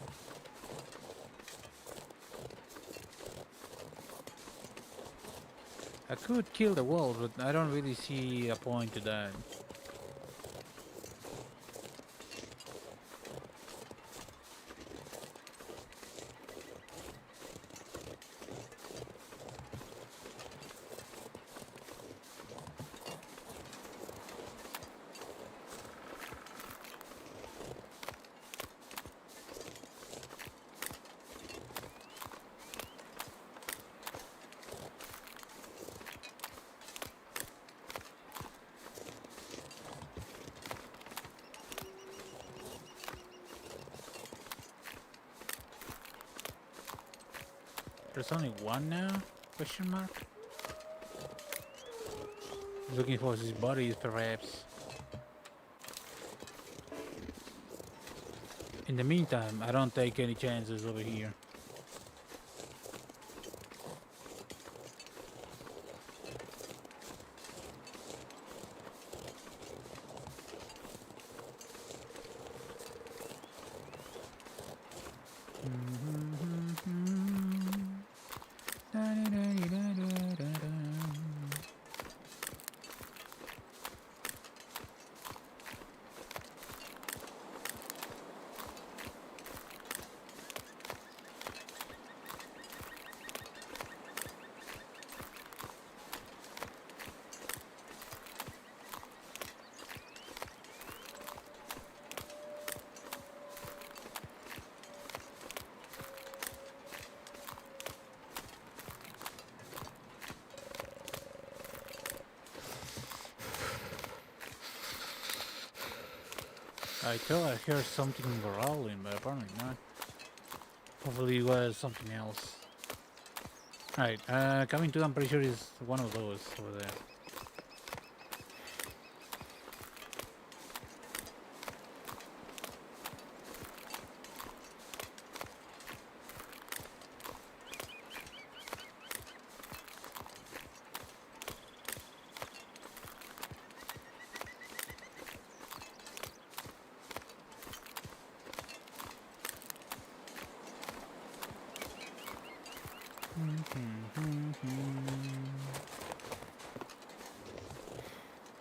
I could kill the wolves, but I don't really see a point to that. There's only one now? Question mark? Looking for his bodies, perhaps. In the meantime, I don't take any chances over here. I thought I heard something growling, but apparently not. Hopefully it was something else. Alright, coming to, I'm pretty sure is one of those over there.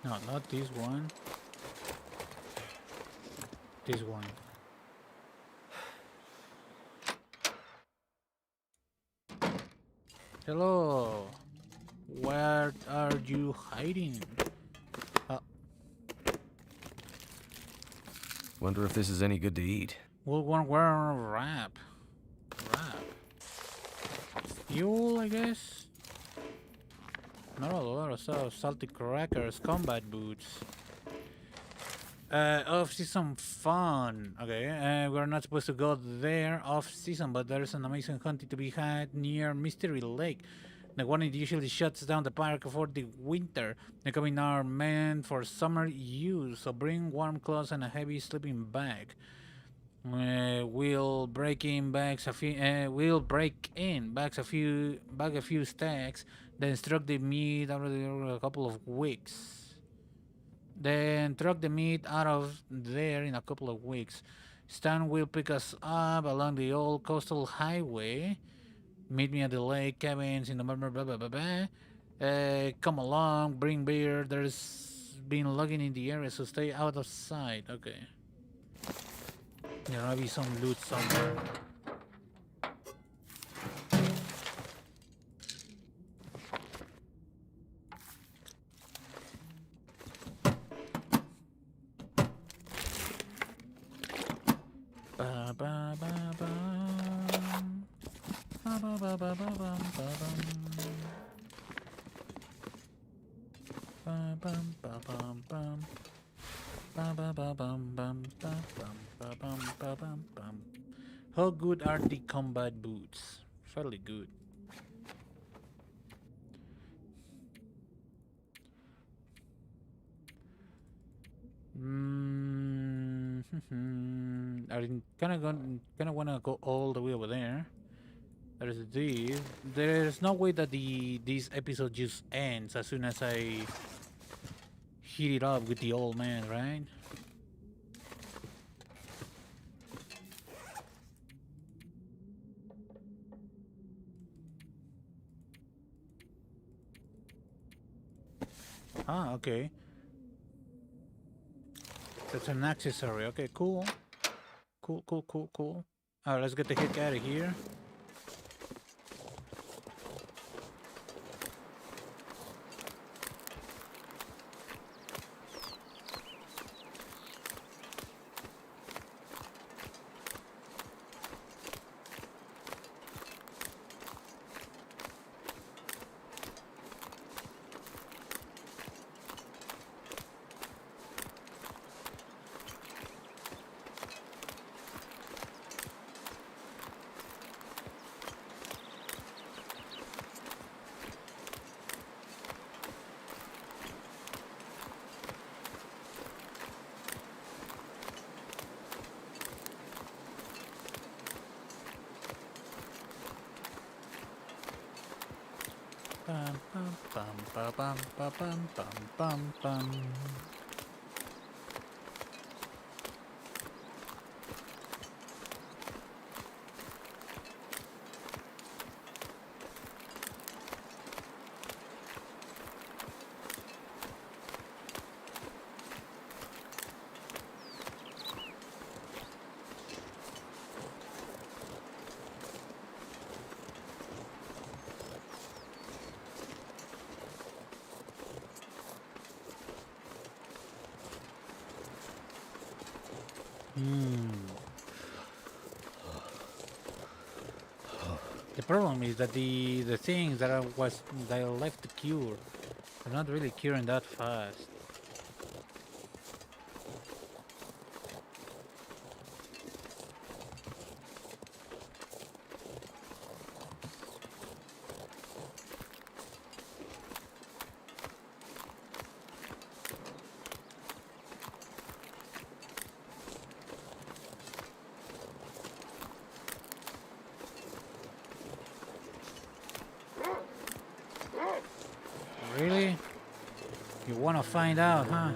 No, not this one. This one. Hello. Where are you hiding? Wonder if this is any good to eat. We'll want to wrap. Fuel, I guess. Not a lot of stuff. Salty crackers, combat boots. Off-season fun. Okay, we're not supposed to go there off-season, but there's an amazing hunting to be had near Mystery Lake. The one it usually shuts down the park for the winter. The cabins are meant for summer use, so bring warm clothes and a heavy sleeping bag. We'll break in bags a few. We'll break in bags a few stacks, then struck the meat over a couple of weeks. Then truck the meat out of there in a couple of weeks. Stan will pick us up along the old coastal highway. Meet me at the lake cabins in November. Blah blah blah blah. Come along, bring beer. There's been logging in the area, so stay out of sight. Okay. There might be some loot somewhere. Ba ba ba bum. Ba ba ba ba ba bum ba bum. Ba bum ba bum bum. Ba ba ba bum bum ba bum ba bum ba bum bum. How good are the combat boots? Fairly good. I kind of wanna go all the way over there. There's this. There's no way that this episode just ends as soon as I hit it up with the old man, right? Ah, okay. That's an accessory. Okay, cool. Cool. Alright, let's get the heck out of here. Bum bum bum ba bum ba bum bum bum bum. The problem is that the things that I left to cure are not really curing that fast. Really? You want to find out, huh?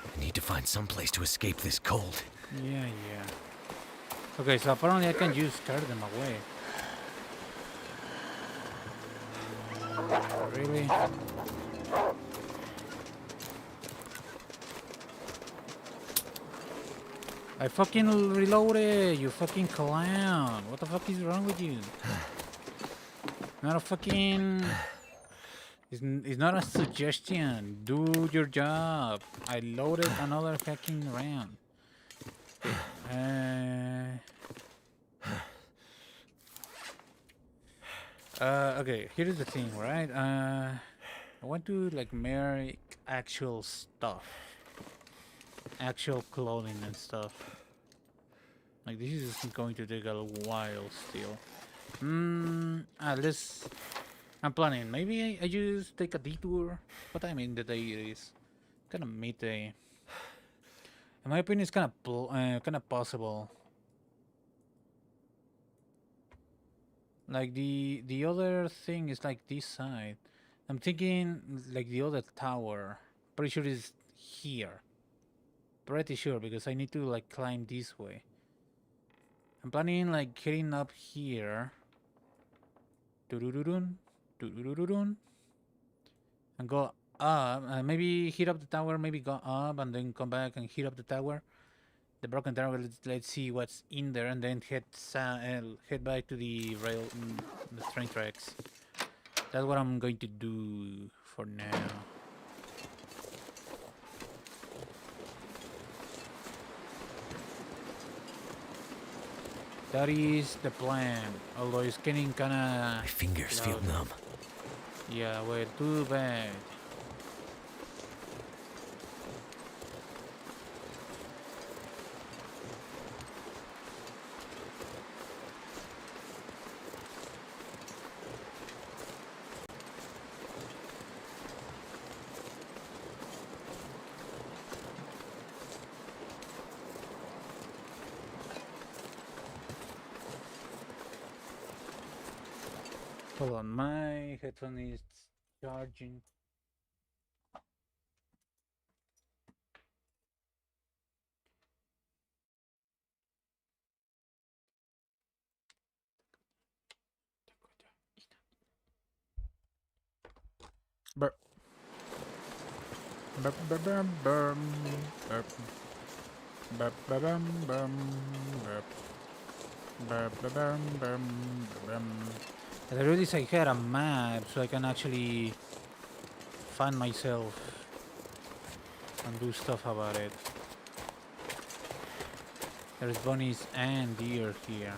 I need to find some place to escape this cold. Yeah. Okay, so apparently I can just scare them away. Really? I fucking reloaded, you fucking clown. What the fuck is wrong with you? Not a fucking... It's not a suggestion. Do your job. I loaded another fucking round. Uh, okay, here's the thing, right? I want to like make actual stuff, actual clothing and stuff. Like this is going to take a while still. Let's. I'm planning. Maybe I just take a detour. What time in the day it is? Kind of midday. In my opinion, it's kind of possible. Like the other thing is like this side. I'm thinking like the other tower. Pretty sure it's here. Pretty sure because I need to like climb this way. I'm planning like getting up here. Doo-doo-doo-doo, doo-doo-doo-doo, and go up. Maybe hit up the tower. Maybe go up and then come back and hit up the tower. The broken tower. Let's see what's in there, and then head back to the the train tracks. That's what I'm going to do for now. That is the plan. Although it's getting kinda My fingers feel cloudy. numb. Yeah, well, too bad. Hold on, my headphone is charging. Burp. Burp, burp, burp, burp, burp. Burp, burp, burp, burp, burp. Burp, burp, burp, burp, burp. I realized I had a map so I can actually find myself and do stuff about it. There's bunnies and deer here.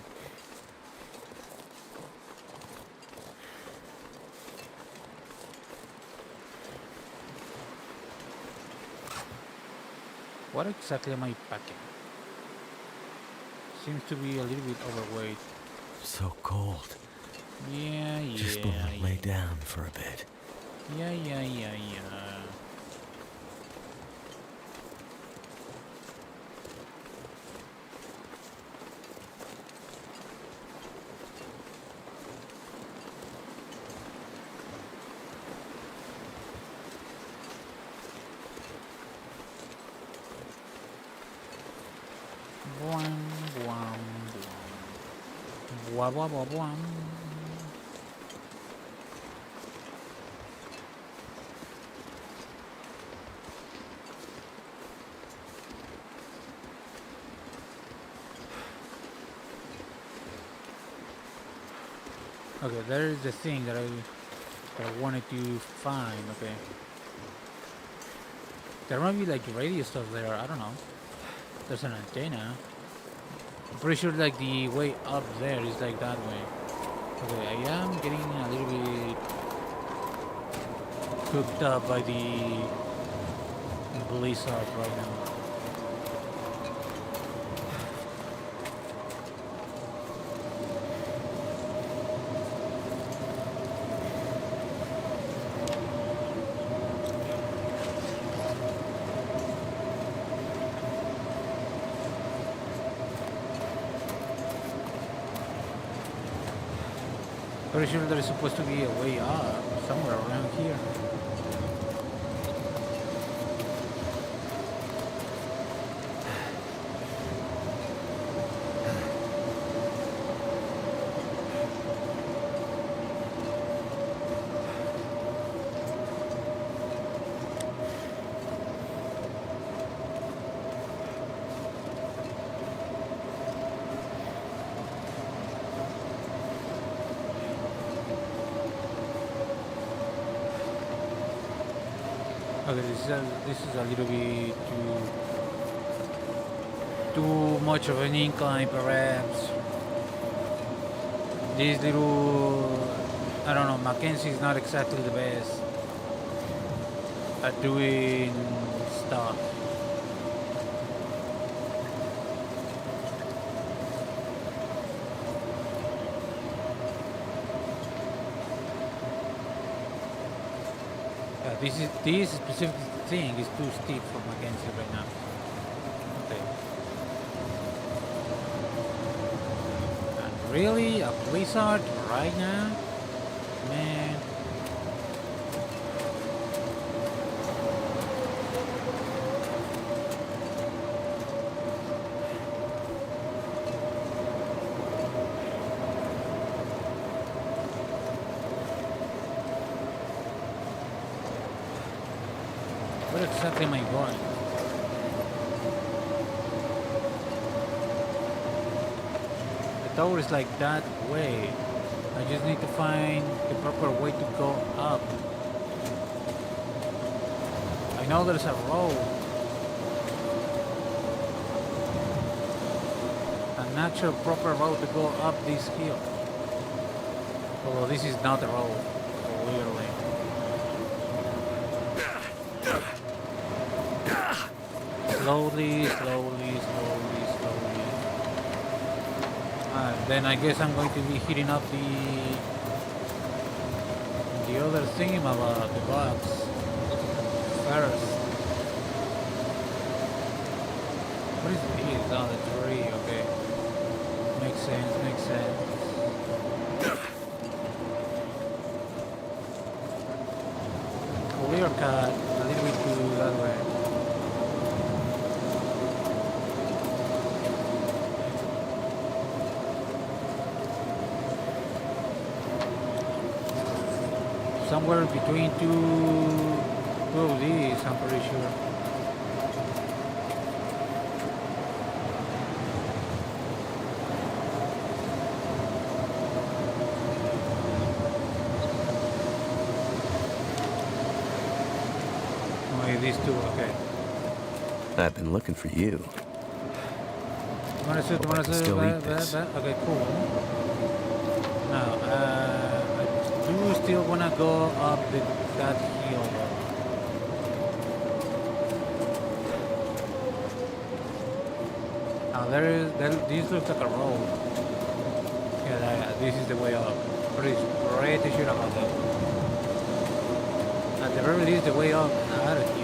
What exactly am I packing? Seems to be a little bit overweight. So cold. Yeah, Just yeah, want to lay yeah. down for a bit. Yeah, yeah, yeah, yeah. Boing, boing, boing. Boing, boing, boing, boing. Okay, there is the thing that I wanted to find. Okay, there might be like radio stuff there. I don't know. There's an antenna. I'm pretty sure like the way up there is like that way. Okay, I am getting a little bit cooked up by the blizzard right now. Pretty sure there is supposed to be a way up somewhere around here. Okay, this is a little bit too too much of an incline, perhaps. This little, I don't know, Mackenzie is not exactly the best at doing stuff. This specific thing is too steep for Mackenzie right now. Okay. And really, a blizzard right now, man. Where exactly am I going? The tower is like that way. I just need to find the proper way to go up. I know there's a road. An actual proper road to go up this hill. Although this is not a road, clearly. Slowly, slowly, slowly, slowly. Then I guess I'm going to be hitting up the other thing about the box first. What is this? Oh, the tree. Okay, makes sense. Makes sense. Clear cut a little bit to that way. Somewhere between two of these, I'm pretty sure. Oh, these two, okay. I've been looking for you. Still eat this. Okay, cool. Now, I do still want to go up that hill though. Now this looks like a road. Yeah, this is the way up. Pretty sure about that. At the very least, the way up out of here.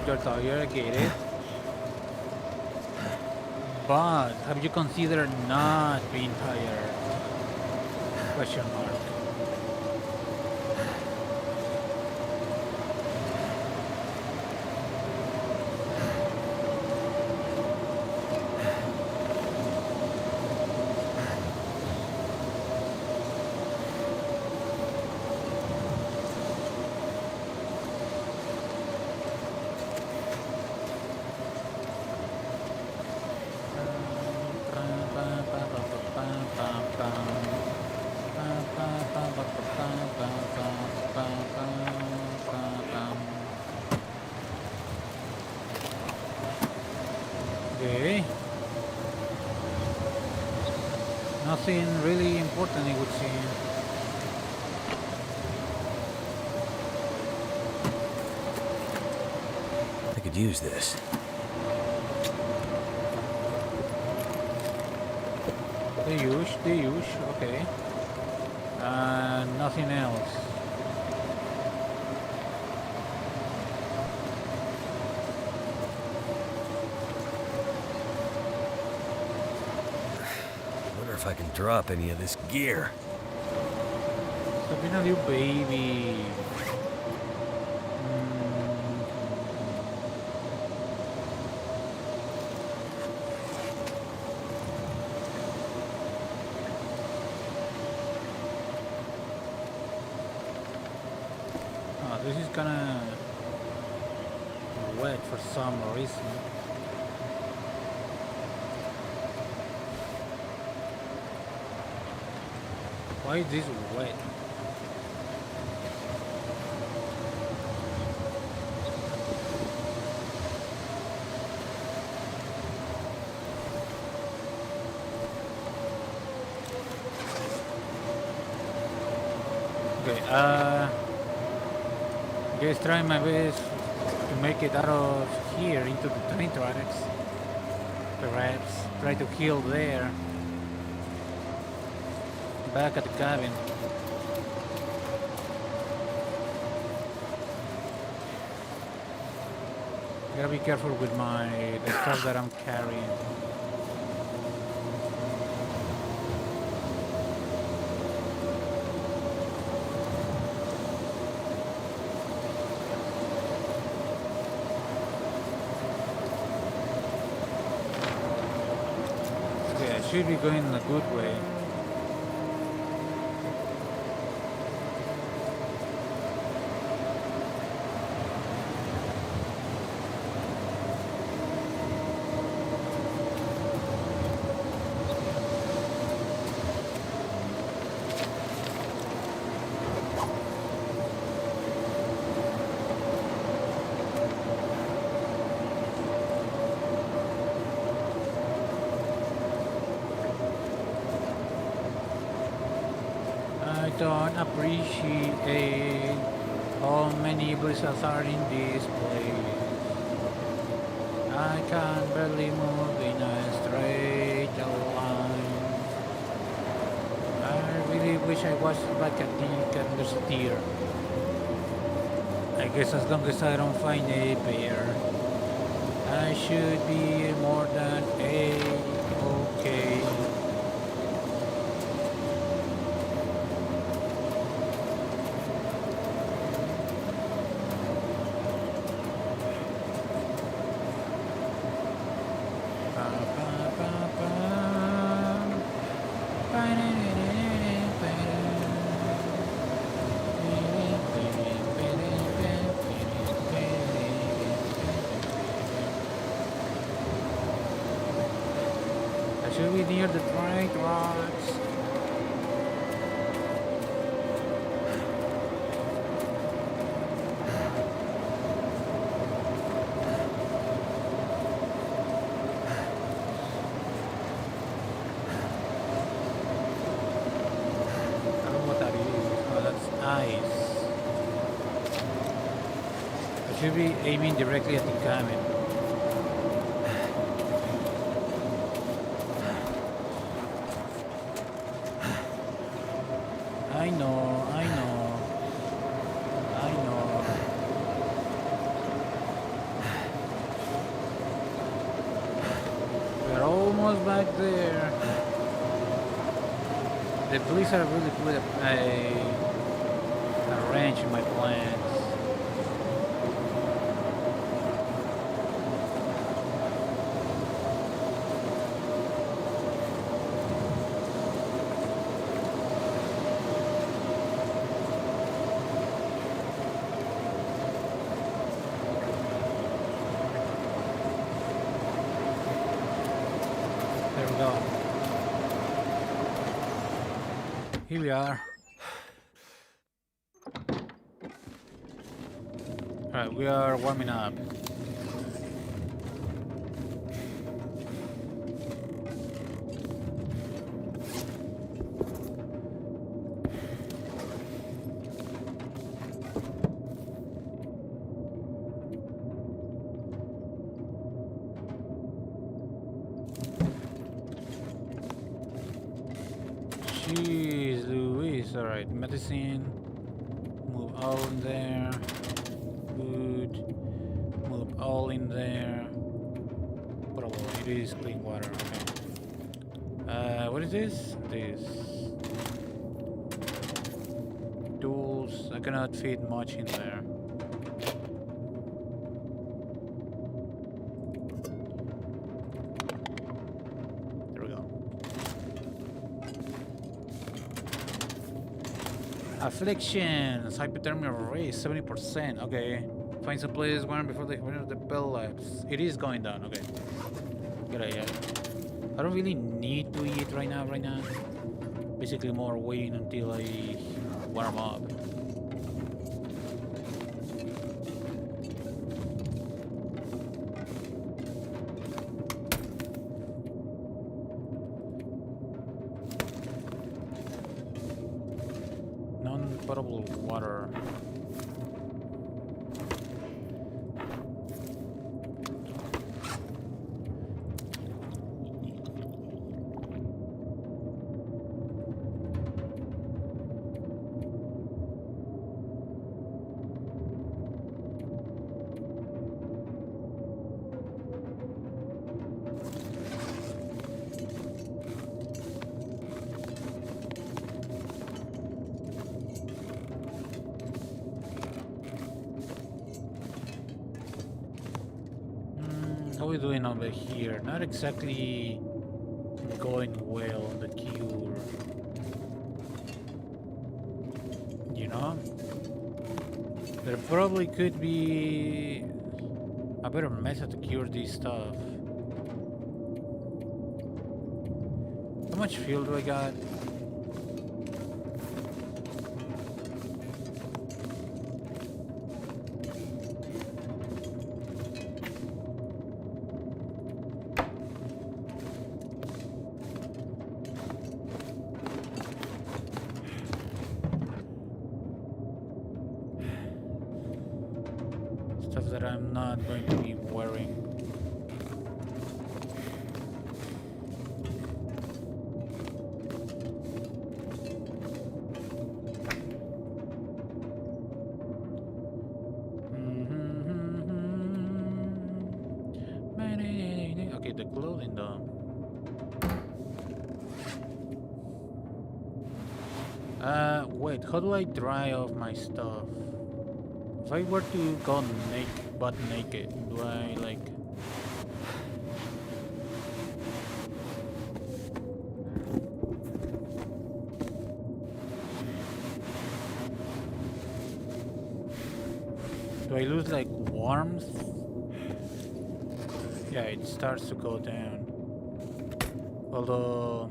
You're tired, I get it. But have you considered not being tired? Question mark. Okay. Nothing really important, it would seem. I could use this. The use, okay. Nothing else. If I can drop any of this gear. Stop being a little baby. kinda wet for some reason. Why is this wet? Okay, just trying my best to make it out of here into the train tracks. Perhaps try to heal there. Back at the cabin. Gotta be careful with the stuff that I'm carrying. Okay, I should be going in a good way. I don't appreciate how many blizzards are in this place. I can't barely move in a straight line. I really wish I was like a dick and a steer. I guess as long as I don't find a bear, I should be more than a-okay. I should be near the train tracks. I don't know what that is. Oh, that's ice. I should be aiming directly at the cabin. I know, I know, I know. We're almost back there. The blizzard really put a wrench in my plans. There we go. Here we are. Alright, we are warming up. Jeez Louise, alright, medicine, move all in there, food, move all in there, probably it is clean water, okay. What is this? This. Tools, I cannot fit much in there. There we go. Afflictions, hypothermia rate 70%. Okay. Find some place warm before the bell lapse. It is going down. Okay. Good idea. I don't really need to eat right now. Basically, more waiting until I warm up. Non-potable water. How are we doing over here? Not exactly going well on the cure. You know? There probably could be a better method to cure this stuff. How much fuel do I got? Stuff that I'm not going to be wearing. Okay, the clothing though. Wait, how do I dry off my stuff? If I were to go butt naked, do I like... Do I lose like warmth? Yeah, it starts to go down. Although...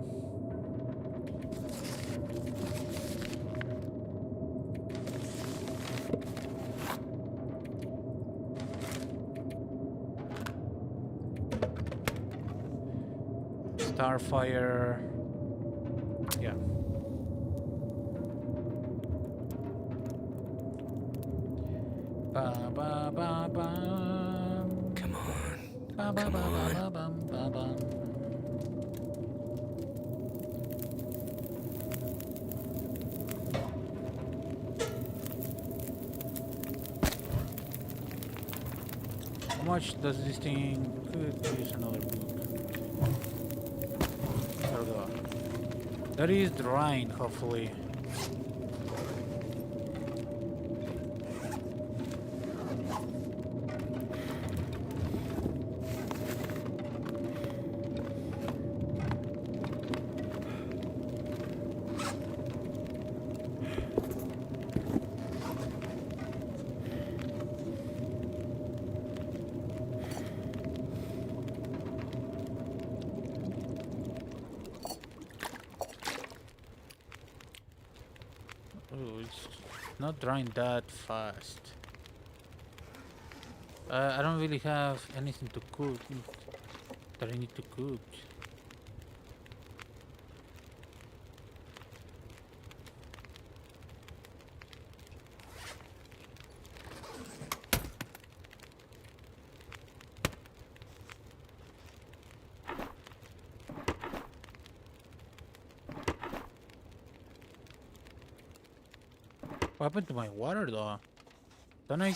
Starfire... Yeah. Ba ba ba ba. Come on. Ba ba Come ba ba on. ba bum ba bum. How much does this thing could use another book? There we go. That is drying, hopefully. Oh, it's not drying that fast. I don't really have anything to cook that I need to cook. What happened to my water though? Don't I...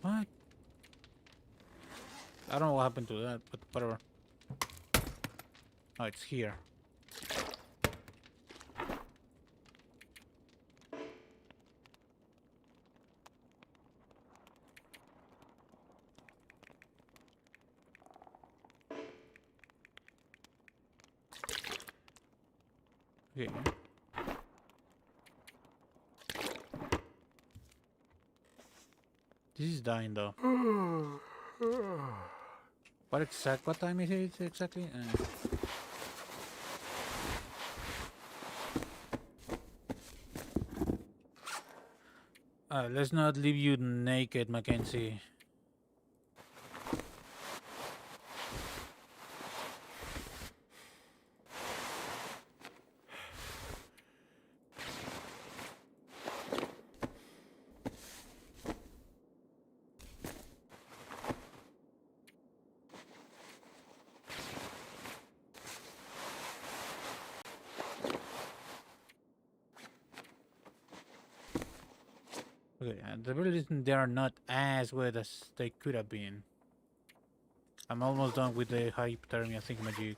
What? I don't know what happened to that, but whatever. Oh, it's here. Okay. This is dying though. What time is it exactly? Let's not leave you naked, Mackenzie. Okay, the reason they are not as wet as they could have been. I'm almost done with the hypothermia thingamajig.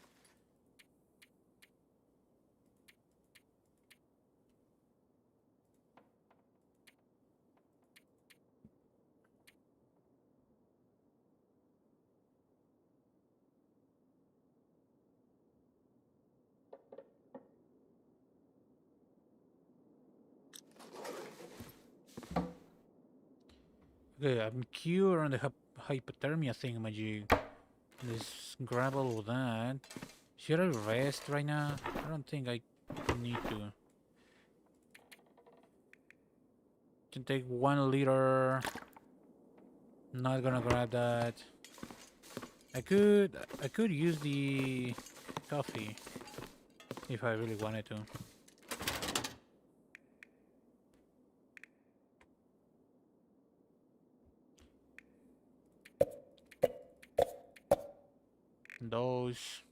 Okay, I'm cured on the hypothermia thingamajig. Let's grab all of that. Should I rest right now? I don't think I need to. Can take 1 liter. Not gonna grab that. I could use the coffee if I really wanted to. Those.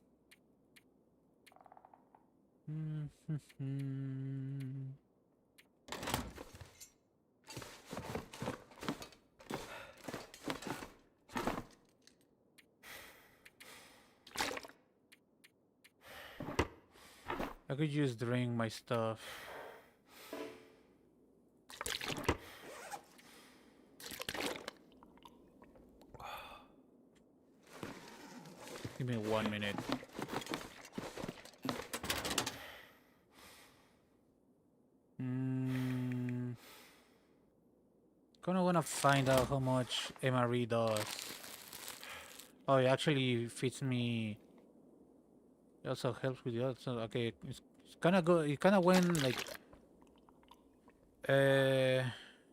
I could just drink my stuff. Give me 1 minute. Gonna wanna find out how much MRE does. Oh, it actually fits me. It also helps with the other. So, okay, it's kind of good. It kind of went like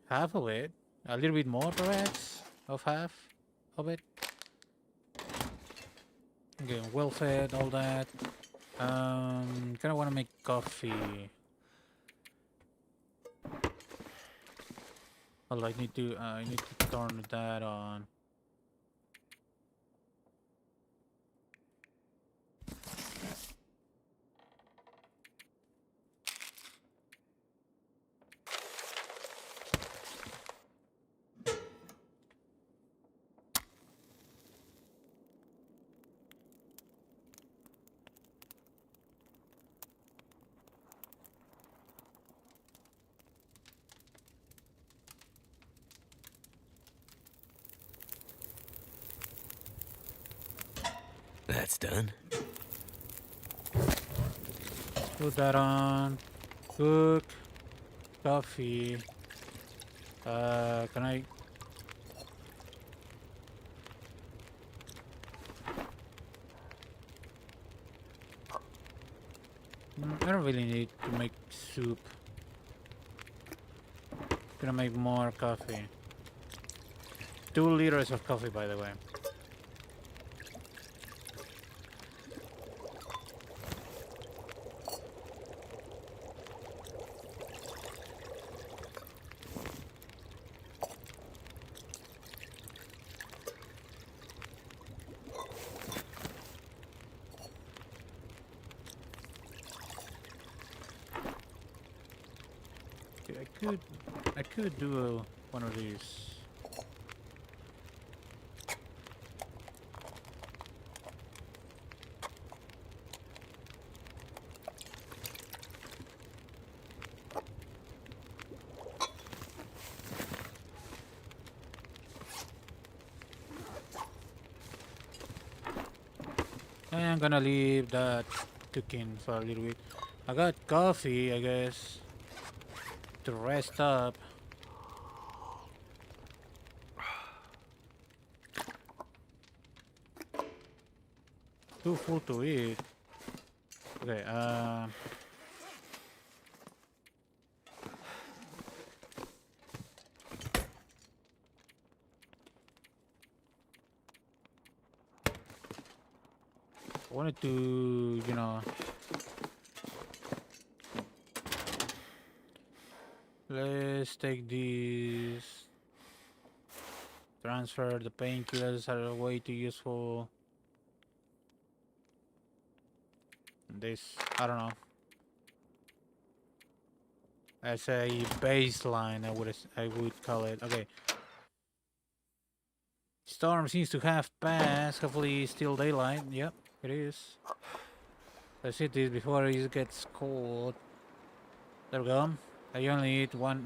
half of it, a little bit more perhaps of half of it. Okay, well fed, all that. Kind of want to make coffee. Well, I need to turn that on. That's done. Put that on. Cook. Coffee. Can I? I don't really need to make soup. Gonna make more coffee. 2 liters of coffee, by the way. I could do one of these. And I'm gonna leave that cooking for a little bit. I got coffee, I guess, to rest up. Too full to eat. Okay, I wanted to, let's take these. Transfer the painkillers are way too useful. This, I don't know. As a baseline, I would call it. Okay. Storm seems to have passed. Hopefully, it's still daylight. Yep, it is. Let's hit this before it gets cold. There we go. I only eat one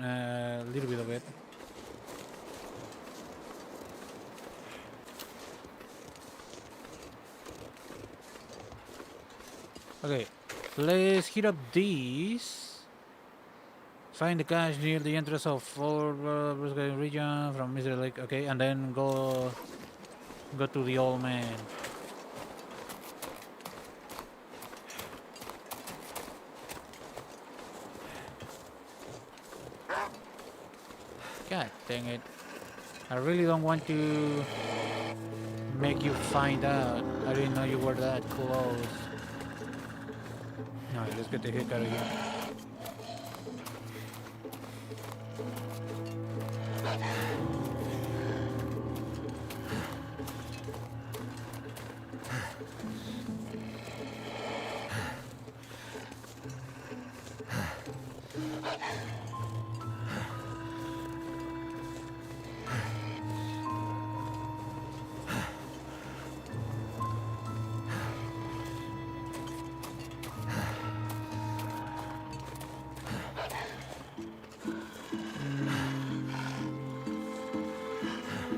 little bit of it. Okay, let's hit up these. Find the cache near the entrance of Fort region from Mr. Lake. Okay, and then go to the old man. God dang it. I really don't want to make you find out. I didn't know you were that close. No, let's get the heck out of here.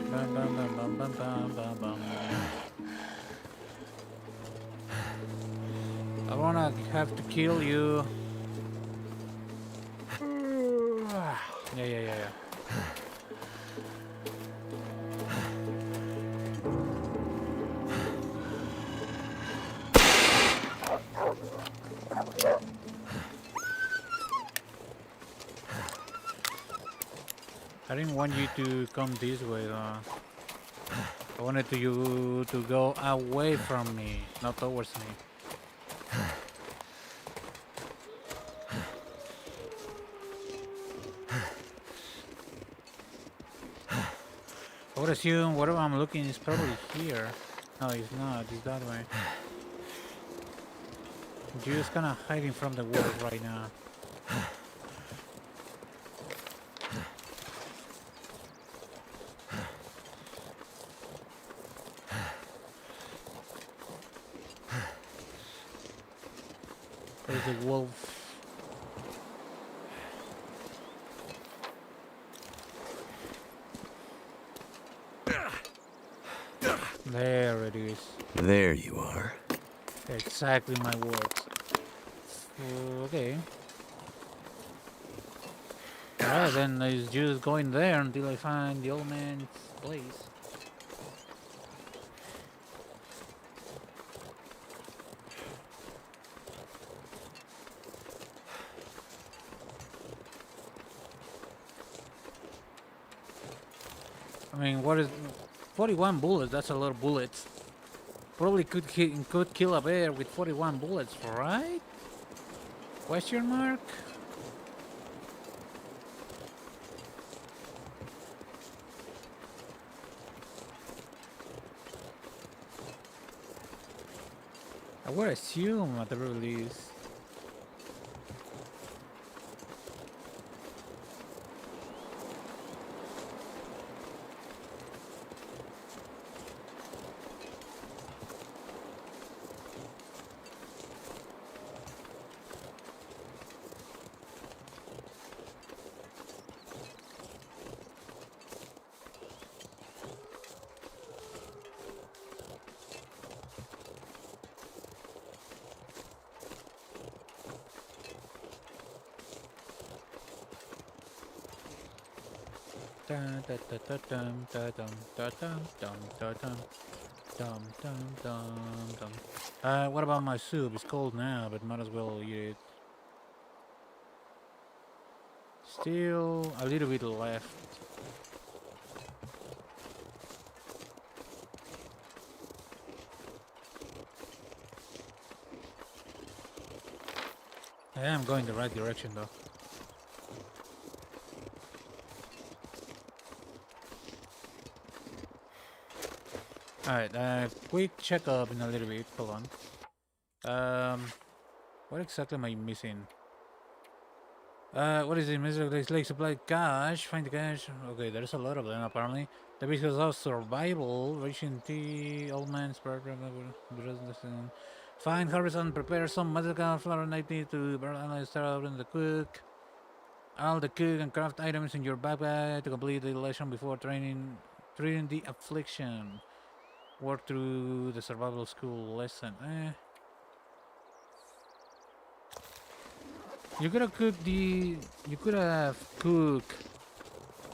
Bum, bum, bum, bum, bum, bum, bum, bum. I wanna have to kill you. Yeah. I didn't want you to come this way though. I wanted you to go away from me, not towards me. I would assume whatever I'm looking is probably here. No, it's not. It's that way. You're just kind of hiding from the world right now. There's a wolf. There it is. There you are. Exactly my words. Okay. Alright, then it's just going there until I find the old man's place. I mean, what is 41 bullets? That's a lot of bullets. Probably could kill a bear with 41 bullets, right? Question mark? I would assume at the very least. Dun, dun, dun, dun, dun, dun, dun, dun, dun, dun, dun. Dum dum dum dum. What about my soup? It's cold now, but might as well eat it. Still a little bit left. I am going the right direction though. Alright, quick checkup in a little bit. Hold on. What exactly am I missing? What is it? Mr. Lake supply cash. Find the cash. Okay, there's a lot of them apparently. The because of survival, ration tea, old man's program. Find, harvest, and prepare some medical flour and need to start out in the cook. All the cook and craft items in your backpack to complete the lesson before treating the affliction. Work through the survival school lesson. You could have cooked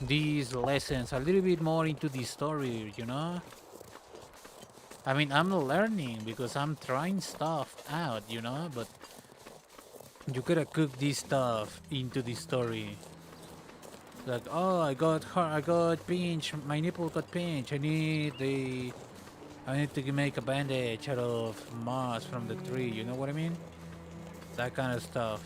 these lessons a little bit more into the story, you know? I mean, I'm learning because I'm trying stuff out, you know, but you could have cooked this stuff into the story. Like, oh, I got pinched, my nipple got pinched, I need to make a bandage out of moss from the tree, you know what I mean? That kind of stuff.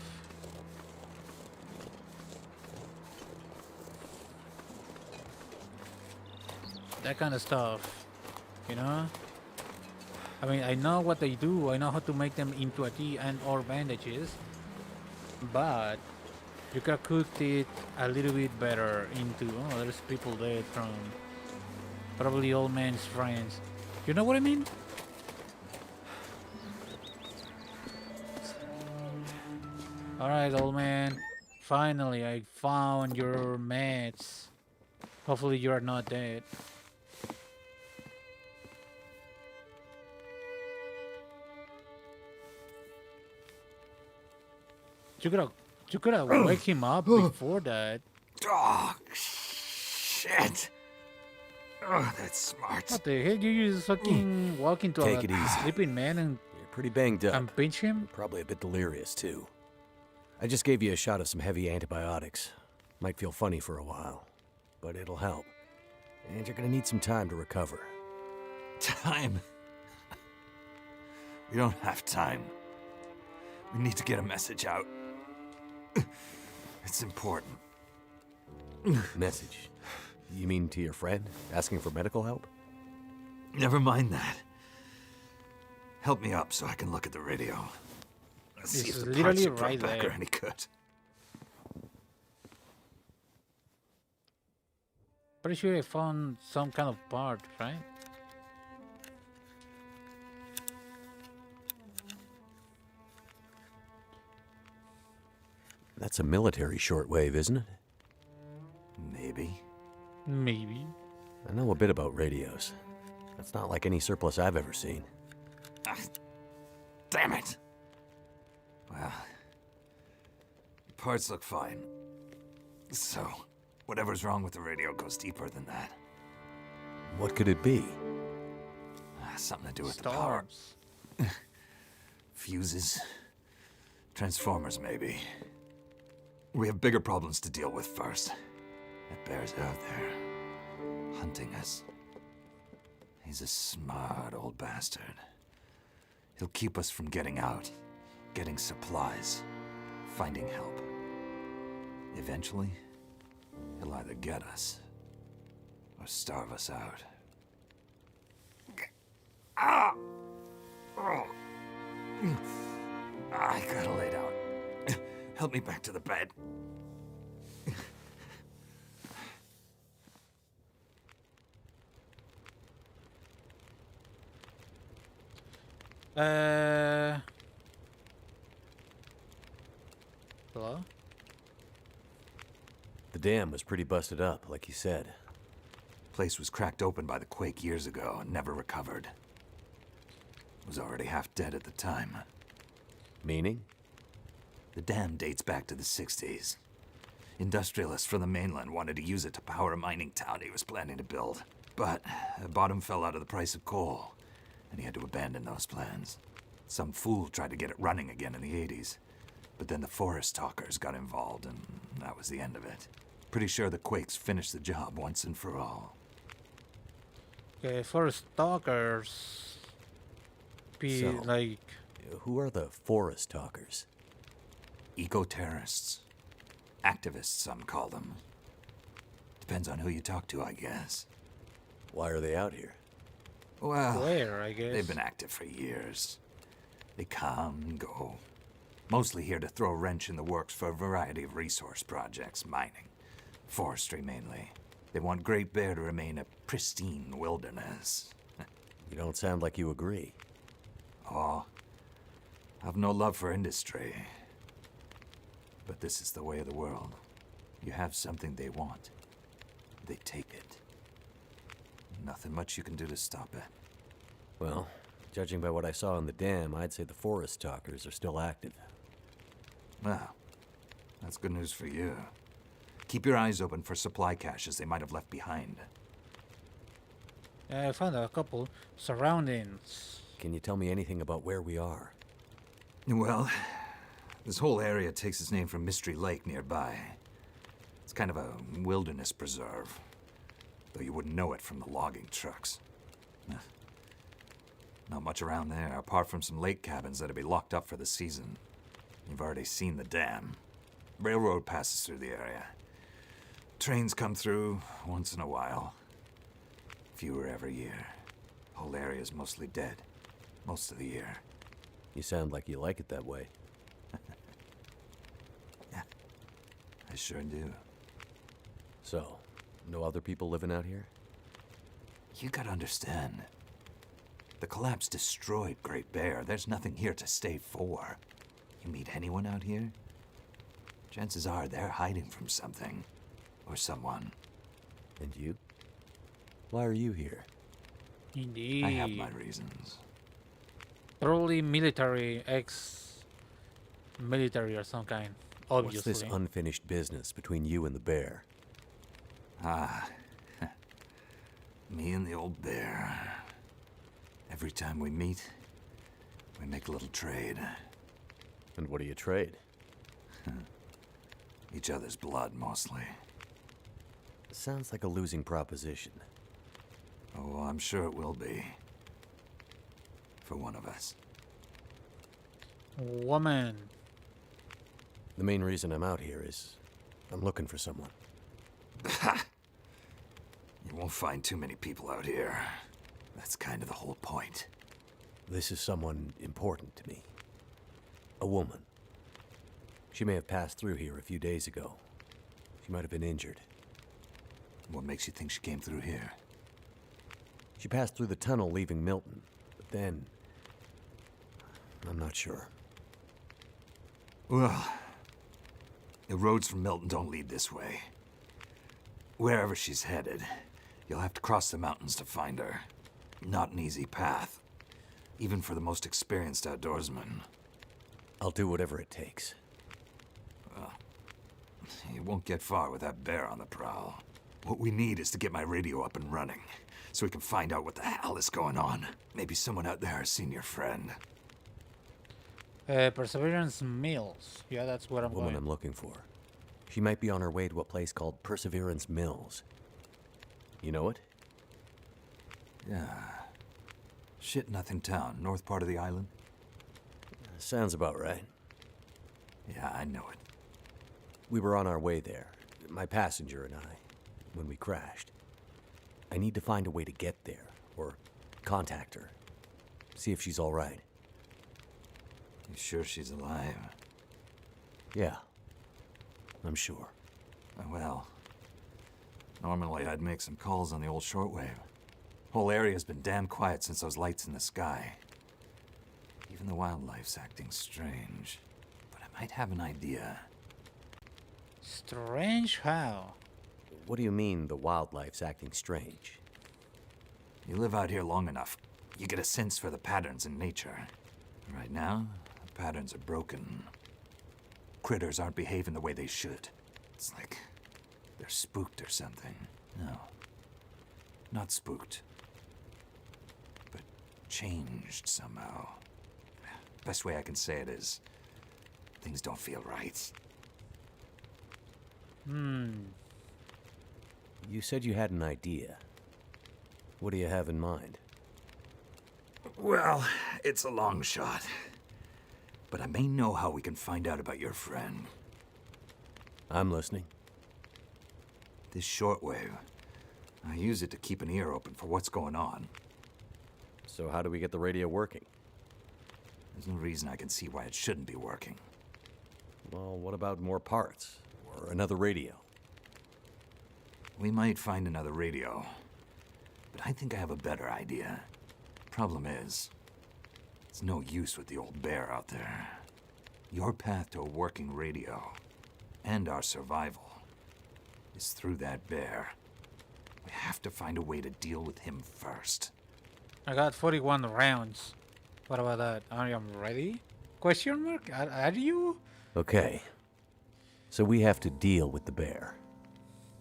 That kind of stuff, you know? I mean, I know what they do, I know how to make them into a tea and or bandages, but you could have cooked it a little bit better into, oh, there's people there from probably old man's friends. You know what I mean? Alright, old man. Finally, I found your meds. Hopefully you are not dead. You could have wake him up before that. Oh, shit. Oh, that's smart. What the hell? You just fucking walk into Take it a easy. sleeping man and You're pretty banged up. pinch him? Probably a bit delirious, too. I just gave you a shot of some heavy antibiotics. Might feel funny for a while, but it'll help. And you're gonna need some time to recover. Time? We don't have time. We need to get a message out. It's important. Message? You mean to your friend? Asking for medical help? Never mind that. Help me up so I can look at the radio. Let's see It's if the parts literally you brought right back there. are any good. Pretty sure I found some kind of part, right? That's a military shortwave, isn't it? Maybe. Maybe. I know a bit about radios. That's not like any surplus I've ever seen. Ah, damn it! Well, the parts look fine. So, whatever's wrong with the radio goes deeper than that. What could it be? Something to do with the power. Stars. Fuses. Transformers, maybe. We have bigger problems to deal with first. That bear's out there, hunting us. He's a smart old bastard. He'll keep us from getting out, getting supplies, finding help. Eventually, he'll either get us or starve us out. Ah! Oh. I gotta lay down. Help me back to the bed. Hello? The dam was pretty busted up, like you said. Place was cracked open by the quake years ago and never recovered. Was already half dead at the time. Meaning? The dam dates back to the 60s. Industrialists from the mainland wanted to use it to power a mining town he was planning to build. But the bottom fell out of the price of coal, and he had to abandon those plans. Some fool tried to get it running again in the 80s, but then the forest talkers got involved, and that was the end of it. Pretty sure the Quakes finished the job once and for all. Okay, for stalkers, be So- like Who are the forest talkers? Eco-terrorists. Activists, some call them. Depends on who you talk to, I guess. Why are they out here? Well, where, I guess. they've been active for years. They come and go. Mostly here to throw a wrench in the works for a variety of resource projects, mining, forestry mainly. They want Great Bear to remain a pristine wilderness. You don't sound like you agree. Oh, I've no love for industry. But this is the way of the world. You have something they want. They take it. Nothing much you can do to stop it. Well, judging by what I saw in the dam, I'd say the forest talkers are still active. Well, that's good news for you. Keep your eyes open for supply caches they might have left behind. I found a couple surroundings. Can you tell me anything about where we are? Well, this whole area takes its name from Mystery Lake nearby. It's kind of a wilderness preserve, though you wouldn't know it from the logging trucks. Not much around there, apart from some lake cabins that'll be locked up for the season. You've already seen the dam. Railroad passes through the area. Trains come through once in a while. Fewer every year. Whole area's mostly dead. Most of the year. You sound like you like it that way. Yeah, I sure do. So, no other people living out here? You gotta understand. The collapse destroyed Great Bear. There's nothing here to stay for. You meet anyone out here? Chances are they're hiding from something. Or someone. And you? Why are you here? Indeed. I have my reasons. Thoroughly military, ex-military or some kind. What's Obviously. this unfinished business between you and the bear? Ah. Me and the old bear. Every time we meet, we make a little trade. And what do you trade? Each other's blood, mostly. Sounds like a losing proposition. Oh, I'm sure it will be. For one of us. Woman. The main reason I'm out here is I'm looking for someone. You won't find too many people out here. That's kind of the whole point. This is someone important to me. A woman. She may have passed through here a few days ago. She might have been injured. What makes you think she came through here? She passed through the tunnel leaving Milton, but then... I'm not sure. Well, the roads from Milton don't lead this way. Wherever she's headed, you'll have to cross the mountains to find her. Not an easy path, even for the most experienced outdoorsman. I'll do whatever it takes. You won't get far with that bear on the prowl. What we need is to get my radio up and running, so we can find out what the hell is going on. Maybe someone out there has seen your friend. Perseverance Mills. Yeah, that's what I'm Woman going. I'm looking for. She might be on her way to a place called Perseverance Mills. You know it? Yeah. Shit Nothing Town, north part of the island? Sounds about right. Yeah, I know it. We were on our way there, my passenger and I, when we crashed. I need to find a way to get there, or contact her. See if she's all right. You sure she's alive? Yeah, I'm sure. Well, normally I'd make some calls on the old shortwave. Whole area's been damn quiet since those lights in the sky. Even the wildlife's acting strange. But I might have an idea. Strange how? What do you mean the wildlife's acting strange? You live out here long enough, you get a sense for the patterns in nature. Right now, the patterns are broken. Critters aren't behaving the way they should. It's like they're spooked or something. No, not spooked, but changed somehow. Best way I can say it is, things don't feel right. You said you had an idea. What do you have in mind? Well, it's a long shot. But I may know how we can find out about your friend. I'm listening. This shortwave, I use it to keep an ear open for what's going on. So how do we get the radio working? There's no reason I can see why it shouldn't be working. Well, what about more parts? Or another radio? We might find another radio. But I think I have a better idea. Problem is, it's no use with the old bear out there. Your path to a working radio, and our survival, is through that bear. We have to find a way to deal with him first. I got 41 rounds. What about that? I am ready? Question mark? Are you? Okay. So we have to deal with the bear.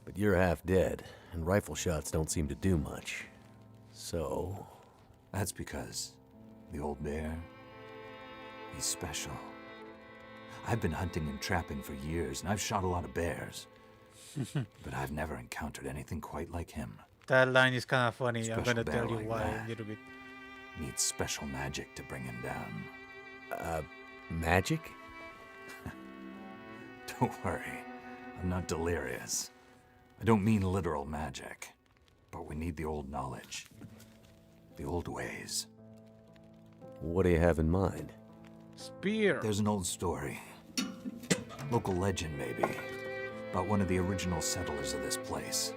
But you're half dead, and rifle shots don't seem to do much. So... That's because the old bear, he's special. I've been hunting and trapping for years, and I've shot a lot of bears. But I've never encountered anything quite like him. That line is kind of funny. I'm Special gonna tell bear you like why that. in a little bit. Needs special magic to bring him down. magic? Don't worry, I'm not delirious. I don't mean literal magic, but we need the old knowledge. The old ways. What do you have in mind? Spear. There's an old story. Local legend, maybe. About one of the original settlers of this place.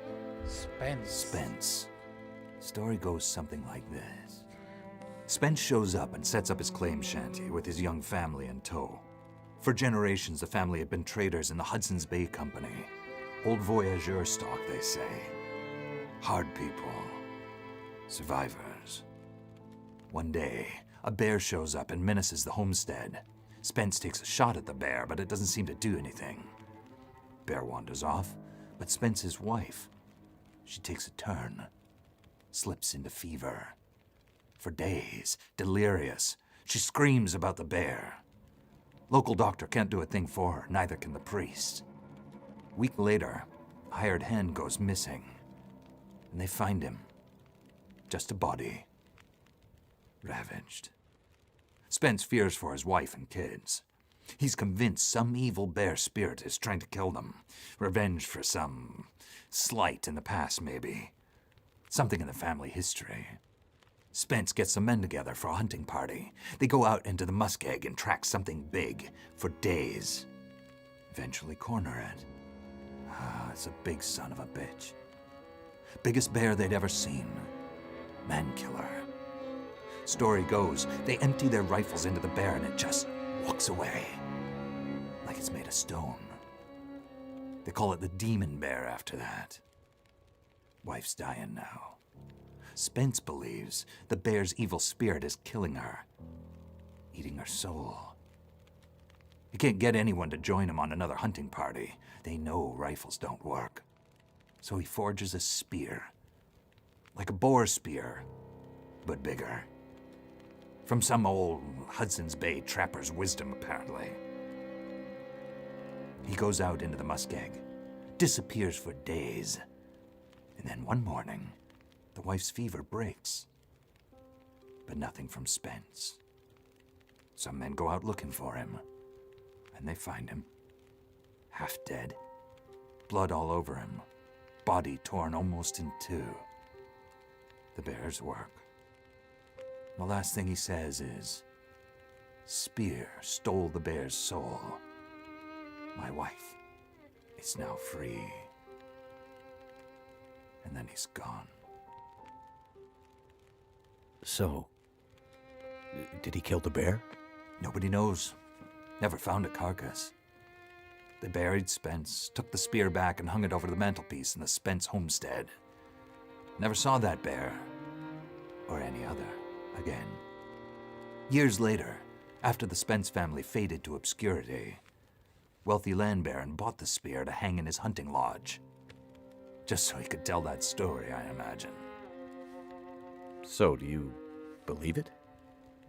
Spence. Story goes something like this. Spence shows up and sets up his claim shanty with his young family in tow. For generations, the family had been traders in the Hudson's Bay Company. Old voyageur stock, they say. Hard people. Survivors. One day, a bear shows up and menaces the homestead. Spence takes a shot at the bear, but it doesn't seem to do anything. Bear wanders off, but Spence's wife, she takes a turn. Slips into fever. For days, delirious, she screams about the bear. Local doctor can't do a thing for her, neither can the priest. A week later, a hired hand goes missing, and they find him. Just a body. Ravaged. Spence fears for his wife and kids. He's convinced some evil bear spirit is trying to kill them. Revenge for some slight in the past, maybe. Something in the family history. Spence gets some men together for a hunting party. They go out into the muskeg and track something big for days. Eventually corner it. It's a big son of a bitch. Biggest bear they'd ever seen. Man-killer. Story goes, they empty their rifles into the bear and it just walks away. Like it's made of stone. They call it the demon bear after that. Wife's dying now. Spence believes the bear's evil spirit is killing her. Eating her soul. He can't get anyone to join him on another hunting party. They know rifles don't work. So he forges a spear. Like a boar spear, but bigger. From some old Hudson's Bay trapper's wisdom, apparently. He goes out into the muskeg, disappears for days, and then one morning, the wife's fever breaks. But nothing from Spence. Some men go out looking for him, and they find him. Half dead, blood all over him, body torn almost in two. The bear's work. The last thing he says is, "Spear stole the bear's soul. My wife is now free." And then he's gone. So, did he kill the bear? Nobody knows. Never found a carcass. They buried Spence, took the spear back and hung it over the mantelpiece in the Spence homestead. Never saw that bear, or any other, again. Years later, after the Spence family faded to obscurity, wealthy land baron bought the spear to hang in his hunting lodge. Just so he could tell that story, I imagine. So, do you Believe it?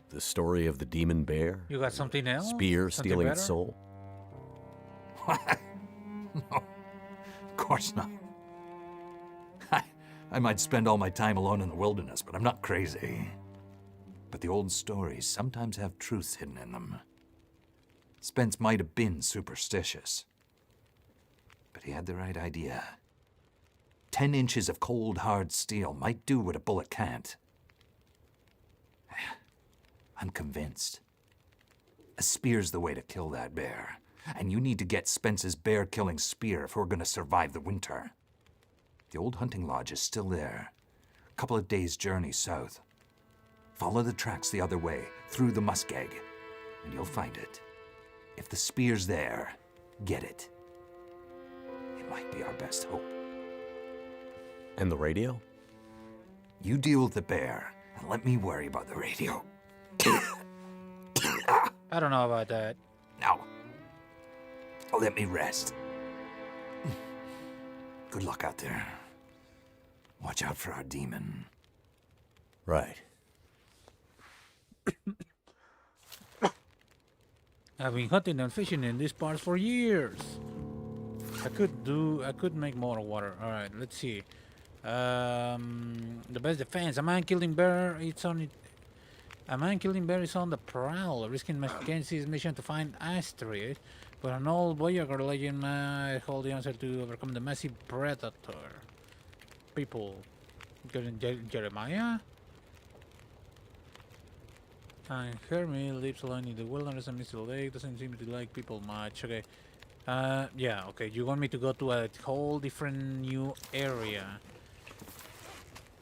The story of the demon bear? You got something else? Spear Something stealing its better? soul? No, of course not. I might spend all my time alone in the wilderness, but I'm not crazy. But the old stories sometimes have truths hidden in them. Spence might have been superstitious, but he had the right idea. 10 inches of cold, hard steel might do what a bullet can't. I'm convinced. A spear's the way to kill that bear. And you need to get Spence's bear-killing spear if we're going to survive the winter. The old hunting lodge is still there. A couple of days' journey south. Follow the tracks the other way, through the muskeg, and you'll find it. If the spear's there, get it. It might be our best hope. And the radio? You deal with the bear, and let me worry about the radio. I don't know about that. Now, let me rest. Good luck out there. Watch out for our demon. Right. I've been hunting and fishing in these parts for years. I could make more water. All right, let's see. The best defense. A man killing bear. A man killing bear is on the prowl, risking Mackenzie's mission to find asteroid. But an old Voyager legend might hold the answer to overcome the massive predator. People. Jeremiah? And Hermie lives alone in the wilderness and Mr. Lake doesn't seem to like people much. Okay. Yeah, okay. You want me to go to a whole different new area.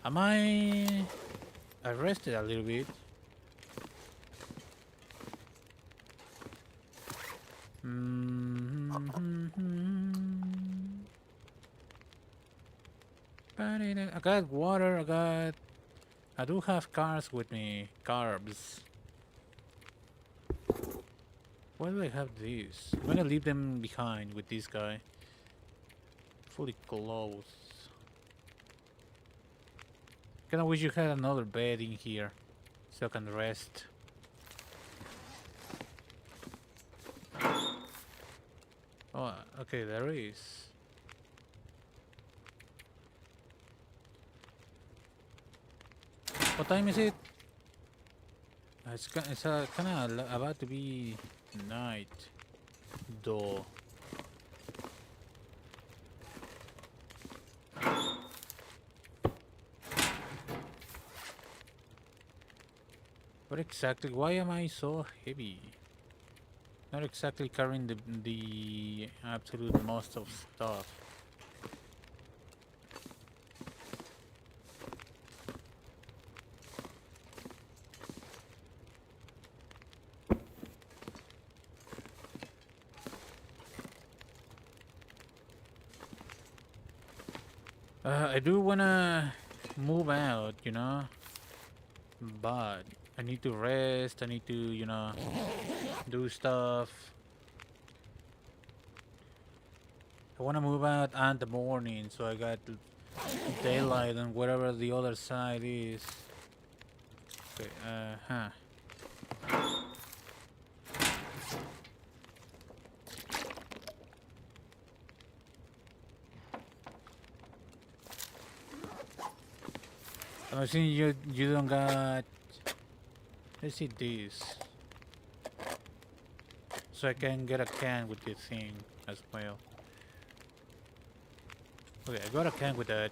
Am I rested a little bit? I got water, I do have cars with me. Carbs. Why do I have these? I'm gonna leave them behind with this guy. Fully clothed. Kinda wish you had another bed in here so I can rest. Oh, okay, there is. What time is it? It's kind of about to be night, though. What exactly? Why am I so heavy? Not exactly carrying the absolute most of stuff. I do wanna move out, you know, but I need to rest. I need to, you know, do stuff. I wanna move out in the morning, so I got daylight on wherever the other side is. Okay, I'm assuming you don't got. Let's see this. So I can get a can with this thing as well. Okay, I got a can with that.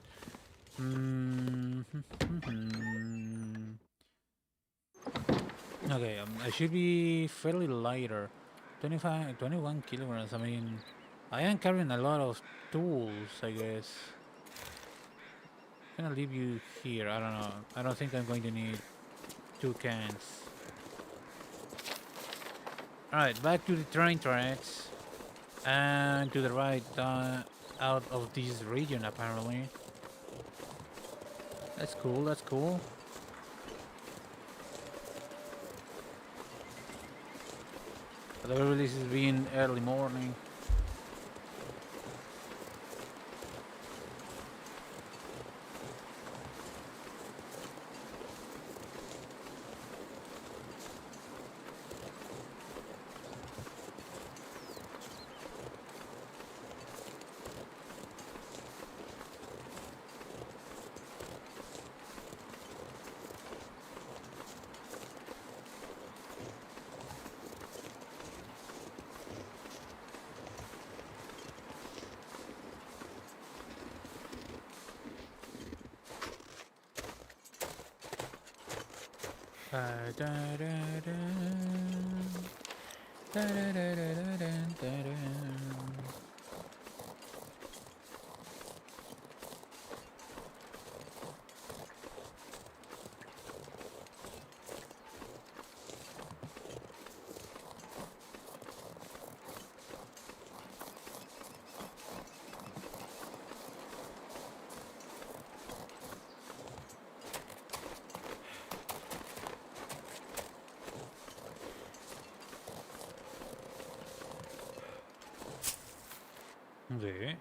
Okay, I should be fairly lighter. 21 kilograms. I mean, I am carrying a lot of tools, I guess. I'm gonna leave you here. I don't know. I don't think I'm going to need 2 cans. Alright, back to the train tracks. And to the right, out of this region, apparently. That's cool, that's cool. But the release is being early morning. Da, da, da. Da, da, da, da, da, da, da, da. Okay.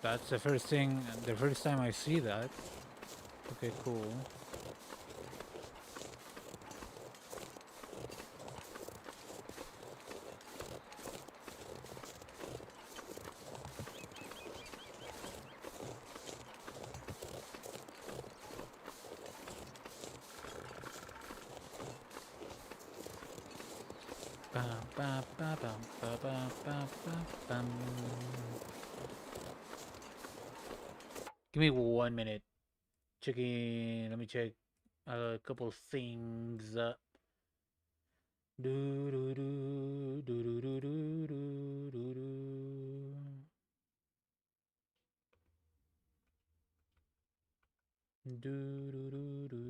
That's the first thing, the first time I see that. Okay, cool. Bam, bam, bam, bam, bam, bam, bam, bam, bam. Give me 1 minute. Checking. Let me check a couple things. Do do do do do do do do do do. Do do do do.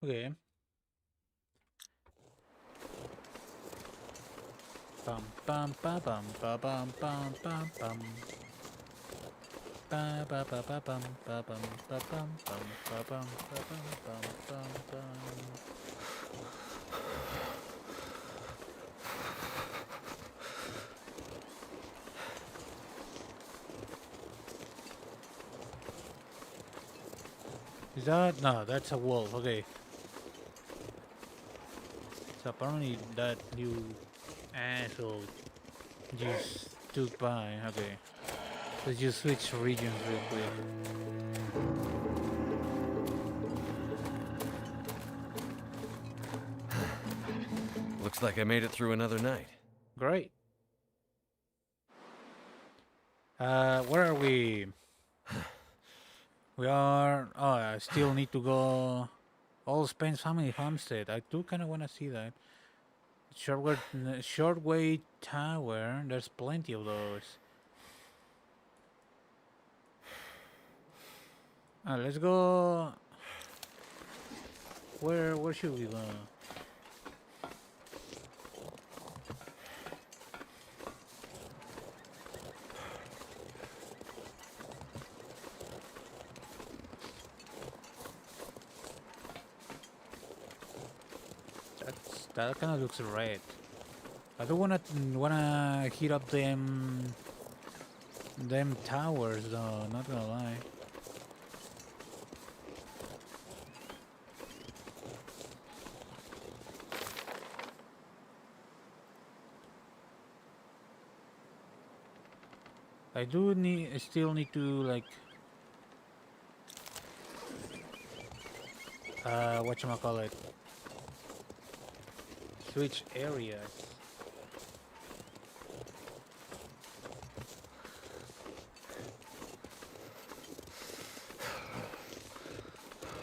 Okay. Bum bum ba bum ba bum bum bum bum. Ba ba ba ba bum ba bum ba bum bum ba bum ba bum bum bum bum. Is that no? That's a wolf. Okay. So apparently that new asshole just took by. Okay. Let's just switch regions real quick. Looks like I made it through another night. Great. Where are we? We are. Oh, I still need to go. All Spain's family homestead. I do kind of want to see that. Shortway Tower. There's plenty of those. Let's go. Where should we go? That kind of looks red. I don't wanna hit up them towers though. Not gonna lie. I still need to like whatchamacallit, switch areas.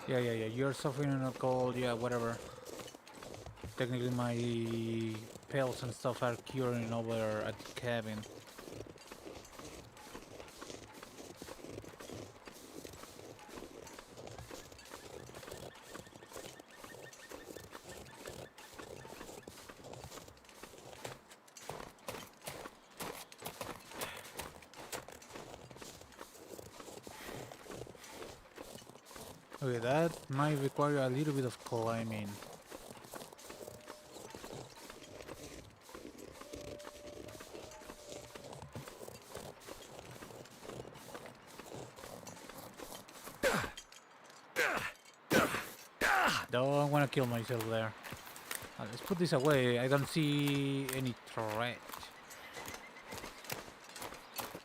Yeah, you're suffering a cold, yeah, whatever. Technically my pills and stuff are curing over at the cabin. Okay, that might require a little bit of climbing. Don't want to kill myself there. Let's put this away. I don't see any threat.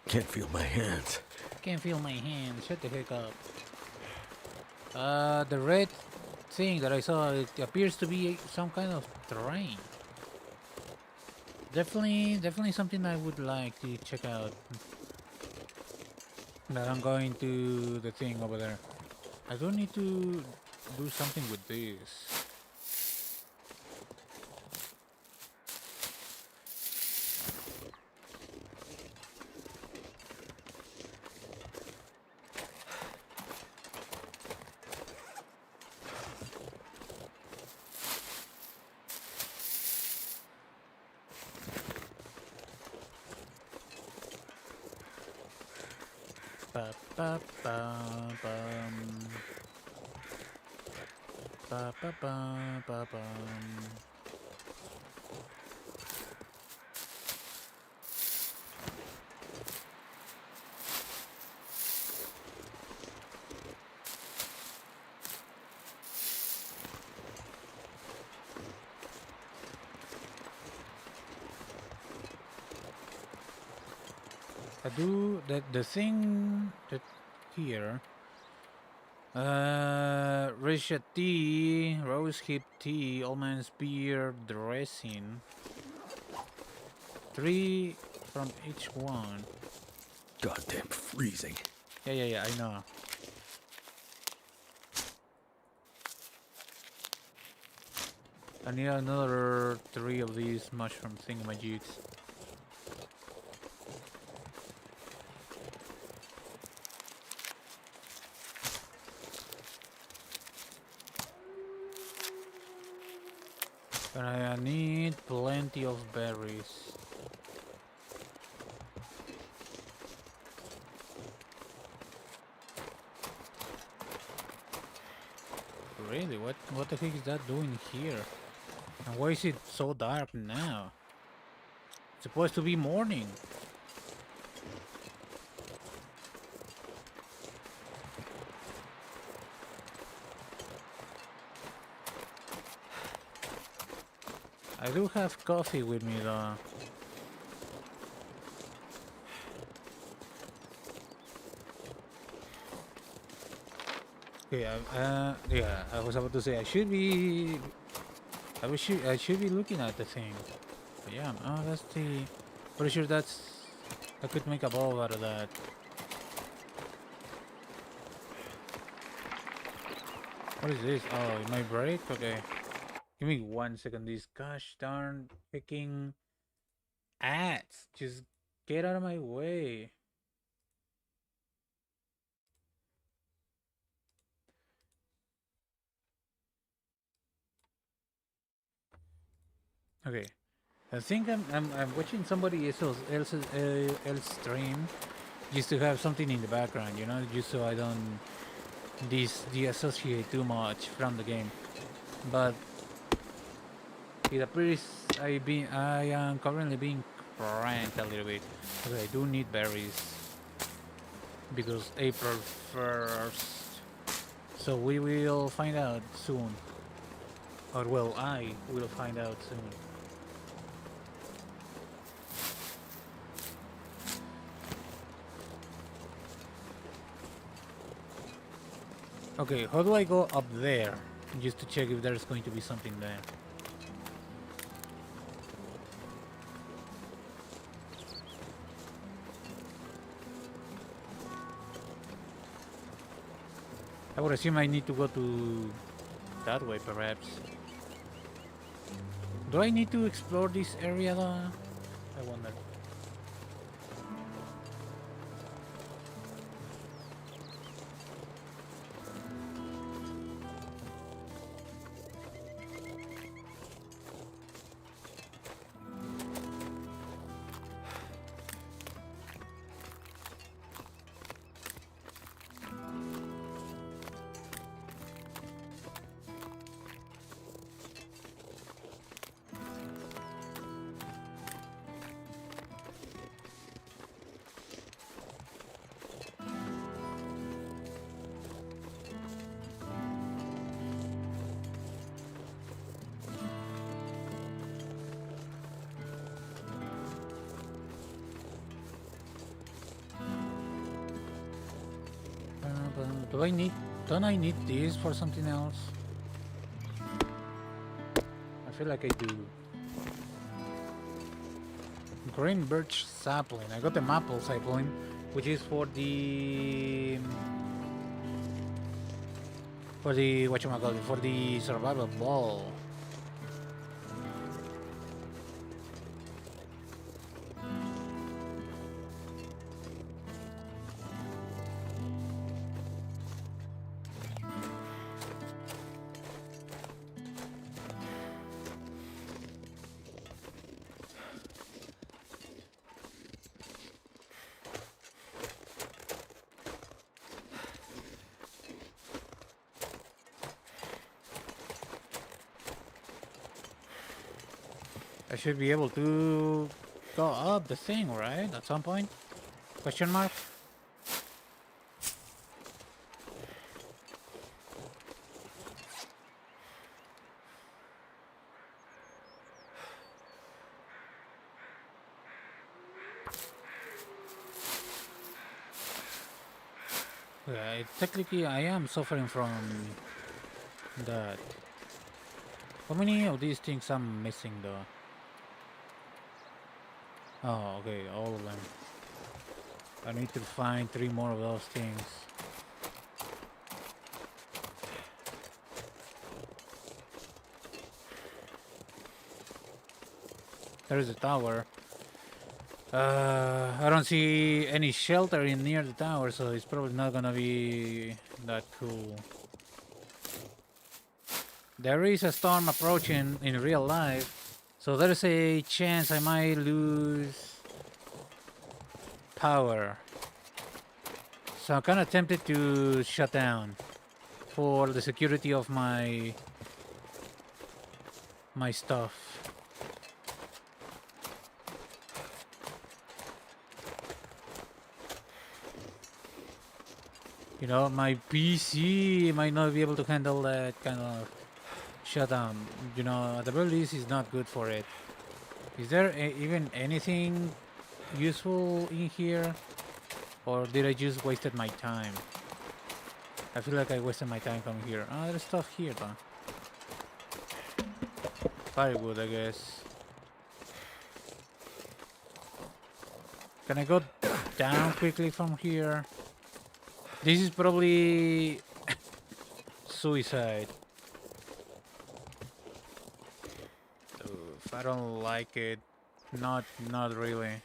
Can't feel my hands. Can't feel my hands. Shut the heck up. The red thing that I saw, it appears to be some kind of terrain. Definitely something I would like to check out. But I'm going to the thing over there. I don't need to do something with this. Ba ba ba bum. Ba ba ba ba bum. I do that the thing that here. Risha tea, rose hip tea, almond beer dressing. 3 from each one. Goddamn freezing. Yeah, I know. I need another 3 of these mushroom thingamajigs. And I need plenty of berries. Really? What the heck is that doing here? And why is it so dark now? It's supposed to be morning. I do have coffee with me though. Okay, yeah, I was about to say I should be I should be looking at the thing. But yeah, oh, that's the. Pretty sure that's. I could make a ball out of that. What is this? Oh, it might break? Okay. Give me 1 second. These gosh darn freaking ads. Just get out of my way. Okay. I think I'm watching somebody else stream just to have something in the background, you know, just so I don't deassociate too much from the game. But it appears I am currently being pranked a little bit. Okay, I do need berries because April 1st. So we will find out soon. Or well, I will find out soon. Okay, how do I go up there? Just to check if there's going to be something there. I would assume I need to go to that way, perhaps. Do I need to explore this area though? I wonder. Do I need? Don't I need this for something else? I feel like I do. Green birch sapling. I got the maple sapling, which is for the whatchamacallit, for the survival ball. I should be able to go up the thing, right? At some point? Question mark? Yeah, technically I am suffering from that. How many of these things I'm missing though? Oh, okay, all of them. I need to find 3 more of those things. There is a tower. I don't see any shelter in near the tower, so it's probably not gonna be that cool. There is a storm approaching in real life, so there's a chance I might lose power. So I'm kind of tempted to shut down for the security of my stuff. You know, my PC might not be able to handle that kind of shutdown. You know, at the very least, it's not good for it. Is there even anything useful in here? Or did I just wasted my time? I feel like I wasted my time coming here. Ah, there's stuff here, though. Firewood, I guess. Can I go down quickly from here? This is probably suicide. Oof, I don't like it. Not really.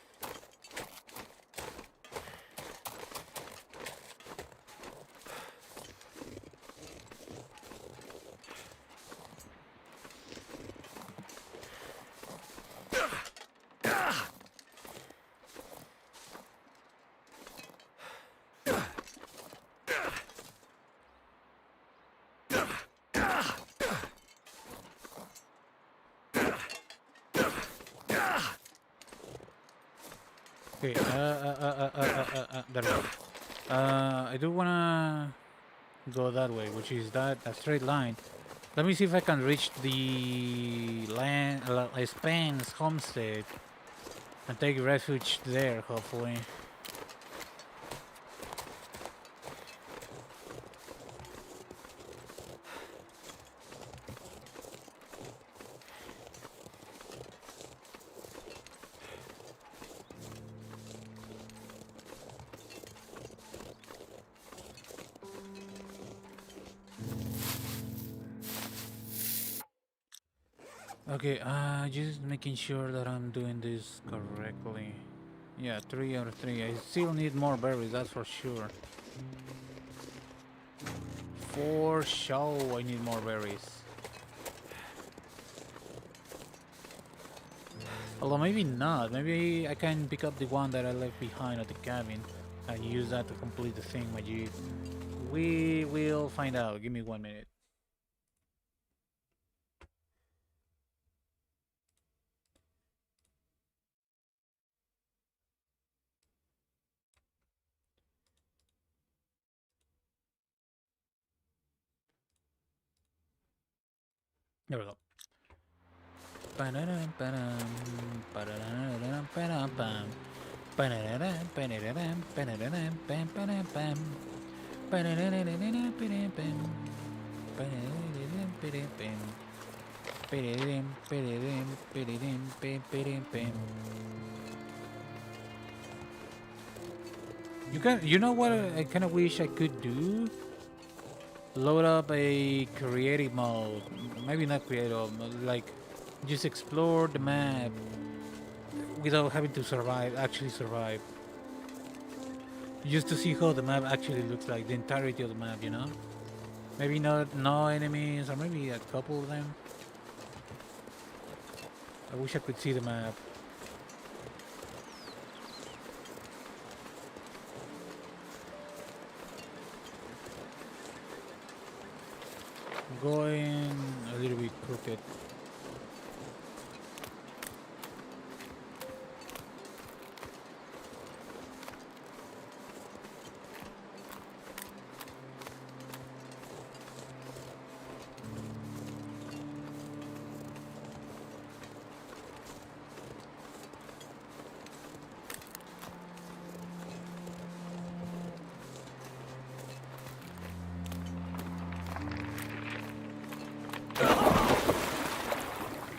Okay, there we go. I do wanna go that way, which is a straight line. Let me see if I can reach the land, Spain's homestead, and take refuge there, hopefully. Okay, just making sure that I'm doing this correctly. Yeah, 3 out of 3. I still need more berries, that's for sure. For sure, I need more berries. Although maybe not. Maybe I can pick up the one that I left behind at the cabin and use that to complete the thing, Majid. We will find out. Give me 1 minute. There we go. Piridim, piridim, piridim, pim, pirim, pim. You know what I kind of wish I could do? Load up a creative mode. Maybe not creative, like just explore the map without having to survive, actually survive. Just to see how the map actually looks like, the entirety of the map, you know? Maybe not no enemies, or maybe a couple of them. I wish I could see the map. Going a little bit crooked.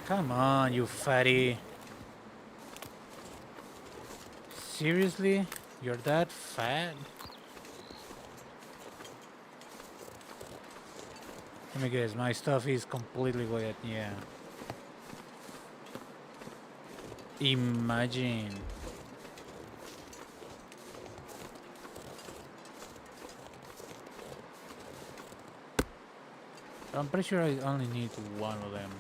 Come on, you fatty. Seriously? You're that fat? Let me guess, my stuff is completely wet, yeah. Imagine. I'm pretty sure I only need one of them.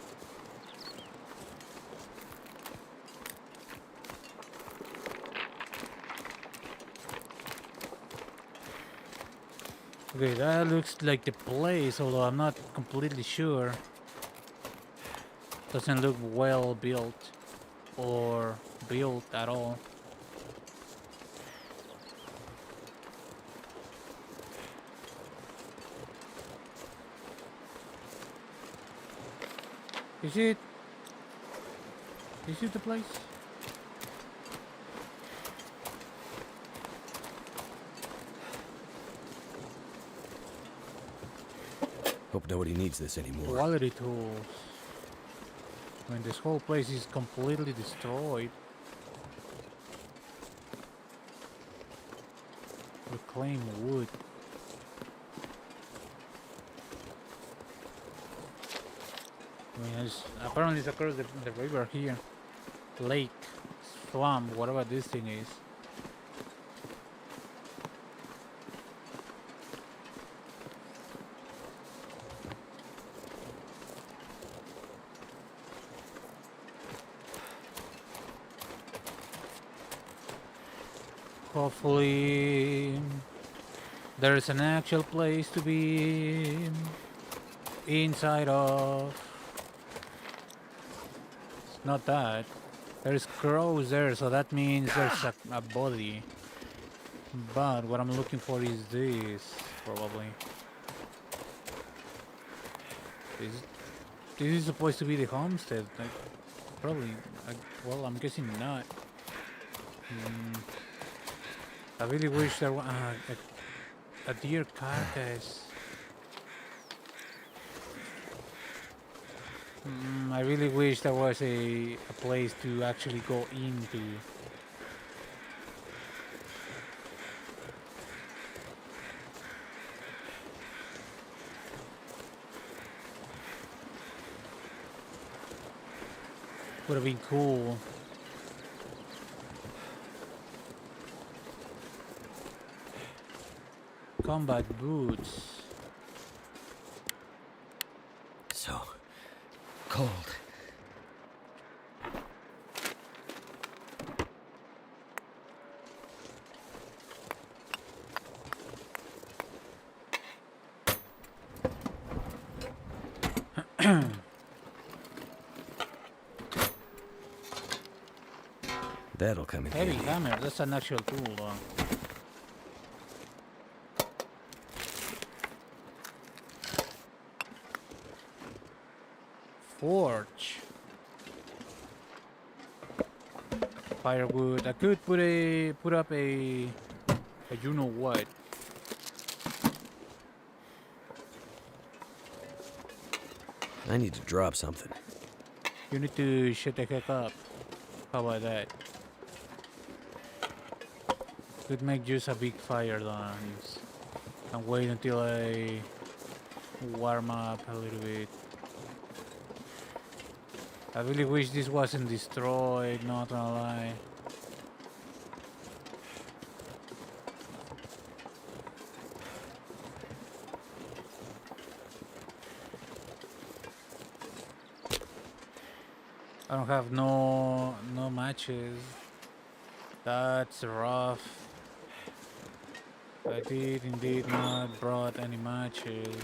Okay, that looks like the place, although I'm not completely sure. Doesn't look well built or built at all. Is it? Is it the place? Hope nobody needs this anymore. Quality tools. When this whole place is completely destroyed. Reclaim wood. I mean, apparently it's across the river here. Lake, swamp, whatever this thing is. Hopefully there is an actual place to be inside of. It's not that. There's crows there, so that means there's a body. But what I'm looking for is this, probably. This is supposed to be the homestead. Like, probably. Well, I'm guessing not. I really wish there was a deer carcass. I really wish there was a place to actually go into. Would have been cool. Combat boots. So cold. That'll come in Heavy handy. hammer, that's an actual tool. Forge. Firewood. I could put up a you know what. I need to drop something. You need to shut the heck up. How about that? Could make just a big fire dance. And wait until I warm up a little bit. I really wish this wasn't destroyed, not gonna lie. I don't have no matches. That's rough. I did indeed not brought any matches.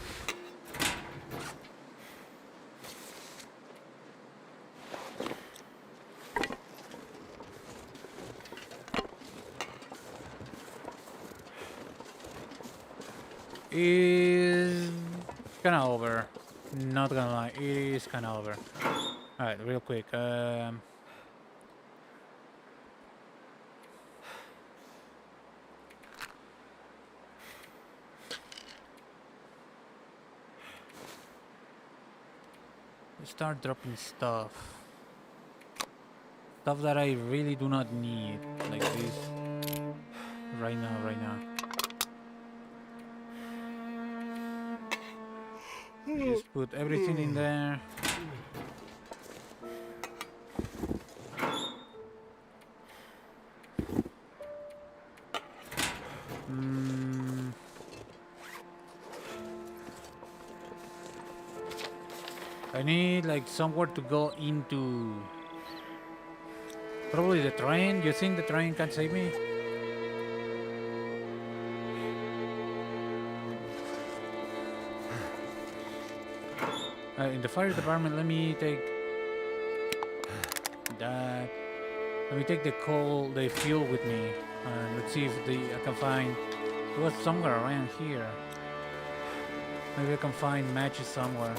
Is kinda over. Not gonna lie, it is kinda over. Alright, real quick. Start dropping stuff. Stuff that I really do not need. Like this. Right now. Just put everything in there. I need like somewhere to go into. Probably the train. You think the train can save me? In the fire department, let me take that. Let me take the fuel with me. Let's see if I can find. It was somewhere around here. Maybe I can find matches somewhere.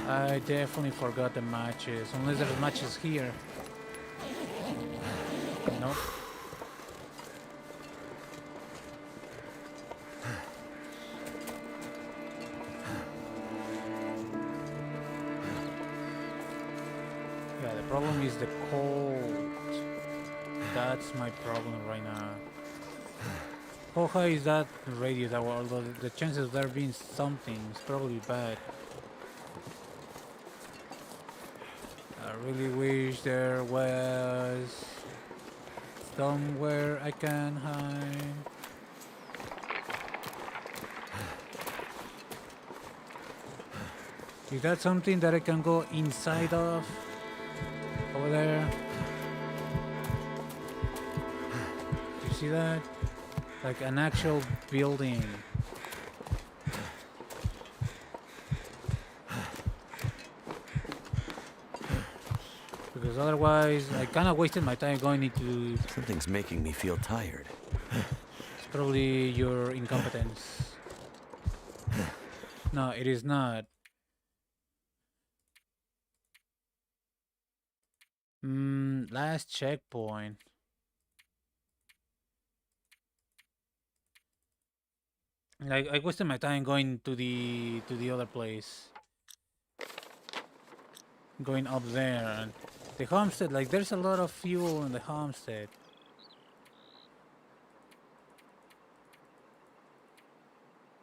I definitely forgot the matches. Unless there's matches here. Nope. Yeah, the problem is the cold. That's my problem right now. How high is that radius? Although the chances of there being something is probably bad. I really wish there was somewhere I can hide. Is that something that I can go inside of? Over there? You see that? Like an actual building. Because otherwise, I kind of wasted my time going into. Something's making me feel tired. It's probably your incompetence. No, it is not. Last checkpoint. Like I wasted my time going to the other place. Going up there and the homestead, like there's a lot of fuel in the homestead.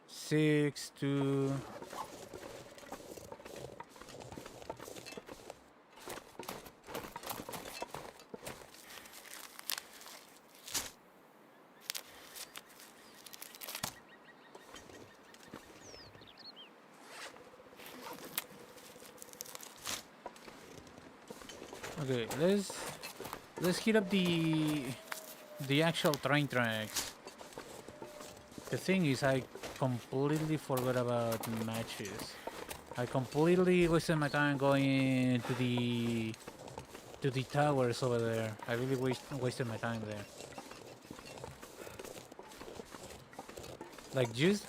Six, 2. Okay, let's hit up the actual train tracks. The thing is, I completely forgot about matches. I completely wasted my time going to the towers over there. I really wasted my time there. Like just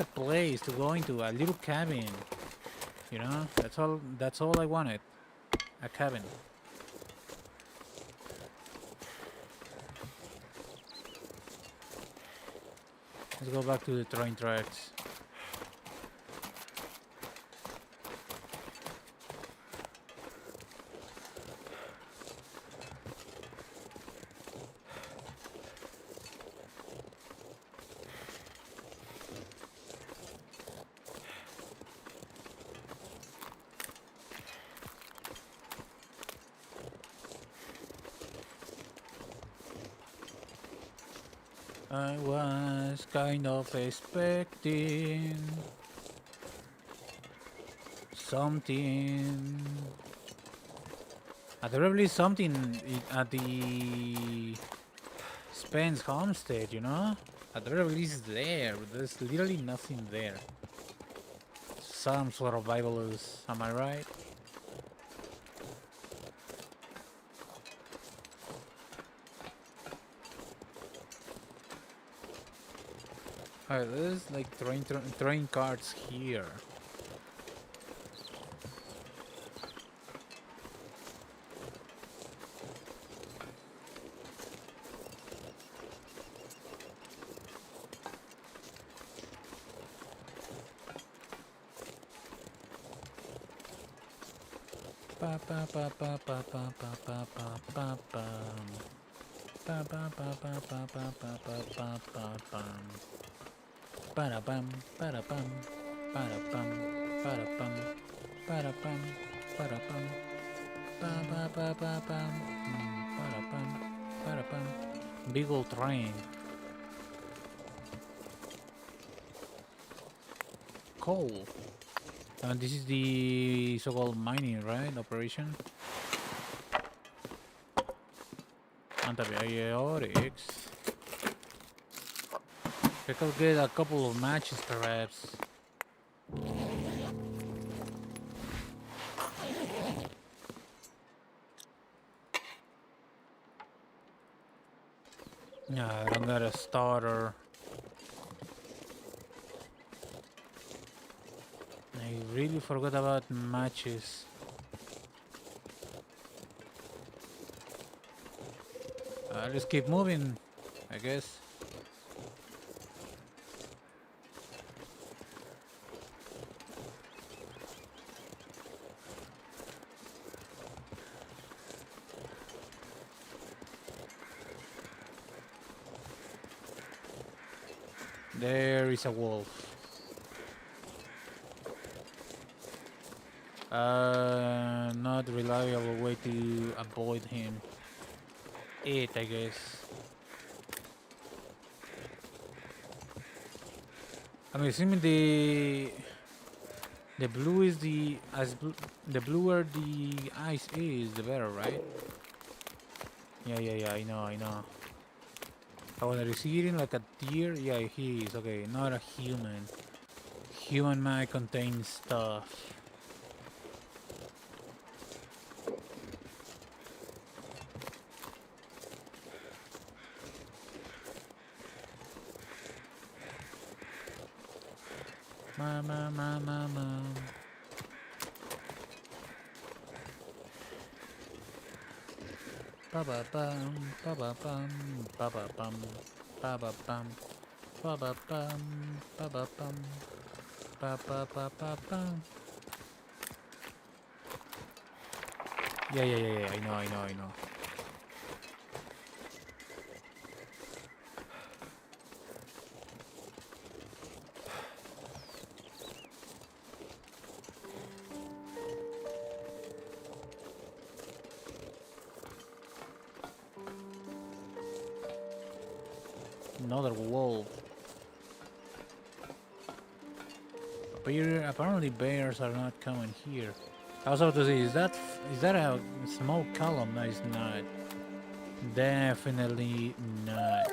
a place to go into, a little cabin. You know, that's all I wanted. A cabin. Let's go back to the train tracks. I was kind of expecting something. At the very least, something at the Spence homestead, you know? At the very least, there. There's literally nothing there. Some sort of Bibleus, am I right? Alright, there's like train carts here. Pa pa pa pa pa pa pa pa pa pa pam. Pa pa pa pa pa pa pa pa pa pa pam. Para pam, para pam, para pam, para pam, para pam, para pam, pa pa pa pa pam, para pam, para pam. Big old train. Coal. And this is the so-called mining, right? Operation. Antibiotics. I could get a couple of matches, perhaps. Yeah, I don't got a starter. I really forgot about matches. Let's keep moving, I guess. There is a wolf. Not reliable way to avoid him. I guess. I'm assuming the blue is the bluer the ice is, the better, right? Yeah. I know. Oh, is he eating like a deer? Yeah, he is. Okay, not a human. Human might contain stuff. Mama. Ba ba bum, ba ba bum, ba ba bum, ba ba bum, ba ba bum, ba ba bum, ba bum. Yeah. I know. Another wolf. Apparently bears are not coming here. I was about to say, is that a smoke column? No, it's not. Definitely not.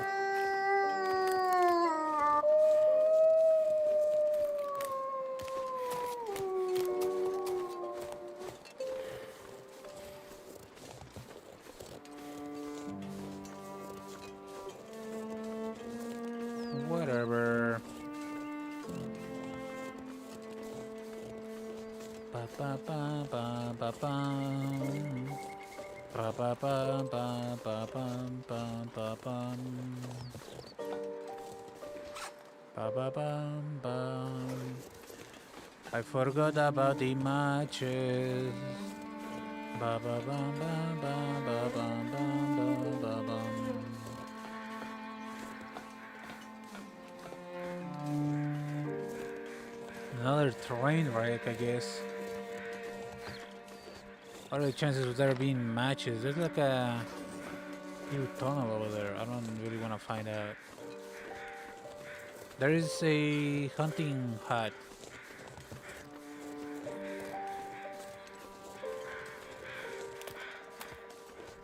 Whatever. Ba ba ba ba ba bum. Ba ba ba ba ba bum ba ba bum. Ba ba bum bum. I forgot about the matches. Ba ba bum bum bum ba bum bum bum ba bum. Another train wreck, I guess. What are the chances of there being matches? There's like a new tunnel over there. I don't really want to find out. There is a hunting hut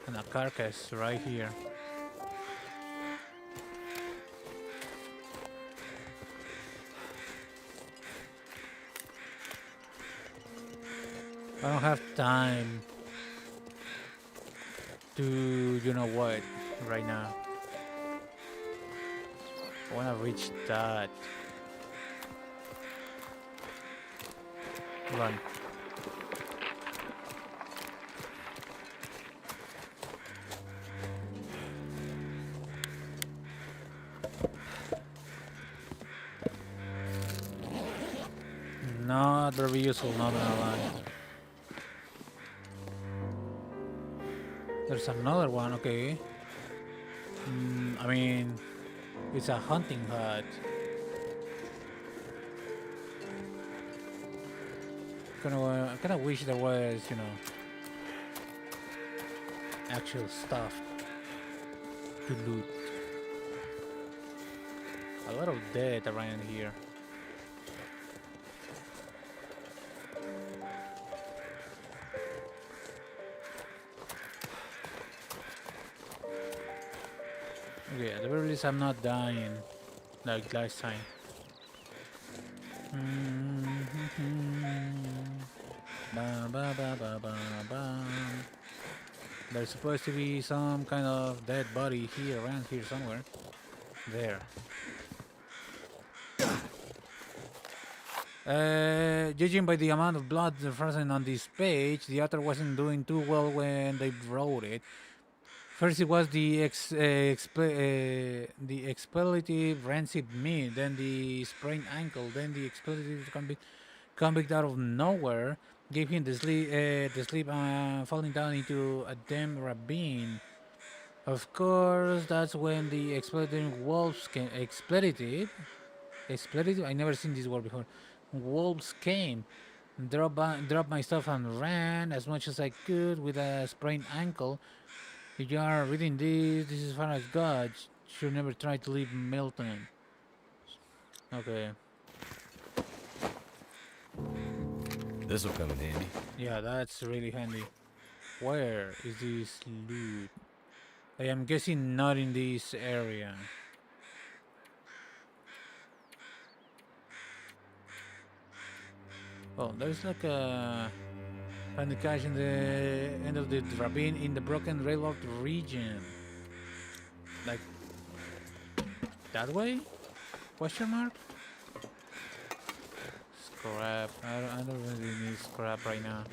and a carcass right here. I don't have time to, you know what, right now. I want to reach that. Run. Not very useful, not gonna lie. There's another one, okay. I mean, it's a hunting hut. I kinda wish there was, you know, actual stuff to loot. A lot of dead around here. Okay, at the very least I'm not dying like last time. Ba, ba, ba, ba, ba, ba. There's supposed to be some kind of dead body here, around here somewhere. There. Judging by the amount of blood present on this page, the author wasn't doing too well when they wrote it. First, it was the the expletive rancid meat, then the sprained ankle, then the expletive convict out of nowhere gave him the sleep falling down into a damn ravine. Of course, that's when the expletive wolves came. Expletive? I never seen this word before. Wolves came, dropped my stuff and ran as much as I could with a sprained ankle. If you are reading this is far as God. Should never try to leave Milton. Okay. This'll come in handy. Yeah, that's really handy. Where is this loot? I am guessing not in this area. Oh, there's like a panic cache in the end of the ravine in the broken railroad region. Like that way? Question mark? Scrap. I don't really need scrap right now.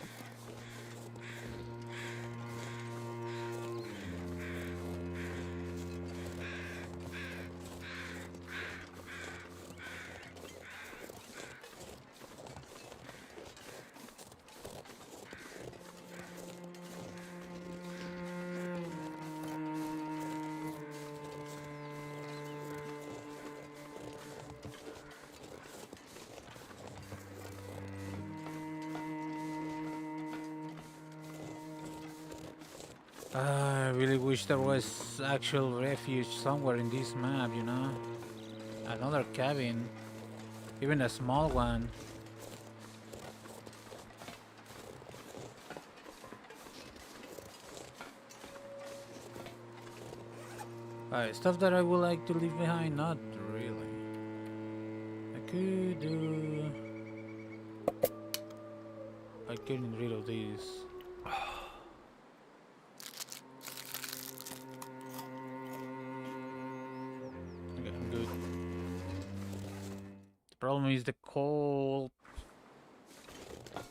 I really wish there was actual refuge somewhere in this map, you know? Another cabin, even a small one. Stuff that I would like to leave behind, not really. I could do like getting rid of these. Okay, I'm good. The problem is the cold.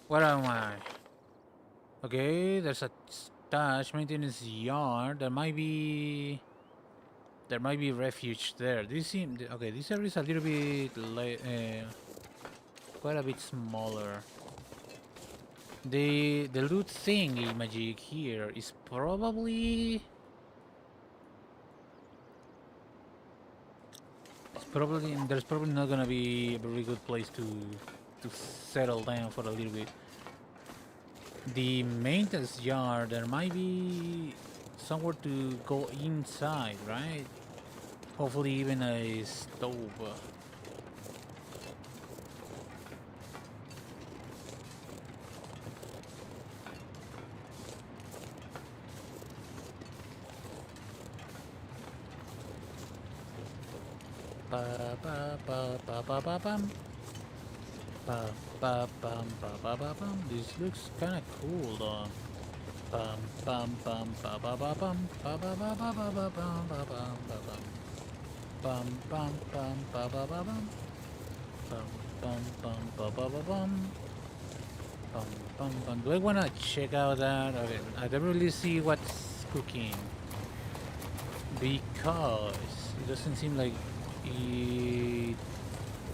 Where am I? Okay, there's a stash maintenance yard. There might be There might be refuge there. This seem okay. This area is a little bit quite a bit smaller. The loot thingy magic here is probably there's probably not gonna be a very good place to settle down for a little bit. The maintenance yard, there might be somewhere to go inside, right? Hopefully even a stove. Ba ba ba ba ba ba bum. Ba ba bum ba ba ba bum. This looks kind of cool though. Bum bum bum ba ba ba bum ba ba ba ba ba ba bum ba bum ba bum bum bum bum ba ba ba bum bum bum bum ba ba ba bum bum bum bum. Do I wanna check out that? Okay, I don't really see what's cooking because it doesn't seem like it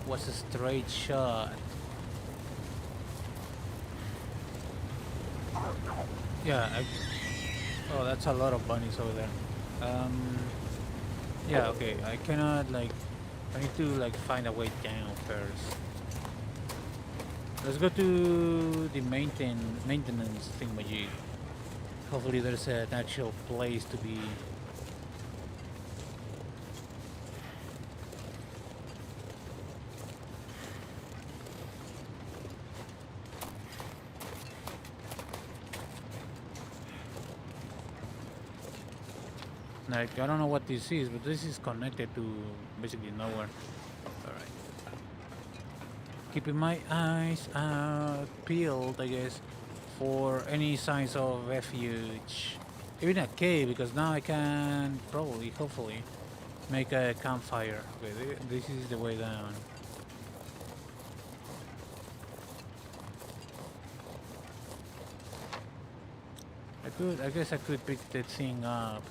was a straight shot. Yeah, oh, that's a lot of bunnies over there. Yeah, okay, I cannot, like, I need to, like, find a way down first. Let's go to the maintenance thingamajig. Hopefully there's an actual place to be. Like, I don't know what this is, but this is connected to basically nowhere. Alright. Keeping my eyes peeled, I guess, for any signs of refuge. Even a cave, because now I can probably, hopefully, make a campfire. Okay, this is the way down. I guess I could pick that thing up.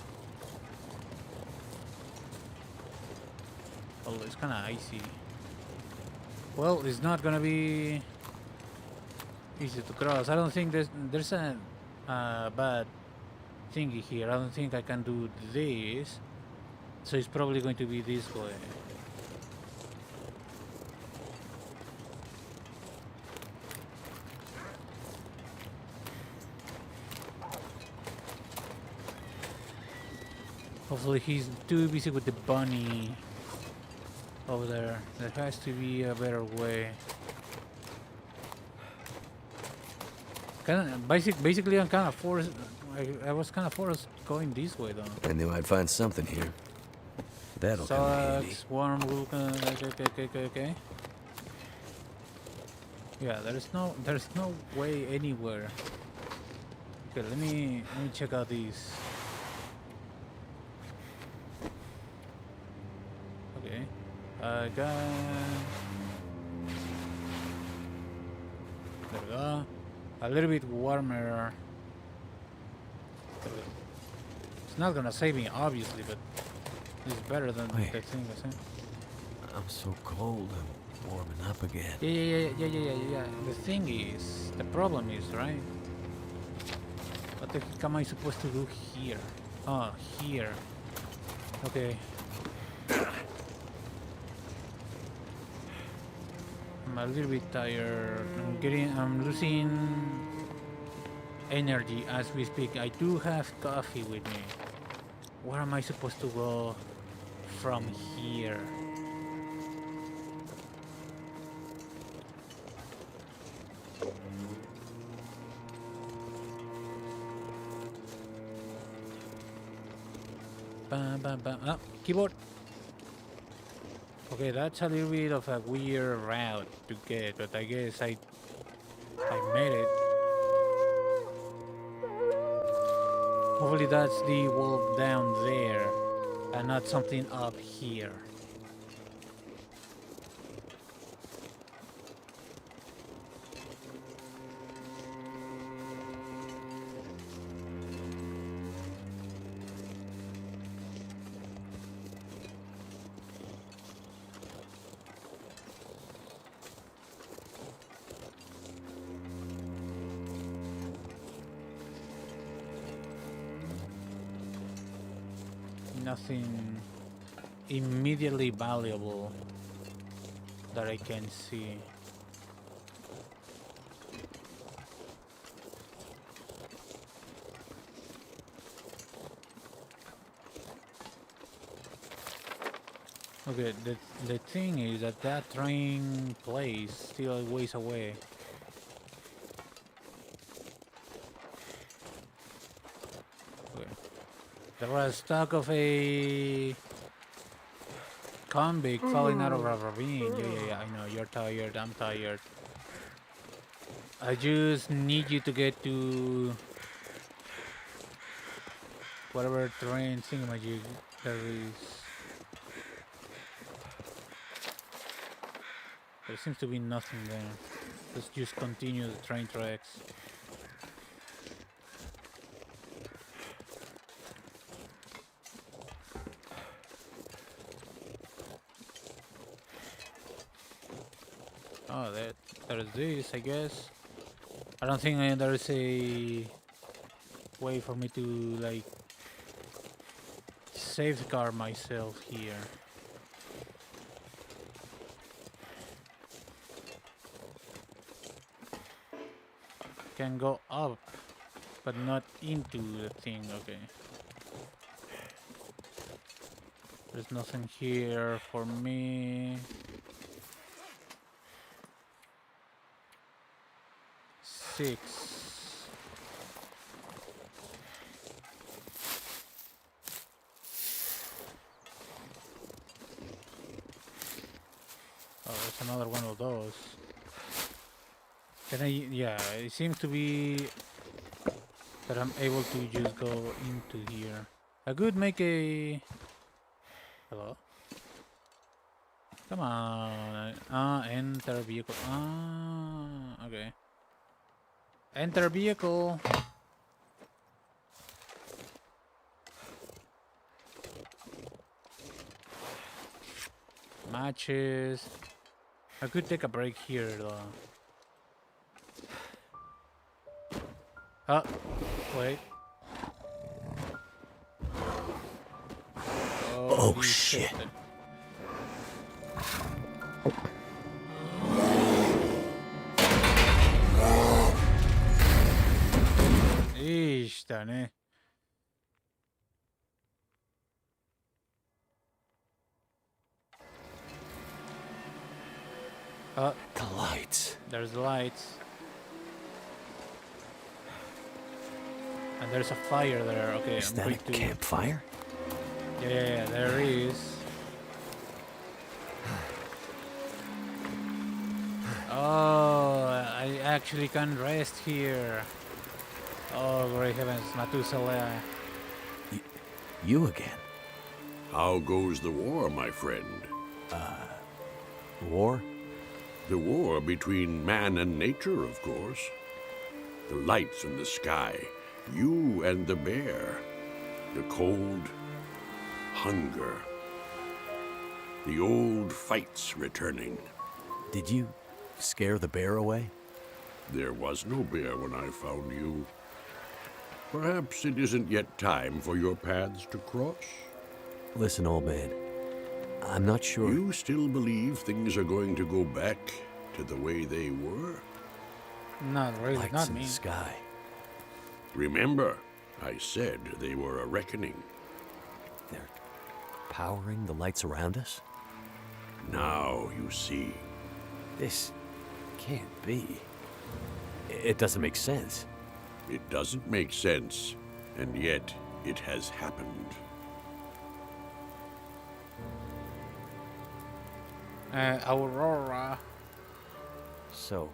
Oh, it's kind of icy. Well, it's not gonna be easy to cross. I don't think there's a bad thingy here. I don't think I can do this, so it's probably going to be this way. Hopefully he's too busy with the bunny over there. There has to be a better way. Basically, I'm kind of forced. I was kind of forced going this way though. I knew I'd find something here. That'll come in handy. Sucks. Warm. Okay. Yeah, there's no way anywhere. Okay, let me check out these. Okay. Got. There we go. A little bit warmer. It's not gonna save me, obviously, but it's better than Wait. the thing I said. I'm so cold. I'm warming up again. Yeah. The thing is, the problem is, right? What the heck am I supposed to do here? Oh, here. Okay. I'm a little bit tired. I'm losing energy as we speak. I do have coffee with me. Where am I supposed to go from here? Bam, bam, bam. Oh, keyboard. Okay, that's a little bit of a weird route to get, but I guess I made it. Hopefully that's the wall down there and not something up here. Nothing immediately valuable that I can see. Okay, the thing is that that train place still a ways away. Okay. There was a stock of a convict falling out of a ravine. Yeah. I know you're tired. I'm tired. I just need you to get to whatever train thingamajig there is. There seems to be nothing there. Let's just continue the train tracks. Oh, there's this, I guess. I don't think there is a way for me to, like, safeguard myself here. Can go up, but not into the thing. Okay. There's nothing here for me. 6. Oh, there's another one of those. Can I? Yeah, it seems to be that I'm able to just go into here. I could make a... Hello? Come on. Enter vehicle. Okay. Enter vehicle. Matches. I could take a break here though. Oh, wait. Oh, shit. Eesh, darn it. The lights. There's the lights. And there's a fire there. Okay, Is I'm that going a to... campfire? Yeah, there is. Oh, I actually can rest here. Oh, great heavens, Methuselah. You again? How goes the war, my friend? War? The war between man and nature, of course. The lights in the sky, you and the bear. The cold, hunger. The old fights returning. Did you scare the bear away? There was no bear when I found you. Perhaps it isn't yet time for your paths to cross? Listen, old man. I'm not sure. You still believe things are going to go back to the way they were? Not really, Lights not in me. the sky. Remember, I said they were a reckoning. They're powering the lights around us? Now you see. This can't be. It doesn't make sense. It doesn't make sense, and yet it has happened. Aurora. So,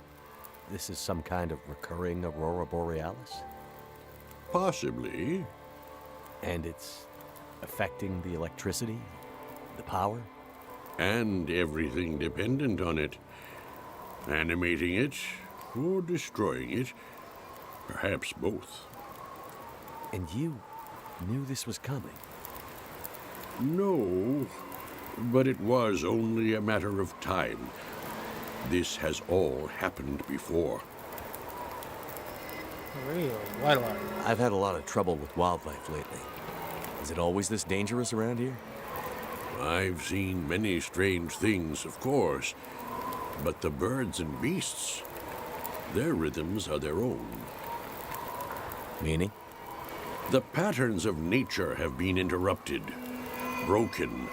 this is some kind of recurring aurora borealis? Possibly. And it's affecting the electricity? The power? And everything dependent on it. Animating it, or destroying it. Perhaps both. And you knew this was coming? No, but it was only a matter of time. This has all happened before. Real wildlife. I've had a lot of trouble with wildlife lately. Is it always this dangerous around here? I've seen many strange things, of course, but the birds and beasts, their rhythms are their own. Meaning? The patterns of nature have been interrupted, broken.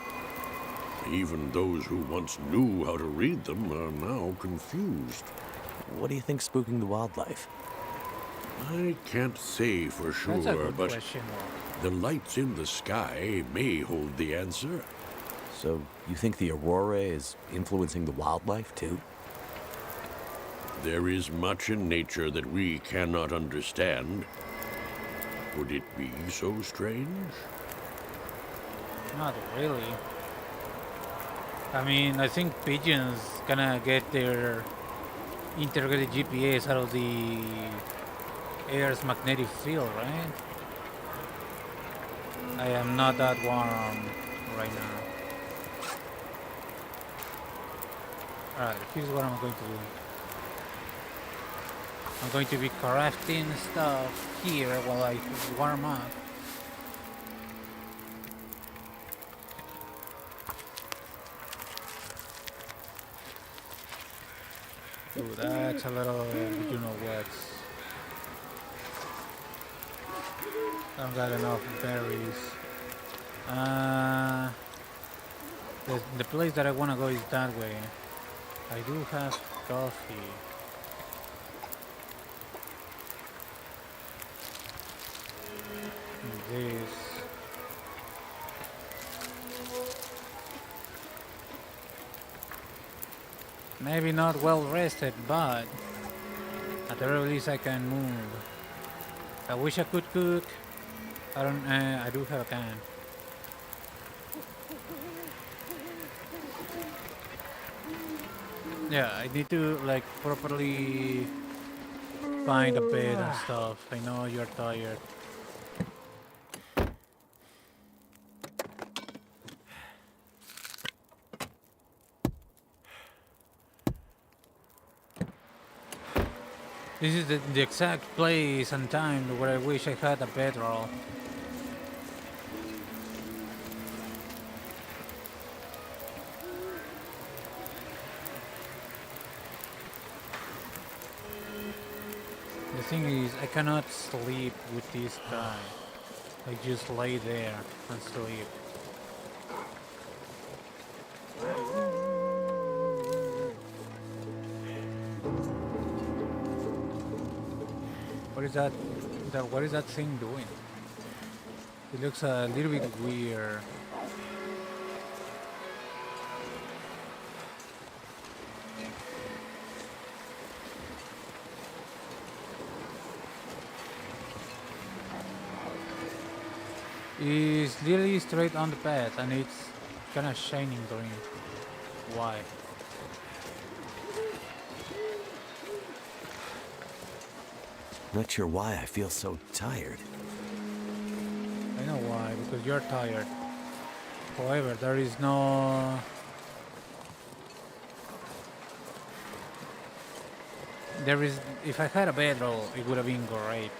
Even those who once knew how to read them are now confused. What do you think's spooking the wildlife? I can't say for That's a sure, good but question. the lights in the sky may hold the answer. So, you think the aurora is influencing the wildlife too? There is much in nature that we cannot understand. Would it be so strange? Not really. I mean, I think pigeons gonna get their integrated GPS out of the Earth's magnetic field, right? I am not that warm right now. Alright, here's what I'm going to do. I'm going to be crafting stuff here while I warm up. Ooh, that's a little, you know what. I don't got enough berries. The place that I want to go is that way. I do have coffee. This. Maybe not well rested, but at the very least I can move. I wish I could cook. I don't. I do have a can. Yeah, I need to like properly find a bed and stuff. I know you're tired. This is the exact place and time where I wish I had a bedroll. The thing is, I cannot sleep with this guy. I just lay there and sleep. What is that? What is that thing doing? It looks a little bit weird. It's literally straight on the path and it's kinda shining green. Why? Not sure why I feel so tired. I know why, because you're tired. However, there is no... There is... If I had a bedroll, it would have been great.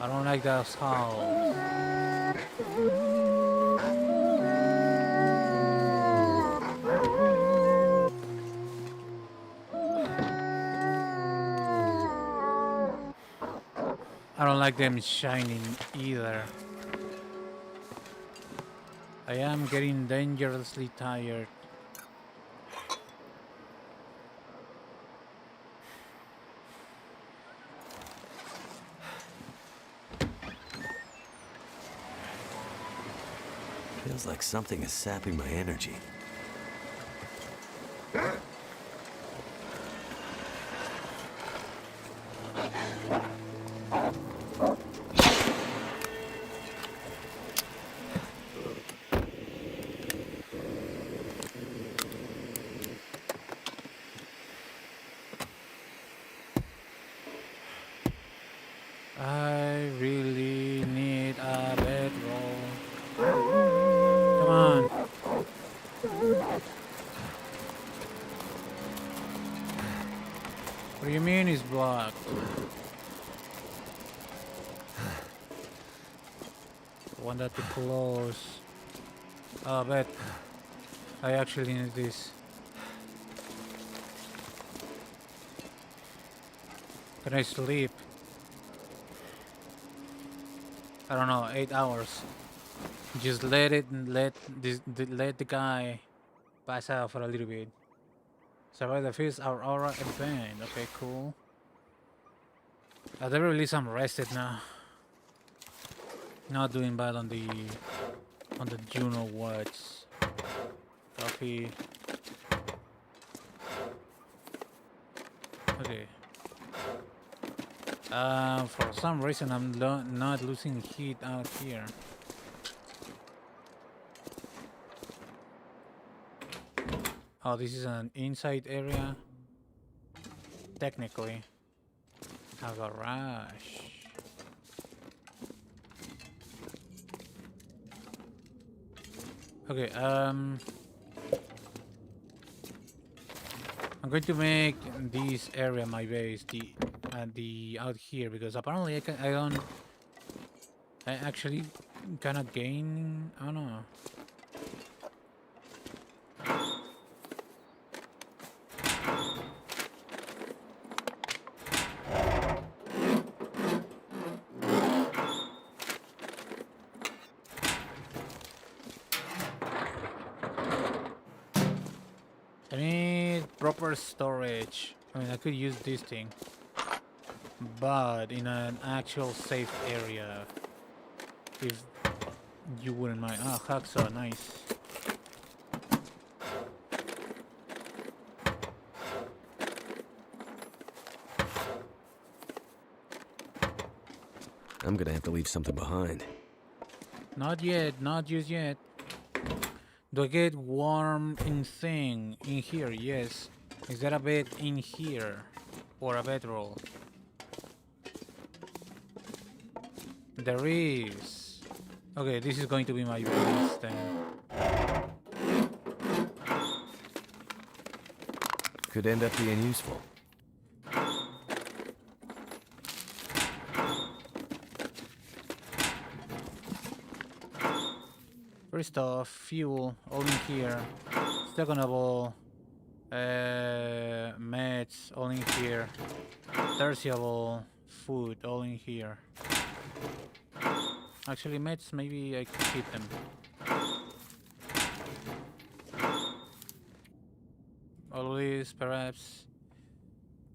I don't like those howls. I don't like them shining either. I am getting dangerously tired. Feels like something is sapping my energy. I really need a bedroll. Come on. blocked. Want that to close. Oh, but I actually need this. Can I sleep? I don't know, 8 hours. Just let it and let the guy pass out for a little bit. Survive the first Aurora event. Okay, cool. At the very least, I'm rested now. Not doing bad on the Juno watch. Coffee. Okay. For some reason I'm not losing heat out here. Oh, this is an inside area. Technically, a garage. Okay. I'm going to make this area my base. The out here because apparently I actually cannot gain. I don't know. I need proper storage. I mean, I could use this thing, but in an actual safe area, if you wouldn't mind. Ah, hacksaw, nice. I'm gonna have to leave something behind. Not yet, not just yet. Do I get warm in here? Yes. Is there a bed in here? Or a bedroll? There is. Okay, this is going to be my base then. Could end up being useful. First off, fuel, all in here. Secondable, meds, all in here. Tertiable, food, all in here. Actually, meds, maybe I could keep them. Always, perhaps.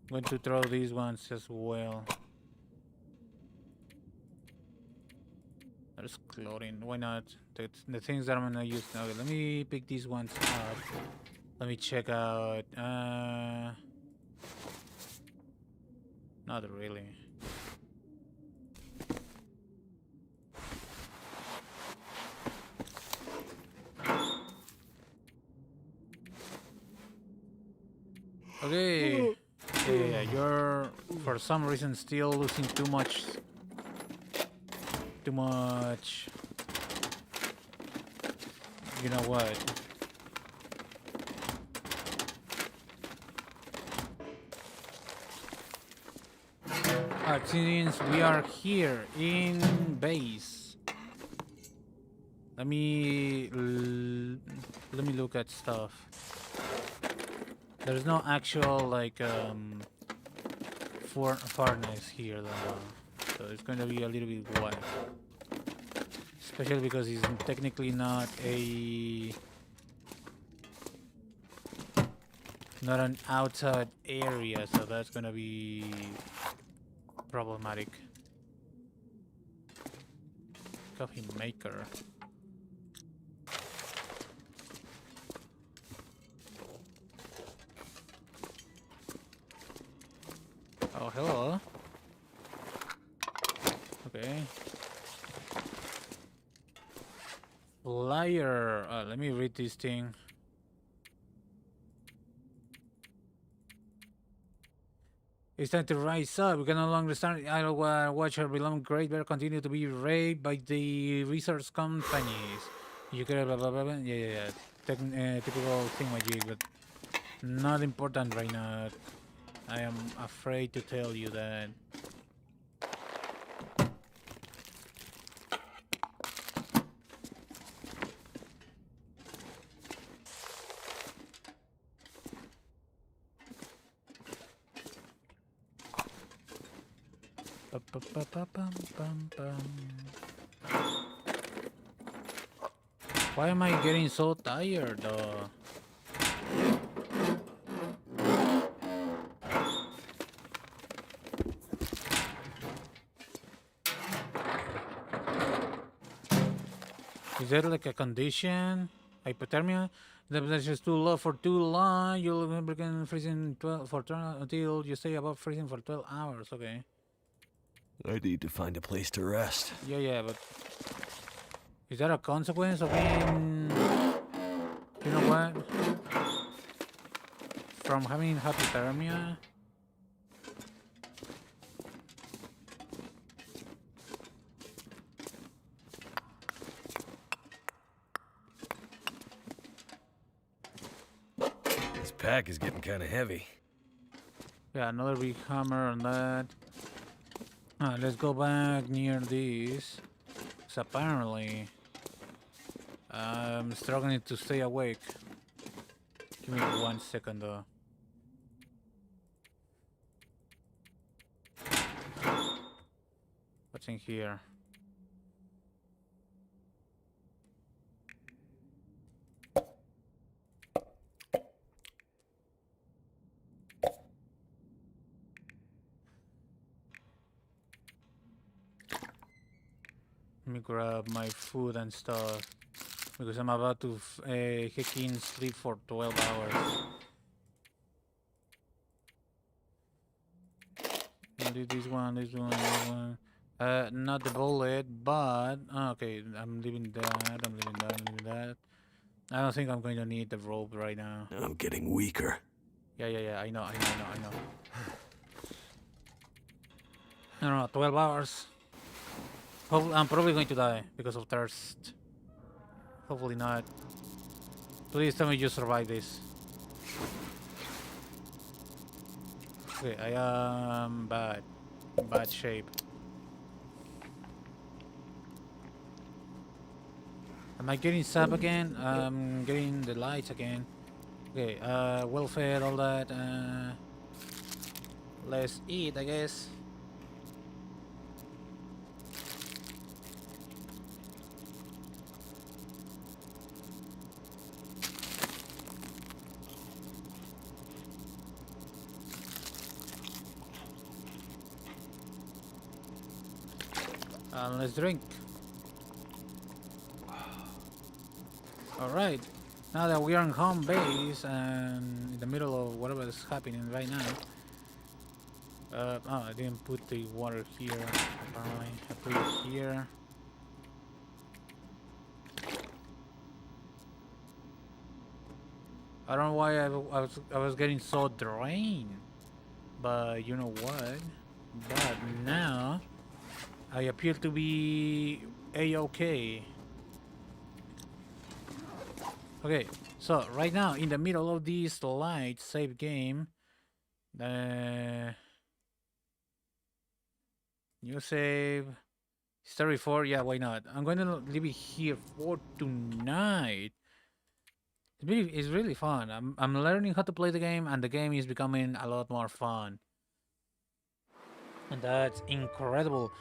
I'm going to throw these ones as well. There's clothing, why not? The things that I'm gonna use now. Okay, let me pick these ones up. Let me check out. Not really. Okay. Yeah, you're for some reason still losing too much. You know what? Since we are here in base, let me look at stuff. There's no actual like furnace here though, so it's going to be a little bit wide. Especially because it's technically not an outside area, so that's gonna be problematic. Coffee maker. Oh, hello. Okay. Flyer. Let me read this thing. It's time to rise up. We can no longer stand idle while watch our beloved Great Bear continue to be raped by the resource companies. You get blah blah blah blah. Yeah. Typical thingamajig, but not important right now. I am afraid to tell you that. Ba-ba-ba-ba-bum-bum-bum. Why am I getting so tired though? Is there like a condition? Hypothermia? The temperature is too low for too long. You'll begin freezing 12 until you stay above freezing for 12 hours. Okay. I need to find a place to rest. Yeah, but is that a consequence of being, you know what? From having hypothermia? This pack is getting kind of heavy. Yeah, another big hammer on that. Let's go back near this. So apparently, I'm struggling to stay awake. Give me 1 second though. What's in here? Let me grab my food and stuff because I'm about to heckin' sleep for 12 hours. I'll do this one, this one, this one. Not the bullet, but okay. I'm leaving that. I'm leaving that. I'm leaving that. I don't think I'm going to need the rope right now. I'm getting weaker. Yeah. I know. I don't know. 12 hours. I'm probably going to die because of thirst. Hopefully not. Please tell me you survive this. Okay, I am bad shape. Am I getting sap again? I'm getting the lights again. Okay, well fed, all that. Let's eat, I guess. Let's drink. Alright, now that we are on home base and in the middle of whatever is happening right now. Oh, I didn't put the water here, apparently. I put it here. I don't know why I was getting so drained. But you know what? But now I appear to be a-okay. Okay, so right now in the middle of this light save game, new save, story 4. Yeah, why not? I'm going to leave it here for tonight. It's really fun. I'm learning how to play the game, and the game is becoming a lot more fun. And that's incredible.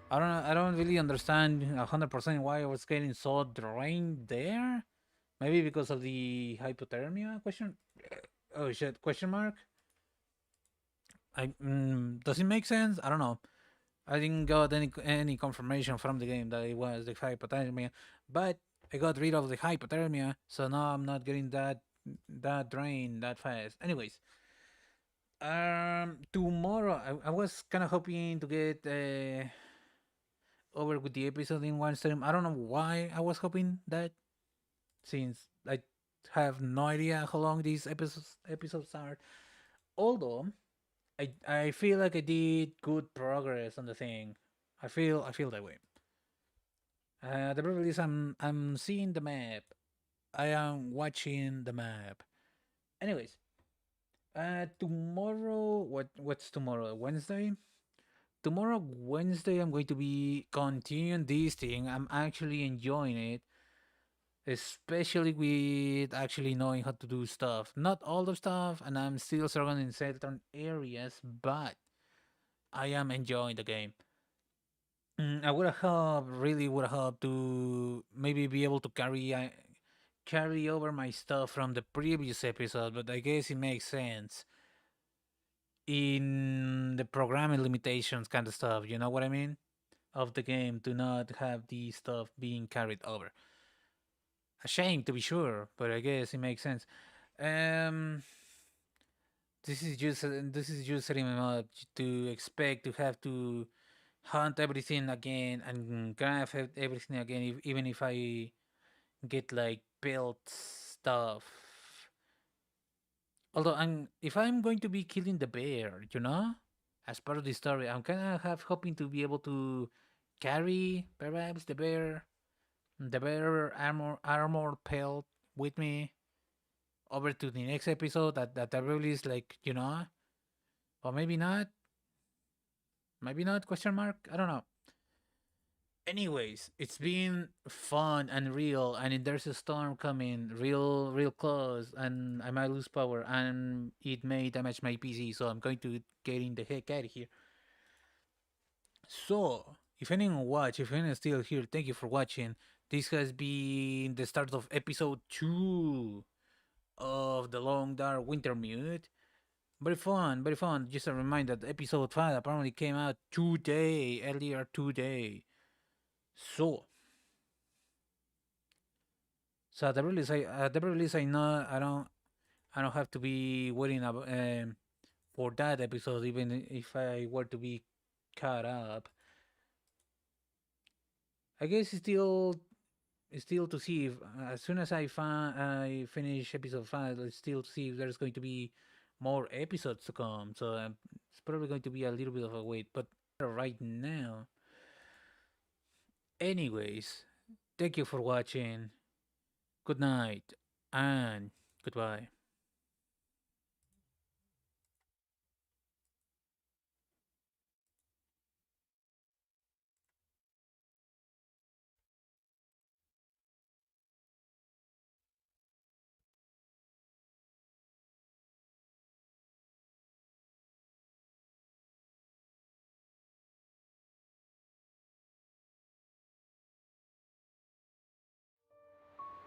I don't really understand 100% why I was getting so drained there. Maybe because of the hypothermia question. Oh shit! Question mark. Does it make sense? I don't know. I didn't got any confirmation from the game that it was the hypothermia, but I got rid of the hypothermia, so now I'm not getting that drained that fast. Anyways, tomorrow I was kind of hoping to get over with the episode in one stream. I don't know why I was hoping that, since I have no idea how long these episodes are. Although I feel like I did good progress on the thing. I feel that way. At the very least, I'm seeing the map. I am watching the map. Anyways, Tomorrow, what's tomorrow? Wednesday? Tomorrow, Wednesday, I'm going to be continuing this thing. I'm actually enjoying it, especially with actually knowing how to do stuff. Not all the stuff, and I'm still struggling in certain areas, but I am enjoying the game. I would have really would have to maybe be able to carry over my stuff from the previous episode, but I guess it makes sense in the programming limitations kind of stuff. You know what I mean? Of the game to not have the stuff being carried over. A shame to be sure, but I guess it makes sense. Um, this is just setting me up to expect to have to hunt everything again and craft everything again, even if I get like built stuff. Although if I'm going to be killing the bear, as part of the story, I'm kind of half hoping to be able to carry perhaps the bear armor pelt with me over to the next episode. That really is like or maybe not, maybe not question mark. I don't know. Anyways, it's been fun and real, and if there's a storm coming real close, and I might lose power, and it may damage my PC, so I'm going to getting the heck out of here. So, if anyone is still here, thank you for watching. This has been the start of episode 2 of the Long Dark Winter Mute. Very fun, very fun. Just a reminder that episode 5 apparently came out earlier today. So, So at the release, I know I don't have to be waiting for that episode, even if I were to be caught up. I guess it's still to see if as soon as I finish episode 5, let's still see if there's going to be more episodes to come. So it's probably going to be a little bit of a wait, but right now. Anyways, thank you for watching. Good night and goodbye.